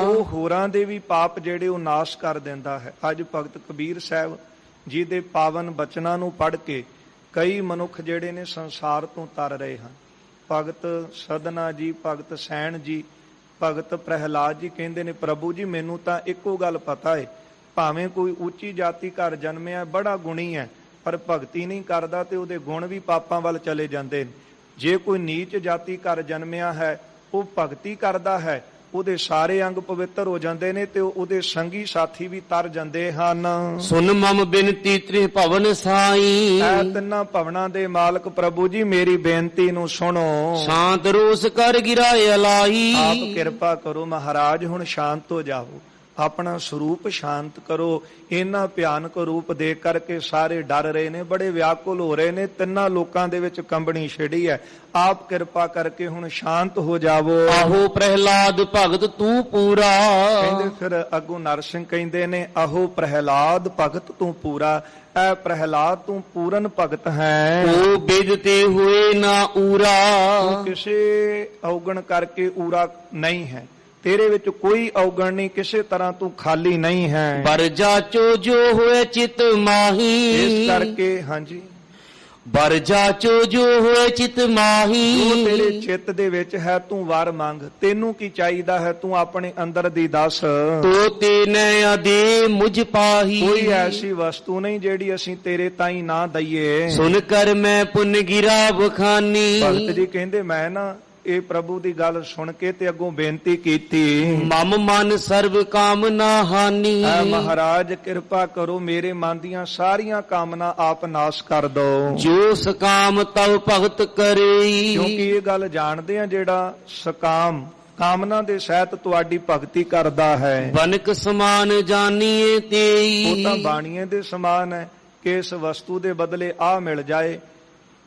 ਉਹ ਹੋਰਾਂ ਦੇ ਵੀ ਪਾਪ ਜਿਹੜੇ ਉਹ ਨਾਸ਼ ਕਰ ਦਿੰਦਾ ਹੈ। ਅੱਜ ਭਗਤ ਕਬੀਰ ਸਾਹਿਬ ਜੀ ਦੇ ਪਾਵਨ ਬਚਨਾਂ ਨੂੰ ਪੜ੍ਹ ਕੇ ਕਈ ਮਨੁੱਖ ਜਿਹੜੇ ਨੇ ਸੰਸਾਰ ਤੋਂ ਤਰ ਰਹੇ ਹਨ। ਭਗਤ ਸਦਨਾ ਜੀ, ਭਗਤ ਸੈਣ ਜੀ, ਭਗਤ ਪ੍ਰਹਿਲਾਦ ਜੀ ਕਹਿੰਦੇ ਨੇ, ਪ੍ਰਭੂ ਜੀ ਮੈਨੂੰ ਤਾਂ ਇੱਕੋ ਗੱਲ ਪਤਾ ਹੈ, ਭਾਵੇਂ ਕੋਈ ਉੱਚੀ ਜਾਤੀ ਘਰ ਜਨਮਿਆ, ਬੜਾ ਗੁਣੀ ਹੈ, ਪਰ ਭਗਤੀ ਨਹੀਂ ਕਰਦਾ ਤੇ ਉਹਦੇ ਗੁਣ ਵੀ ਪਾਪਾਂ ਵੱਲ ਚਲੇ ਜਾਂਦੇ ਨੇ। ਜੇ ਕੋਈ ਨੀਚ ਜਾਤੀ ਘਰ ਜਨਮਿਆ ਹੈ, ਉਹ ਭਗਤੀ ਕਰਦਾ ਹੈ, ਉਹਦੇ ਸਾਰੇ ਅੰਗ ਪਵਿੱਤਰ ਹੋ ਜਾਂਦੇ ਨੇ ਤੇ ਉਹਦੇ ਸੰਗੀ ਸਾਥੀ ਵੀ ਤਰ ਜਾਂਦੇ ਹਨ।
ਸੁਨ ਮਮ ਬਿਨਤੀ ਤ੍ਰਿ ਭਵਨ ਸਾਈ।
ਐ ਤਿੰਨਾਂ ਭਵਨਾਂ ਦੇ ਮਾਲਕ ਪ੍ਰਭੂ ਜੀ ਮੇਰੀ ਬੇਨਤੀ ਨੂੰ ਸੁਣੋ।
ਸ਼ਾਂਤ ਰੋਸ ਕਰ ਗਿਰਾਏ ਅਲਾਈ।
ਆਪ ਕਿਰਪਾ ਕਰੋ ਮਹਾਰਾਜ, ਹੁਣ ਸ਼ਾਂਤ ਹੋ ਜਾਵੋ, ਆਪਣਾ ਸਰੂਪ ਸ਼ਾਂਤ ਕਰੋ। ਇਹਨਾਂ ਭਿਆਨਕ ਰੂਪ ਦੇਖ ਕਰਕੇ ਸਾਰੇ ਡਰ ਰਹੇ ਨੇ, ਬੜੇ ਵਿਆਕੁਲ ਹੋ ਰਹੇ ਨੇ, ਤਿੰਨਾਂ ਲੋਕਾਂ ਦੇ ਵਿੱਚ ਕੰਬਣੀ ਛਿੜੀ ਹੈ। ਆਪ ਕਿਰਪਾ ਕਰਕੇ ਹੁਣ ਸ਼ਾਂਤ ਹੋ ਜਾਵੋ।
ਆਹੋ ਪ੍ਰਹਿਲਾਦ ਭਗਤ ਤੂੰ ਪੂਰਾ।
ਕਹਿੰਦੇ ਫਿਰ ਅੱਗੋਂ ਨਰਸਿੰਘ ਕਹਿੰਦੇ ਨੇ, ਆਹੋ ਪ੍ਰਹਿਲਾਦ ਭਗਤ ਤੂੰ ਪੂਰਾ। ਐ ਪ੍ਰਹਿਲਾਦ ਤੂੰ ਪੂਰਨ ਭਗਤ ਹੈ।
ਉਹ ਬਿਦ ਤੇ ਹੋਏ ਨਾ ਊਰਾ।
ਕਿਸੇ ਔਗਣ ਕਰਕੇ ਊਰਾ ਨਹੀਂ ਹੈ, ਤੇਰੇ ਵਿੱਚ ਕੋਈ ਔਗਣ ਨਹੀਂ, ਕਿਸੇ ਤਰ੍ਹਾਂ ਤੂੰ ਖਾਲੀ ਨਹੀਂ ਹੈ।
ਬਰ ਜਾਚੋ ਜੋ ਹੋਏ ਚਿਤ ਮਾਹੀ।
ਇਸ ਕਰਕੇ ਹਾਂਜੀ,
ਬਰ ਜਾਚੋ ਜੋ ਹੋਏ ਚਿਤ ਮਾਹੀ।
ਜੋ ਤੇਰੇ ਚਿੱਤ ਦੇ ਵਿੱਚ ਹੈ ਤੂੰ ਵਰ ਮੰਗ। ਤੈਨੂੰ ਕੀ ਚਾਹੀਦਾ ਹੈ ਤੂੰ ਆਪਣੇ ਅੰਦਰ ਦੀ ਦੱਸ।
ਤੋ ਤੇਨੇ ਅਦੇ ਮੁਝ ਪਾਹੀ।
ਕੋਈ ਐਸੀ ਵਸਤੂ ਨਹੀਂ ਜਿਹੜੀ ਅਸੀਂ ਤੇਰੇ ਤਾਈਂ ਨਾ ਦਈਏ।
ਸੁਨ ਕਰ ਮੈਂ ਪੁੰਨ ਗਿਰਾ ਬਖਾਨੀ।
ਭਗਤ ਜੀ ਕਹਿੰਦੇ ਮੈਂ ਨਾ ਇਹ ਪ੍ਰਭੂ ਦੀ ਗੱਲ ਸੁਣ ਕੇ ਤੇ ਅੱਗੋਂ ਬੇਨਤੀ ਕੀਤੀ,
ਮਮ ਮਨ ਸਰਬ ਕਾਮਨਾ ਹਾਨੀ।
ਐ ਮਹਾਰਾਜ ਕਿਰਪਾ ਕਰੋ, ਮੇਰੇ ਮਨ ਦੀਆਂ ਸਾਰੀਆਂ ਕਾਮਨਾ ਆਪ ਨਾਸ਼ ਕਰ ਦੋ।
ਜੋ ਸਕਾਮ ਤਵ ਭਗਤ ਕਰੇ।
ਕਿਉਂਕਿ ਇਹ ਗੱਲ ਜਾਣਦੇ ਆ, ਜਿਹੜਾ ਸਕਾਮ ਕਾਮਨਾ ਦੇ ਸਹਿਤ ਤੁਹਾਡੀ ਭਗਤੀ ਕਰਦਾ ਹੈ,
ਬਨਕ ਸਮਾਨ ਜਾਣੀਏ ਤੇਈ।
ਉਹ ਤਾਂ ਬਾਣੀਏ ਦੇ ਸਮਾਨ ਹੈ ਕਿ ਇਸ ਵਸਤੂ ਦੇ ਬਦਲੇ ਆ ਮਿਲ ਜਾਏ।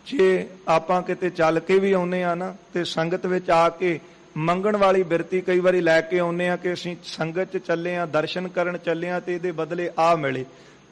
ਜੇ ਆਪਾਂ ਕਿਤੇ ਚੱਲ ਕੇ ਵੀ ਆਉਨੇ ਆ ਨਾ ਤੇ ਸੰਗਤ ਵਿੱਚ ਆ ਕੇ ਮੰਗਣ ਵਾਲੀ ਬਿਰਤੀ ਕਈ ਵਾਰੀ ਲੈ ਕੇ ਆਉਨੇ ਆ ਕਿ ਅਸੀਂ ਸੰਗਤ 'ਚ ਚੱਲੇ ਆ, ਦਰਸ਼ਨ ਕਰਨ ਚੱਲੇ ਆ ਤੇ ਇਹਦੇ ਬਦਲੇ ਆ ਮਿਲੇ।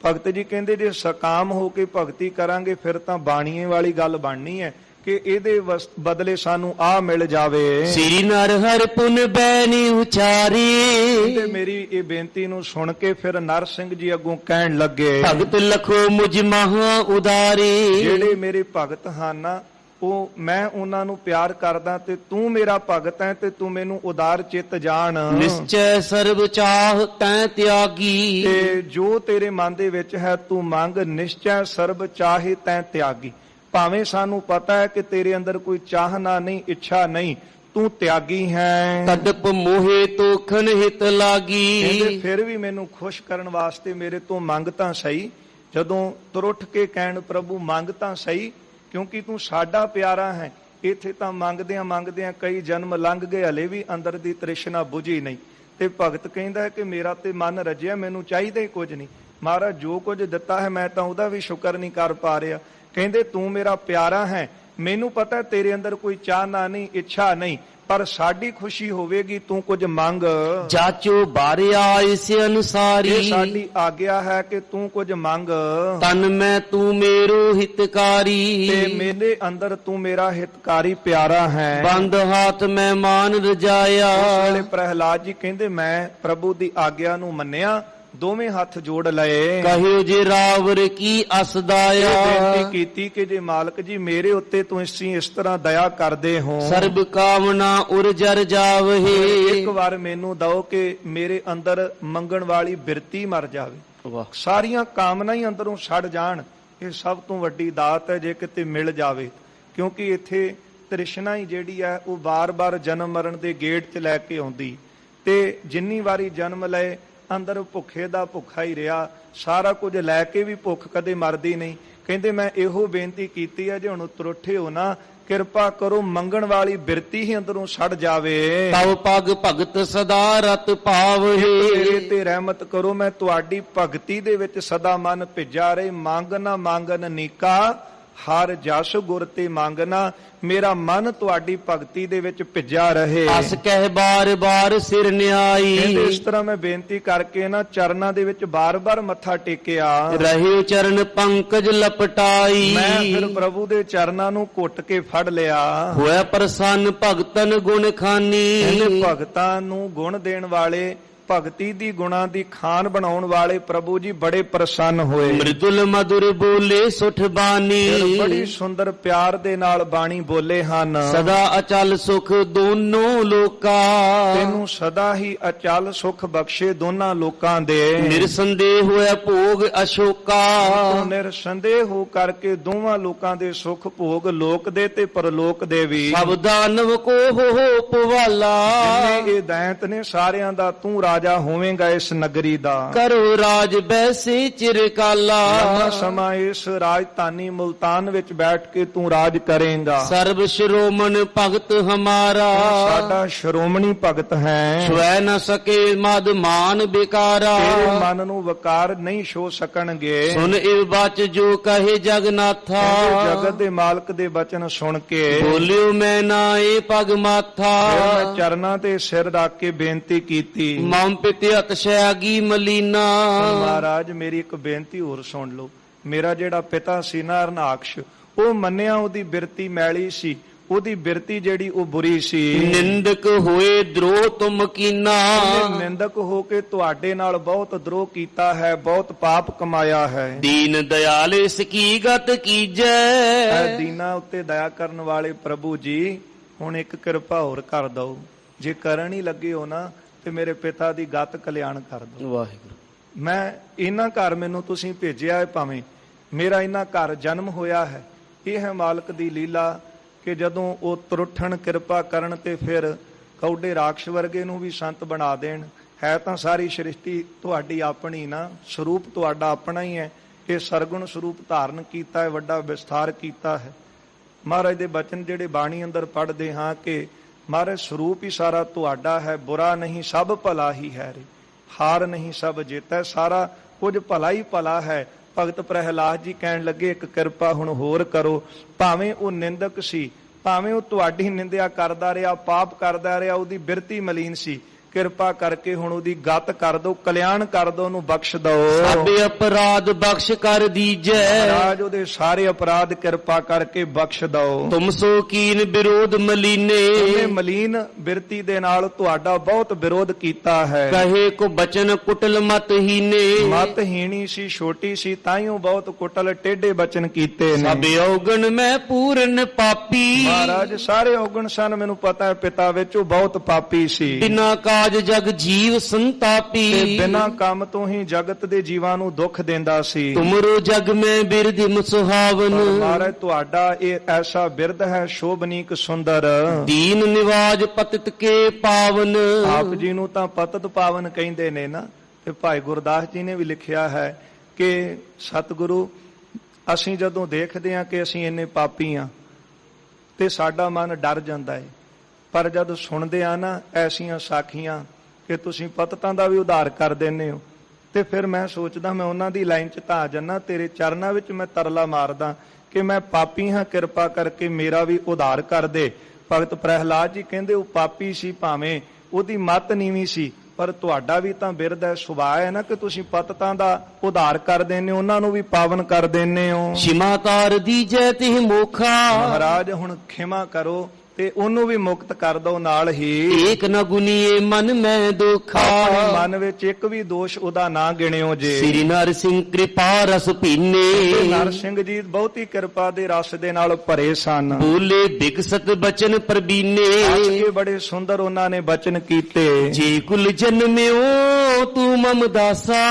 ਭਗਤ ਜੀ ਕਹਿੰਦੇ ਜੇ ਸਕਾਮ ਹੋ ਕੇ ਭਗਤੀ ਕਰਾਂਗੇ ਫਿਰ ਤਾਂ ਬਾਣੀਏ ਵਾਲੀ ਗੱਲ ਬਣਨੀ ਹੈ ਕਿ ਇਹਦੇ ਬਦਲੇ ਸਾਨੂੰ ਆ ਮਿਲ ਜਾਵੇ।
ਸ੍ਰੀ ਨਰ ਹਰਿ ਪੁਨ ਬੈਨੀ ਉਚਾਰੀ।
ਤੇ ਮੇਰੀ ਇਹ ਬੇਨਤੀ ਨੂੰ ਸੁਣ ਕੇ ਫਿਰ ਨਰ ਸਿੰਘ ਜੀ ਅੱਗੋਂ ਕਹਿਣ ਲੱਗੇ,
ਭਗਤ ਲਖੋ ਮੁਝ ਮਹਾ ਉਦਾਰੀ।
ਜਿਹੜੇ ਮੇਰੇ ਭਗਤ ਹਨ ਨਾ ਉਹ ਮੈਂ ਉਹਨਾਂ ਨੂੰ ਪਿਆਰ ਕਰਦਾ ਤੇ ਤੂੰ ਮੇਰਾ ਭਗਤ ਹੈ ਤੇ ਤੂੰ ਮੈਨੂੰ ਉਦਾਰ ਚਿੱਤ ਜਾਣ।
ਨਿਸ਼ਚੈ ਸਰਬ ਚਾਹ ਤੈ ਤਿਆਗੀ।
ਤੇ ਜੋ ਤੇਰੇ ਮਨ ਦੇ ਵਿੱਚ ਹੈ ਤੂੰ ਮੰਗ, ਨਿਸ਼ਚੈ ਸਰਬ ਚਾਹੇ ਤੈ ਤਿਆਗੀ। ਭਾਵੇਂ ਸਾਨੂੰ ਪਤਾ ਹੈ ਕਿ ਤੇਰੇ ਅੰਦਰ ਕੋਈ ਚਾਹਨਾ ਨਹੀਂ, ਇੱਛਾ ਨਹੀਂ, ਤੂੰ ਤਿਆਗੀ ਹੈ।
ਤਦਪ ਮੋਹੇ ਤੋਖਨ ਹਿਤ ਲਾਗੀ।
ਫਿਰ ਵੀ ਮੈਨੂੰ ਖੁਸ਼ ਕਰਨ ਵਾਸਤੇ ਮੇਰੇ ਤੋਂ ਮੰਗ ਤਾਂ ਸਹੀ। ਜਦੋਂ ਤੁਰ ਉੱਠ ਕੇ ਕਹਿਣ ਪ੍ਰਭੂ ਮੰਗ ਤਾਂ ਸਹੀ, ਕਿਉਂਕਿ ਤੂੰ ਸਾਡਾ ਪਿਆਰਾ ਹੈ। ਇੱਥੇ ਤਾਂ ਮੰਗਦਿਆਂ ਕਈ ਜਨਮ ਲੰਘ ਗਏ, ਹਲੇ ਵੀ ਅੰਦਰ ਦੀ ਤ੍ਰਿਸ਼ਨਾ ਬੁਝੀ ਨਹੀਂ। ਤੇ ਭਗਤ ਕਹਿੰਦਾ ਹੈ ਕਿ ਮੇਰਾ ਤੇ ਮਨ ਰੱਜਿਆ, ਮੈਨੂੰ ਚਾਹੀਦਾ ਹੀ ਕੁਝ ਨਹੀਂ। ਮਹਾਰਾਜ ਜੋ ਕੁਝ ਦਿੱਤਾ ਹੈ ਮੈਂ ਤਾਂ ਉਹਦਾ ਵੀ ਸ਼ੁਕਰ ਨਹੀਂ ਕਰ ਪਾ ਰਿਹਾ। ਕਹਿੰਦੇ ਤੂੰ ਮੇਰਾ ਪਿਆਰਾ ਹੈ, ਮੈਨੂੰ ਪਤਾ ਤੇਰੇ ਅੰਦਰ ਕੋਈ ਚਾਹਨਾ ਨਹੀਂ, ਇੱਛਾ ਨਹੀਂ, ਪਰ ਸਾਡੀ ਖੁਸ਼ੀ ਹੋਵੇਗੀ ਤੂੰ ਕੁਝ ਮੰਗ।
ਜਾਚੋ ਬਾਰਿਆ ਇਸ ਅਨੁਸਾਰੀ।
ਇਹ ਸਾਡੀ ਆਗਿਆ ਹੈ ਕਿ ਤੂੰ ਕੁਝ ਮੰਗ।
ਤਨ ਮੈਂ ਤੂੰ ਮੇਰੋ ਹਿਤਕਾਰੀ।
ਤੇ ਮੇਰੇ ਅੰਦਰ ਤੂੰ ਮੇਰਾ ਹਿਤਕਾਰੀ ਪਿਆਰਾ ਹੈ।
ਬੰਦ ਹਾਥ ਮੈਂ ਮਾਨ ਰਜਾਇਆ।
ਉਸ ਵੇਲੇ ਪ੍ਰਹਿਲਾਦ ਜੀ ਕਹਿੰਦੇ ਮੈਂ ਪ੍ਰਭੂ ਦੀ ਆਗਿਆ ਨੂੰ ਮੰਨਿਆ, ਦੋਵੇਂ ਹੱਥ ਜੋੜ ਲਏ।
ਕਹਿਓ ਜੇ ਰਾਵਰ ਕੀ ਅਸਦਾਇਆ।
ਬੇਨਤੀ ਕੀਤੀ ਕਿ ਜੇ ਮਾਲਕ ਜੀ ਮੇਰੇ ਉੱਤੇ ਤੁਸੀਂ ਇਸ ਤਰ੍ਹਾਂ ਦਇਆ ਕਰਦੇ ਹੋ,
ਸਰਬ ਕਾਮਨਾ ਉਰਜਰ ਜਾਵਹੇ।
ਇੱਕ ਵਾਰ ਮੈਨੂੰ ਦਓ ਕਿ ਮੇਰੇ ਅੰਦਰ ਮੰਗਣ ਵਾਲੀ ਬਿਰਤੀ ਮਰ ਜਾਵੇ,
ਵਾਹ।
ਸਾਰੀਆਂ ਕਾਮਨਾ ਹੀ ਅੰਦਰੋਂ ਛੱਡ ਜਾਣ। ਇਹ ਸਭ ਤੋਂ ਵੱਡੀ ਦਾਤ ਹੈ ਜੇ ਕਿਤੇ ਮਿਲ ਜਾਵੇ। ਕਿਉਂਕਿ ਇੱਥੇ ਤ੍ਰਿਸ਼ਨਾ ਹੀ ਜਿਹੜੀ ਹੈ ਉਹ ਬਾਰ-ਬਾਰ ਜਨਮ ਮਰਨ ਦੇ ਗੇਟ 'ਚ ਲੈ ਕੇ ਆਉਂਦੀ। ਤੇ ਜਿੰਨੀ ਵਾਰੀ ਜਨਮ ਲਏ ਅੰਦਰ ਭੁੱਖੇ ਦਾ ਭੁੱਖਾ ਹੀ ਰਿਹਾ, ਸਾਰਾ ਕੁਝ ਲੈ ਕੇ ਵੀ ਭੁੱਖ ਕਦੇ ਮਰਦੀ ਨਹੀਂ। ਕਹਿੰਦੇ ਮੈਂ ਇਹੋ ਬੇਨਤੀ ਕੀਤੀ ਹੈ ਜੇ ਹੁਣ ਤੁਰਠੇ ਹੋ ਨਾ, ਕਿਰਪਾ ਕਰੋ ਮੰਗਣ ਵਾਲੀ ਬਿਰਤੀ ਹੀ ਅੰਦਰੋਂ ਛੱਡ ਜਾਵੇ।
ਤਵ ਪਗ ਭਗਤ ਸਦਾ ਰਤ ਭਾਵਹੇ।
ਮੇਰੇ ਤੇ ਰਹਿਮਤ ਕਰੋ, ਮੈਂ ਤੁਹਾਡੀ ਭਗਤੀ ਦੇ ਵਿੱਚ ਸਦਾ ਮਨ ਭਿੱਜਾ ਰਹੇ। ਮੰਗ ਨਾ ਮੰਗਨ ਨੀਕਾ, ਹਰ ਜਸ ਗੁਰ ਤੇ ਮੰਗਣਾ। ਮੇਰਾ ਮਨ ਤੁਹਾਡੀ ਭਗਤੀ ਦੇ ਵਿੱਚ ਭਿੱਜਾ ਰਹੇ।
ਅਸ ਕਹਿ ਬਾਰ ਬਾਰ ਸਿਰ ਨਿਆਈ।
ਇਸ ਤਰ੍ਹਾਂ ਮੈਂ ਬੇਨਤੀ ਕਰਕੇ ਨਾ ਚਰਨਾਂ ਦੇ ਵਿੱਚ ਬਾਰ-ਬਾਰ ਮੱਥਾ ਟੇਕਿਆ।
ਰਹੇ ਚਰਨ ਪੰਕਜ ਲਪਟਾਈ।
ਮੈਂ ਫਿਰ ਪ੍ਰਭੂ ਦੇ ਚਰਨਾਂ ਨੂੰ ਘੁੱਟ ਕੇ ਫੜ ਲਿਆ।
ਹੋਇਆ ਪ੍ਰਸੰਨ ਭਗਤਨ ਗੁਣ ਖਾਨੀ।
ਇਹਨੇ ਭਗਤਾਂ ਨੂੰ ਗੁਣ ਦੇਣ ਵਾਲੇ, ਭਗਤੀ ਦੀ ਗੁਣਾਂ ਦੀ ਖਾਨ ਬਣਾਉਣ ਵਾਲੇ ਪ੍ਰਭੂ ਜੀ ਬੜੇ ਪ੍ਰਸੰਨ ਹੋਏ।
ਮ੍ਰਿਦੁਲ ਮధుਰ ਬੋਲੇ ਸੁਠ ਬਾਣੀ।
ਬੜੀ ਸੁੰਦਰ ਪਿਆਰ ਦੇ ਨਾਲ ਬਾਣੀ ਬੋਲੇ ਹਨ।
ਸਦਾ ਅਚਲ ਸੁਖ ਦੋਨੋਂ ਲੋਕਾਂ।
ਤੈਨੂੰ ਸਦਾ ਹੀ ਅਚਲ ਸੁਖ ਬਖਸ਼ੇ ਦੋਨਾਂ ਲੋਕਾਂ ਦੇ।
ਨਿਰਸੰਦੇਹ ਹੋਇਆ ਭੋਗ ਅਸ਼ੋਕਾ।
ਤੂੰ ਨਿਰਸੰਦੇਹ ਹੋ ਕਰਕੇ ਦੋਵਾਂ ਲੋਕਾਂ ਦੇ ਸੁਖ ਭੋਗ, ਲੋਕ ਦੇ ਤੇ ਪਰਲੋਕ ਦੇ ਵੀ।
ਸਭ ਦਾਨਵ ਕੋ ਹੋ ਪਵਾਲਾ।
ਜਿੰਨੇ ਇਹ ਦੈਂਤ ਨੇ ਸਾਰਿਆਂ ਦਾ ਤੂੰ ਰਾਜਾ ਹੋਵੇਂਗਾ ਇਸ ਨਗਰੀ ਦਾ।
ਕਰੋ ਰਾਜ ਬੈਸੇ ਚਿਰਕਾਲਾ।
ਲੰਮਾ ਸਮਾਂ ਇਸ ਰਾਜਧਾਨੀ ਮੁਲਤਾਨ ਵਿੱਚ ਬੈਠ ਕੇ ਤੂੰ ਰਾਜ ਕਰੇਂਗਾ।
ਸਰਬ ਸ਼੍ਰੋਮਣ ਭਗਤ ਹਮਾਰਾ।
ਸਾਡਾ ਸ਼੍ਰੋਮਣੀ ਭਗਤ ਹੈ।
ਸਵੈ ਨ ਸਕੇ ਮਦ ਮਾਨ ਬਿਕਾਰਾ।
ਤੇਰੇ ਮਨ ਨੂੰ ਵਕਾਰ ਨਹੀਂ ਛੋ ਸਕਣਗੇ।
ਸੁਨ ਇਵ ਬਚ ਜੋ ਕਹੇ ਜਗਨਾਥਾ।
ਜਗਤ ਦੇ ਮਾਲਕ ਦੇ ਬਚਨ ਸੁਣ ਕੇ
ਬੋਲਿਓ ਮੈਂ ਨਾਏ ਪਗ ਮਾਥਾ।
ਮੈਂ ਚਰਨਾਂ ਤੇ ਸਿਰ ਰੱਖ ਕੇ ਬੇਨਤੀ ਕੀਤੀ।
ਮਮ ਪਿਤਿ ਅਤਸ਼ੈਗੀ ਮਲੀਨਾ।
ਮਹਾਰਾਜ ਮੇਰੀ ਇੱਕ ਬੇਨਤੀ ਹੋਰ ਸੁਣ ਲਓ। ਮੇਰਾ ਜਿਹੜਾ ਪਿਤਾ ਸੀ ਨਾ ਹਰਨਾਕਸ਼, ਉਹ ਮੰਨਿਆ ਉਹਦੀ ਬਿਰਤੀ ਮੈਲੀ ਸੀ, ਉਹਦੀ ਬਿਰਤੀ ਜਿਹੜੀ ਉਹ ਬੁਰੀ ਸੀ।
ਨਿੰਦਕ ਹੋਏ ਦਰੋਹ ਤੁਮ ਕੀਨਾ।
ਨਿੰਦਕ ਹੋ ਕੇ ਤੁਹਾਡੇ ਨਾਲ ਬਹੁਤ ਦਰੋਹ ਕੀਤਾ ਹੈ, ਬਹੁਤ ਪਾਪ ਕਮਾਇਆ ਹੈ।
ਦੀਨ ਦਇਆਲ ਇਸ ਕੀ ਗਤ ਕੀਜੈ।
ਦੀਨਾ ਉੱਤੇ ਦਇਆ ਕਰਨ ਵਾਲੇ ਪ੍ਰਭੂ ਜੀ ਹੁਣ ਇੱਕ ਕਿਰਪਾ ਹੋਰ ਕਰ ਦਓ। ਜੇ ਕਰਨ ਹੀ ਲੱਗੇ ਹੋ ਨਾ ਤੇ ਮੇਰੇ ਪਿਤਾ ਦੀ ਗਤ ਕਲਿਆਣ ਕਰ ਦਿਓ।
ਵਾਹਿਗੁਰੂ।
ਮੈਂ ਇਹਨਾਂ ਘਰ ਮੈਨੂੰ ਤੁਸੀਂ ਭੇਜਿਆ ਹੈ, ਭਾਵੇਂ ਮੇਰਾ ਇਹਨਾਂ ਘਰ ਜਨਮ ਹੋਇਆ ਹੈ। ਇਹ ਹੈ ਮਾਲਕ ਦੀ ਲੀਲਾ ਕਿ ਜਦੋਂ ਉਹ ਤੁਰਠਣ ਕਿਰਪਾ ਕਰਨ ਤੇ ਫਿਰ ਕੌਡੇ ਰਾਖਸ਼ ਵਰਗੇ ਨੂੰ ਵੀ ਸੰਤ ਬਣਾ ਦੇਣ। ਹੈ ਤਾਂ ਸਾਰੀ ਸ੍ਰਿਸ਼ਟੀ ਤੁਹਾਡੀ ਆਪਣੀ ਨਾ, ਸਰੂਪ ਤੁਹਾਡਾ ਆਪਣਾ ਹੀ ਹੈ। ਇਹ ਸਰਗੁਣ ਸਰੂਪ ਧਾਰਨ ਕੀਤਾ ਹੈ, ਵੱਡਾ ਵਿਸਥਾਰ ਕੀਤਾ ਹੈ। ਮਹਾਰਾਜ ਦੇ ਬਚਨ ਜਿਹੜੇ ਬਾਣੀ ਅੰਦਰ ਪੜ੍ਹਦੇ ਹਾਂ ਕਿ ਮਹਾਰਾਜ ਸਰੂਪ ਹੀ ਸਾਰਾ ਤੁਹਾਡਾ ਹੈ। ਬੁਰਾ ਨਹੀਂ ਸਭ ਭਲਾ ਹੀ ਹੈ ਰੇ, ਹਾਰ ਨਹੀਂ ਸਭ ਜਿੱਤ ਹੈ। ਸਾਰਾ ਕੁਝ ਭਲਾ ਹੀ ਭਲਾ ਹੈ। ਭਗਤ ਪ੍ਰਹਿਲਾਦ ਜੀ ਕਹਿਣ ਲੱਗੇ ਇੱਕ ਕਿਰਪਾ ਹੁਣ ਹੋਰ ਕਰੋ। ਭਾਵੇਂ ਉਹ ਨਿੰਦਕ ਸੀ, ਭਾਵੇਂ ਉਹ ਤੁਹਾਡੀ ਨਿੰਦਿਆ ਕਰਦਾ ਰਿਹਾ, ਪਾਪ ਕਰਦਾ ਰਿਹਾ, ਉਹਦੀ ਬਿਰਤੀ ਮਲੀਨ ਸੀ। ਕਿਰਪਾ ਕਰਕੇ ਹੁਣ ਉਹਦੀ ਗਤ ਕਰ ਦੋ, ਕਲਿਆਣ ਕਰ ਦੋ, ਉਹਨੂੰ ਬਖਸ਼ ਦੋ।
ਸਭ ਅਪਰਾਧ ਬਖਸ਼ ਕਰ ਦੀਜੈ,
ਮਹਾਰਾਜ ਉਹਦੇ ਸਾਰੇ ਅਪਰਾਧ ਕਿਰਪਾ ਕਰਕੇ ਬਖਸ਼ ਦੋ।
ਤੁਮ ਸੋ ਕੀਨ ਵਿਰੋਧ ਮਲੀਨੇ,
ਉਹਨੇ ਮਲੀਨ ਬਿਰਤੀ ਦੇ ਨਾਲ ਤੁਹਾਡਾ ਬਹੁਤ ਵਿਰੋਧ ਕੀਤਾ ਹੈ।
ਕਹੇ ਕੋ ਬਚਨ ਕੁਟਲ ਮਤ ਹੀਨੇ,
ਮਤਹੀਣੀ ਸੀ, ਛੋਟੀ ਸੀ, ਤਾਈਓ ਬਹੁਤ ਕੁਟਲ ਟੇਢੇ ਬਚਨ ਕੀਤੇ ਨੇ।
ਸਭ ਔਗਣ ਮੈਂ ਪੂਰਨ ਪਾਪੀ,
ਮਹਾਰਾਜ ਸਾਰੇ ਔਗਣ ਸਨ, ਮੈਨੂੰ ਪਤਾ ਹੈ ਪਿਤਾ ਵਿੱਚ ਉਹ ਬਹੁਤ ਪਾਪੀ ਸੀ।
ਬਿਨਾ ਕਾਜ ਜਗ ਜੀਵ ਸੰਤਾਪੀ,
ਤੇ ਬਿਨਾਂ ਕੰਮ ਤੋਂ ਹੀ ਜਗਤ ਦੇ ਜੀਵਾਂ ਨੂੰ ਦੁੱਖ ਦਿੰਦਾ ਸੀ।
ਤੁਮਰੋ ਜਗ ਮੈਂ ਬਿਰਧਿਮ ਸੁਹਾਵਨ,
ਪਰ ਮਹਾਰਾਜ ਤੁਹਾਡਾ ਇਹ ਐਸਾ ਬਿਰਧ ਹੈ ਸ਼ੋਭਨੀਕ ਸੁੰਦਰ।
ਦੀਨ ਨਿਵਾਜ ਪਤਿਤ ਕੇ ਪਾਵਨ,
ਆਪ ਜੀ ਨੂੰ ਤਾਂ ਪਤਿਤ ਪਾਵਨ ਕਹਿੰਦੇ ਨੇ ਨਾ। ਤੇ ਭਾਈ ਗੁਰਦਾਸ ਜੀ ਨੇ ਵੀ ਲਿਖਿਆ ਹੈ ਕਿ ਸਤਿਗੁਰੂ ਅਸੀਂ ਜਦੋਂ ਦੇਖਦੇ ਹਾਂ ਕਿ ਅਸੀਂ ਇੰਨੇ ਪਾਪੀ ਹਾਂ ਤੇ ਸਾਡਾ ਮਨ ਡਰ ਜਾਂਦਾ ਹੈ, ਪਰ ਜਦ ਸੁਣਦੇ ਆ ਨਾ ਐਸੀਆਂ ਸਾਖੀਆਂ ਕਿ ਤੁਸੀਂ ਪਤਿਤਾਂ ਦਾ ਵੀ ਉਧਾਰ ਕਰ ਦਿੰਦੇ ਹੋ, ਤੇ ਫਿਰ ਮੈਂ ਸੋਚਦਾ ਮੈਂ ਉਹਨਾਂ ਦੀ ਲਾਈਨ 'ਚ ਤਾਂ ਆ ਜਾਣਾ, ਤੇਰੇ ਚਰਨਾਂ ਵਿੱਚ ਮੈਂ ਤਰਲਾ ਮਾਰਦਾ ਕਿ ਮੈਂ ਪਾਪੀ ਹਾਂ, ਕਿਰਪਾ ਕਰਕੇ ਮੇਰਾ ਵੀ ਉਧਾਰ ਕਰ ਦੇ। ਭਗਤ ਪ੍ਰਹਿਲਾਦ ਜੀ ਕਹਿੰਦੇ ਉਹ ਪਾਪੀ ਸੀ, ਭਾਵੇਂ ਉਹਦੀ ਮੱਤ ਨੀਵੀਂ ਸੀ, ਪਰ ਤੁਹਾਡਾ ਵੀ ਤਾਂ ਬਿਰਧ ਹੈ, ਸੁਭਾਅ ਹੈ ਨਾ ਕਿ ਤੁਸੀਂ ਪਤਿਤਾਂ ਦਾ ਉਧਾਰ ਕਰ ਦਿੰਦੇ ਹੋ, ਉਹਨਾਂ ਨੂੰ ਵੀ ਪਾਵਨ ਕਰ ਦਿੰਦੇ ਹੋ।
ਸ਼ਿਮਾ ਤਾਰ ਦੀਜੈ ਤਿਹ ਮੋਖਾ,
ਮਹਾਰਾਜ ਹੁਣ ਖਿਮਾ ਕਰੋ ਤੇ ਉਹਨੂੰ ਵੀ ਮੁਕਤ ਕਰ ਦੋ ਨਾਲ ਹੀ।
ਏਕ ਨ ਗੁਨੀਏ ਮਨ ਮੈਂ ਦੁਖਾ,
ਆਪਣੇ ਮਨ ਵਿੱਚ ਇੱਕ ਵੀ ਦੋਸ਼ ਉਹਦਾ ਨਾ ਗਿਣਿਓ ਜੇ।
ਸ੍ਰੀ ਨਰਸਿੰਘ ਕਿਰਪਾ ਰਸ ਪੀਨੇ,
ਨਰਸਿੰਘ ਜੀ ਬਹੁਤੀ ਕਿਰਪਾ ਦੇ ਰਸ ਦੇ ਨਾਲ ਭਰੇ ਸਨ।
ਬੋਲੇ ਬਿਕਸਤ ਬਚਨ ਪ੍ਰਬੀਨੇ,
ਕੇ ਬੜੇ ਸੁੰਦਰ ਉਹਨਾਂ ਨੇ ਬਚਨ ਕੀਤੇ।
ਜੇ ਕੁਲ ਜਨਮਿਓ ਤੂੰ ਮਮ ਦਾਸਾ,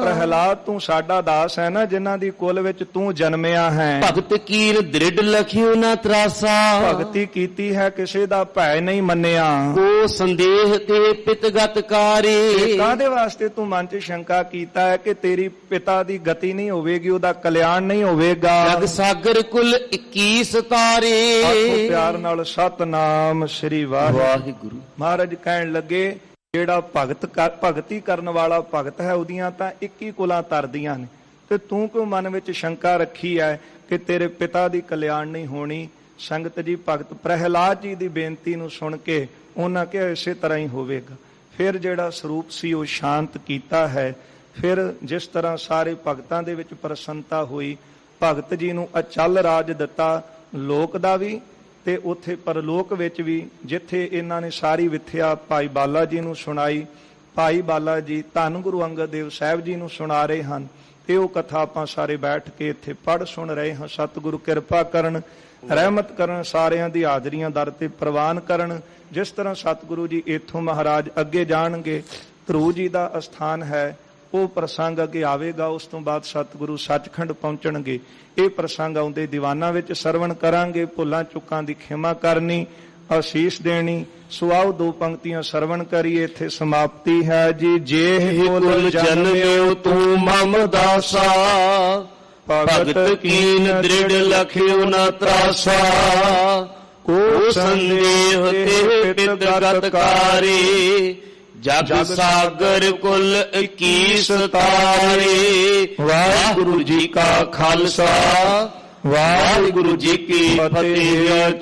ਪ੍ਰਹਿਲਾਦ ਤੂੰ ਸਾਡਾ ਦਾਸ ਹੈ ਨਾ, ਜਿਨ੍ਹਾਂ ਦੀ ਕੁਲ ਵਿੱਚ ਤੂੰ ਜਨਮਿਆ ਹੈ।
ਭਗਤ ਕੀਨ ਦ੍ਰਿੜ ਲਖਿਓ ਨਾ ਤਰਾਸਾ,
ਭਗਤੀ ਕੀਤੀ ਹੈ, ਕਿਸੇ ਦਾ ਭੈ ਨਹੀਂ ਮੰਨਿਆ।
ਕੋ ਸੰਦੇਹ ਤੇ ਪਿਤਗਤ ਕਾਰੇ,
ਕਾਹਦੇ ਵਾਸਤੇ ਤੂੰ ਮਨ 'ਚ ਸ਼ੰਕਾ ਕੀਤਾ ਹੈ ਕਿ ਤੇਰੀ ਪਿਤਾ ਦੀ ਗਤੀ ਨਹੀਂ ਹੋਵੇਗੀ, ਉਹਦਾ ਕਲਿਆਣ ਨਹੀਂ ਹੋਵੇਗਾ।
ਜਗ ਸਾਗਰ ਕੁਲ 21 ਤਾਰੇ,
ਆਖੋ ਪਿਆਰ ਨਾਲ ਸਤਨਾਮ ਸ੍ਰੀ
ਵਾਹਿਗੁਰੂ।
ਮਹਾਰਾਜ ਕਹਿਣ ਲੱਗੇ ਜਿਹੜਾ ਭਗਤੀ ਕਰਨ ਵਾਲਾ ਭਗਤ ਹੈ ਉਹਦੀਆਂ ਤਾਂ 21 ਕੁਲਾਂ ਤਰਦੀਆਂ ਨੇ, ਤੇ ਤੂੰ ਕਿਉਂ ਮਨ ਵਿੱਚ ਸ਼ੰਕਾ ਰੱਖੀ ਹੈ ਕਿ ਤੇਰੇ ਪਿਤਾ ਦੀ ਕਲਿਆਣ ਨਹੀਂ ਹੋਣੀ। ਸੰਗਤ ਜੀ ਭਗਤ ਪ੍ਰਹਿਲਾਦ ਜੀ ਦੀ ਬੇਨਤੀ ਨੂੰ ਸੁਣ ਕੇ ਉਹਨਾਂ ਕਿਹਾ ਇਸੇ ਤਰ੍ਹਾਂ ਹੀ ਹੋਵੇਗਾ। ਫਿਰ ਜਿਹੜਾ ਸਰੂਪ ਸੀ ਉਹ ਸ਼ਾਂਤ ਕੀਤਾ ਹੈ। ਫਿਰ ਜਿਸ ਤਰ੍ਹਾਂ ਸਾਰੇ ਭਗਤਾਂ ਦੇ ਵਿੱਚ ਪ੍ਰਸੰਨਤਾ ਹੋਈ, ਭਗਤ ਜੀ ਨੂੰ ਅਚਲ ਰਾਜ ਦਿੱਤਾ, ਲੋਕ ਦਾ ਵੀ ਤੇ ਉੱਥੇ ਪਰਲੋਕ ਵਿੱਚ ਵੀ, ਜਿੱਥੇ ਇਹਨਾਂ ਨੇ ਸਾਰੀ ਵਿਥਿਆ ਭਾਈ ਬਾਲਾ ਜੀ ਨੂੰ ਸੁਣਾਈ। ਭਾਈ ਬਾਲਾ ਜੀ ਧੰਨ ਗੁਰੂ ਅੰਗਦ ਦੇਵ ਸਾਹਿਬ ਜੀ ਨੂੰ ਸੁਣਾ ਰਹੇ ਹਨ, ਤੇ ਉਹ ਕਥਾ ਆਪਾਂ ਸਾਰੇ ਬੈਠ ਕੇ ਇੱਥੇ ਪੜ੍ਹ ਸੁਣ ਰਹੇ ਹਾਂ। ਸਤਿਗੁਰੂ ਕਿਰਪਾ ਕਰਨ, ਰਹਿਮਤ ਕਰਨ, ਸਾਰਿਆਂ ਦੀ ਹਾਜ਼ਰੀਆਂ ਦਰ ਤੇ ਪ੍ਰਵਾਨ ਕਰਨ। ਜਿਸ ਤਰ੍ਹਾਂ ਸਤਿਗੁਰੂ ਜੀ ਇੱਥੋਂ ਮਹਾਰਾਜ ਅੱਗੇ ਜਾਣਗੇ, ਧਰੂ ਜੀ ਦਾ ਅਸਥਾਨ ਹੈ, ਉਹ ਪ੍ਰਸੰਗ ਅੱਗੇ ਆਵੇਗਾ। ਉਸ ਤੋਂ ਬਾਅਦ ਸਤਿਗੁਰੂ ਸੱਚਖੰਡ ਪਹੁੰਚਣਗੇ। ਇਹ ਪ੍ਰਸੰਗ ਆਉਂਦੇ ਦੀਵਾਨਾਂ ਵਿੱਚ ਸਰਵਣ ਕਰਾਂਗੇ। ਭੁੱਲਾਂ ਚੁੱਕਾਂ ਦੀ ਖਿਮਾ ਕਰਨੀ, ਅਸੀਸ ਦੇਣੀ। ਸੋ ਆਓ ਦੋ ਪੰਕਤੀਆਂ ਸਰਵਣ ਕਰੀਏ। ਇੱਥੇ ਸਮਾਪਤੀ ਹੈ ਜੀ। ਜੇ ਕੁਲ ਜਨਮਿਓ ਤੂੰ ਮਮ ਦਾਸਾ,
ਭਗਤ ਕੀਨ ਦ੍ਰਿੜ ਲਖਿਓ ਨ ਤਰਾਸਾ, ਕੋ ਸੰਦੇਹ ਤੇ ਪਿਤਗਤ ਕਾਰੇ, ਜਗ ਸਾਗਰ ਕੁਲ 21 ਤਾਰੇ।
ਵਾਹਿਗੁਰੂ ਜੀ ਕਾ ਖਾਲਸਾ, ਵਾਹਿਗੁਰੂ ਜੀ ਕੀ ਫਤਿਹ।